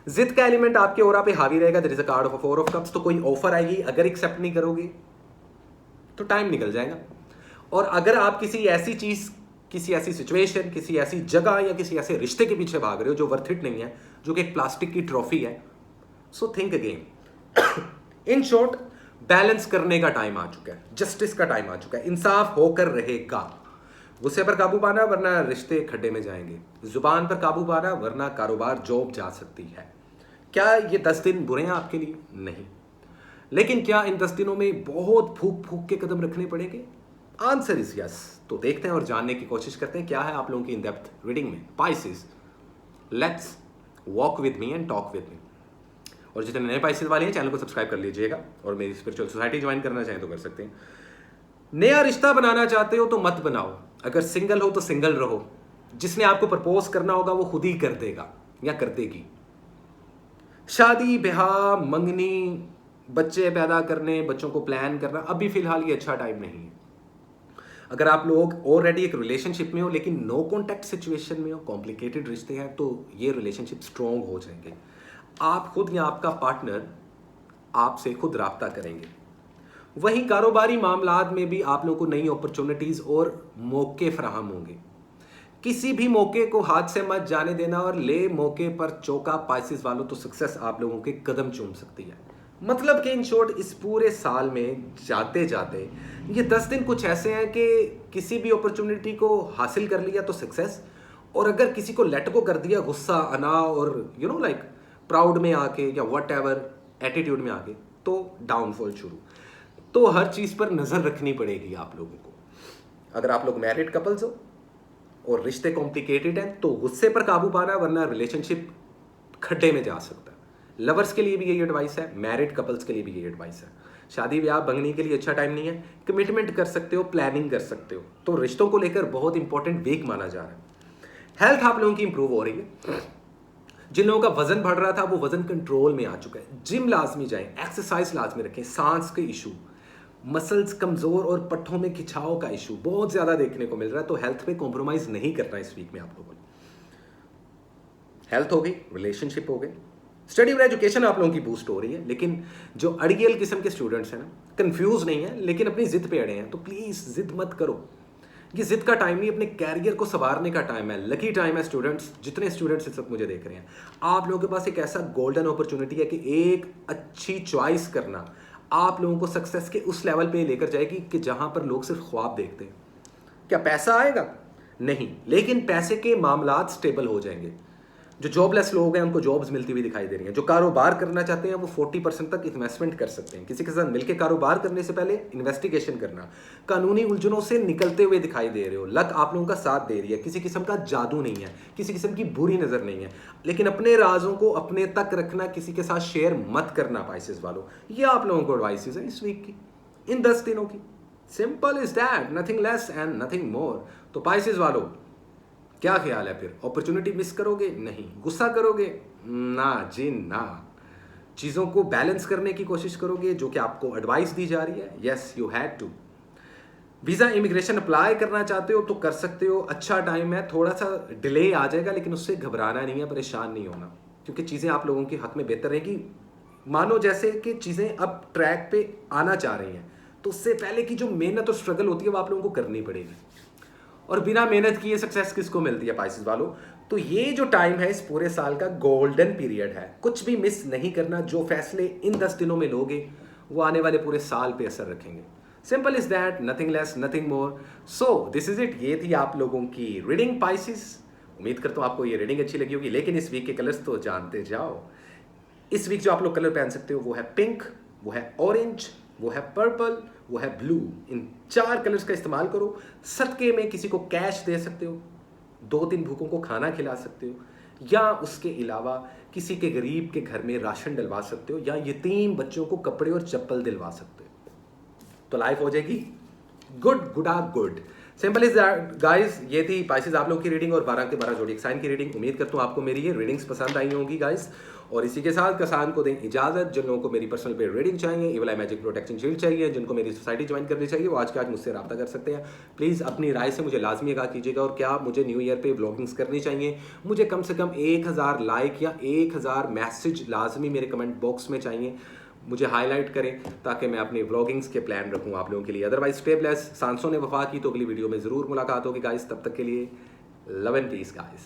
जिद का एलिमेंट आपके ओरा पे हावी रहेगा। There is a card of 4 of cups. तो कोई ऑफर आएगी, अगर एक्सेप्ट नहीं करोगे तो टाइम निकल जाएगा। और अगर आप किसी ऐसी चीज किसी ऐसी सिचुएशन, किसी ऐसी जगह या किसी ऐसे रिश्ते के पीछे भाग रहे हो जो वर्थ इट नहीं है, जो कि एक प्लास्टिक की ट्रॉफी है, so think again. In short, balance करने का टाइम आ चुका है, जस्टिस का टाइम आ चुका है, इंसाफ होकर रहेगा। गुस्से पर काबू पाना वरना रिश्ते खड्डे में जाएंगे, जुबान पर काबू पाना वरना कारोबार जॉब जा सकती है। क्या ये 10 दिन बुरे हैं आपके लिए? नहीं। लेकिन क्या इन 10 दिनों में बहुत फूक फूक के कदम रखने पड़ेंगे? Answer is yes. तो देखते हैं और जानने की कोशिश करते हैं क्या है आप लोगों की इन डेप्थ रीडिंग में। Pisces, let's walk with me and talk with me. और जितने नए पाइसेस वाले हैं चैनल को सब्सक्राइब कर लीजिएगा, और मेरी स्पिरिचुअल सोसाइटी ज्वाइन करना चाहें तो कर सकते हैं। नया रिश्ता बनाना चाहते हो तो मत बनाओ, अगर सिंगल हो तो सिंगल रहो। जिसने आपको प्रपोज करना होगा वो खुद ही कर देगा या कर देगी। शादी, ब्याह, मंगनी, बच्चे पैदा करने, बच्चों को प्लान करना अभी फिलहाल ये अच्छा टाइम नहीं है। अगर आप लोग ऑलरेडी एक रिलेशनशिप में हो लेकिन नो कॉन्टैक्ट सिचुएशन में हो, कॉम्प्लिकेटेड रिश्ते हैं, तो ये रिलेशनशिप स्ट्रॉन्ग हो जाएंगे। आप खुद या आपका पार्टनर आपसे खुद राब्ता करेंगे। वहीं कारोबारी मामलात में भी आप लोगों को नई अपॉर्चुनिटीज और मौके फराहम होंगे। किसी भी मौके को हाथ से मत जाने देना और ले मौके पर चौका। पाइसेस वालों, तो सक्सेस आप लोगों के कदम चूम सकती है। मतलब कि इन शॉर्ट, इस पूरे साल में जाते जाते ये 10 दिन कुछ ऐसे हैं कि किसी भी अपॉर्चुनिटी को हासिल कर लिया तो सक्सेस, और अगर किसी को लेट गो कर दिया गुस्सा, अना और लाइक प्राउड में आके या वट एवर एटीट्यूड में आके, तो डाउनफॉल शुरू। तो हर चीज़ पर नज़र रखनी पड़ेगी आप लोगों को। अगर आप लोग मैरिड कपल्स हो और रिश्ते कॉम्प्लिकेटेड हैं तो गुस्से पर काबू पाना वरना रिलेशनशिप खड्डे में जा सकता है। लवर्स के लिए भी यही एडवाइस है, मैरिड कपल्स के लिए भी यही एडवाइस है। शादी ब्याह बंगनी के लिए अच्छा टाइम नहीं है। कमिटमेंट कर सकते हो, प्लानिंग कर सकते हो। तो रिश्तों को लेकर बहुत इंपॉर्टेंट वीक माना जा रहा है। हेल्थ आप लोगों की इंप्रूव हो रही है। जिन लोगों का वजन बढ़ रहा था वो वजन कंट्रोल में आ चुका है। जिम लाजमी जाएं, एक्सरसाइज लाजमी रखें। सांस के इशू, मसल्स कमजोर और पट्टों में खिंचाव का इशू बहुत ज्यादा देखने को मिल रहा है। तो हेल्थ पे कॉम्प्रोमाइज नहीं करना इस वीक में आप लोगों ने। हेल्थ हो गई, रिलेशनशिप हो गई, स्टडी और एजुकेशन आप लोगों की बूस्ट हो रही है। लेकिन जो अड़गियल किस्म के स्टूडेंट्स हैं ना, कंफ्यूज नहीं है लेकिन अपनी जिद पे अड़े हैं, तो प्लीज जिद मत करो। ये जिद का टाइम नहीं, अपने कैरियर को संवारने का टाइम है। लकी टाइम है स्टूडेंट्स, जितने स्टूडेंट्स इस वक्त मुझे देख रहे हैं। आप लोगों के पास एक ऐसा गोल्डन अपॉर्चुनिटी है कि एक अच्छी चॉइस करना आप लोगों को सक्सेस के उस लेवल पे लेकर जाएगी कि जहां पर लोग सिर्फ ख्वाब देखते हैं। क्या पैसा आएगा? नहीं, लेकिन पैसे के मामलात स्टेबल हो जाएंगे। जो जॉबलेस लोग हैं उनको जॉब्स मिलती हुई दिखाई दे रही हैं। जो कारोबार करना चाहते हैं वो 40% तक इन्वेस्टमेंट कर सकते हैं। किसी के साथ मिलकर कारोबार करने से पहले इन्वेस्टिगेशन करना। कानूनी उलझनों से निकलते हुए दिखाई दे रहे हो। लक आप लोगों का साथ दे रही है। किसी किस्म का जादू नहीं है, किसी किस्म की बुरी नजर नहीं है। लेकिन अपने राजों को अपने तक रखना, किसी के साथ शेयर मत करना पाइसेस वालों। ये आप लोगों को एडवाइसेस है इस वीक की, इन 10 दिनों की। Simple is that, nothing less and nothing more. तो पाइसेस वालों, क्या ख्याल है फिर? अपॉर्चुनिटी मिस करोगे? नहीं। गुस्सा करोगे? ना जी ना। चीज़ों को बैलेंस करने की कोशिश करोगे जो कि आपको एडवाइस दी जा रही है। Yes, you had to. Visa immigration apply करना चाहते हो तो कर सकते हो, अच्छा टाइम है। थोड़ा सा डिले आ जाएगा लेकिन उससे घबराना नहीं है, परेशान नहीं होना, क्योंकि चीज़ें आप लोगों के हाथ में बेहतर रहेगी। मानो जैसे कि चीज़ें अब ट्रैक पे आना चाह रही हैं, तो उससे पहले की जो मेहनत और स्ट्रगल होती है वो आप लोगों को करनी पड़ेगी। और बिना मेहनत किए सक्सेस किसको मिलती है पाइसेस वालों? तो ये जो टाइम है इस पूरे साल का गोल्डन पीरियड है। कुछ भी मिस नहीं करना। जो फैसले इन 10 दिनों में लोगे वो आने वाले पूरे साल पे असर रखेंगे। Simple is that, nothing less nothing more. So this is it. ये थी आप लोगों की रीडिंग पाइसेस। उम्मीद करता हूँ आपको ये रीडिंग अच्छी लगी होगी। लेकिन इस वीक के कलर्स तो जानते जाओ। इस वीक जो आप लोग कलर पहन सकते हो वो है पिंक, वो है ऑरेंज, वो है पर्पल, वो है ब्लू। इन 4 कलर्स का इस्तेमाल करो। सदके में किसी को कैश दे सकते हो, 2-3 भूखों को खाना खिला सकते हो, या उसके अलावा किसी के गरीब के घर में राशन डलवा सकते हो, या यतीम बच्चों को कपड़े और चप्पल दिलवा सकते हो। तो लाइफ हो जाएगी गुड। Simple is guys. ये थी पाइसेस आप लोगों की रीडिंग और 12 के 12 जोड़ी साइन की रीडिंग। उम्मीद करता हूँ आपको मेरी ये रीडिंग्स पसंद आई होंगी गाइस। और इसी के साथ कसान को दें इजाजत। जिन लोगों को मेरी पर्सनल पे रीडिंग चाहिए, इवल आई मैजिक प्रोटेक्शन शील्ड चाहिए, जिनको मेरी सोसाइटी ज्वाइन करनी चाहिए, वो आज के आज मुझसे रब्ता कर सकते हैं। प्लीज़ अपनी राय से मुझे लाजमी आगाह कीजिएगा। और क्या मुझे न्यू ईयर पे व्लॉगिंग्स करनी चाहिए? मुझे कम से कम 1000 लाइक या 1000 मैसेज लाजमी मेरे कमेंट बॉक्स में चाहिए। मुझे हाईलाइट करें ताकि मैं अपने व्लॉगिंग्स के प्लान रखूं आप लोगों के लिए। अदरवाइज स्टे ब्लेस, सांसों ने वफा की, तो अगली वीडियो में ज़रूर मुलाकात होगी गाइस। तब तक के लिए लव एंड पीस गाइस।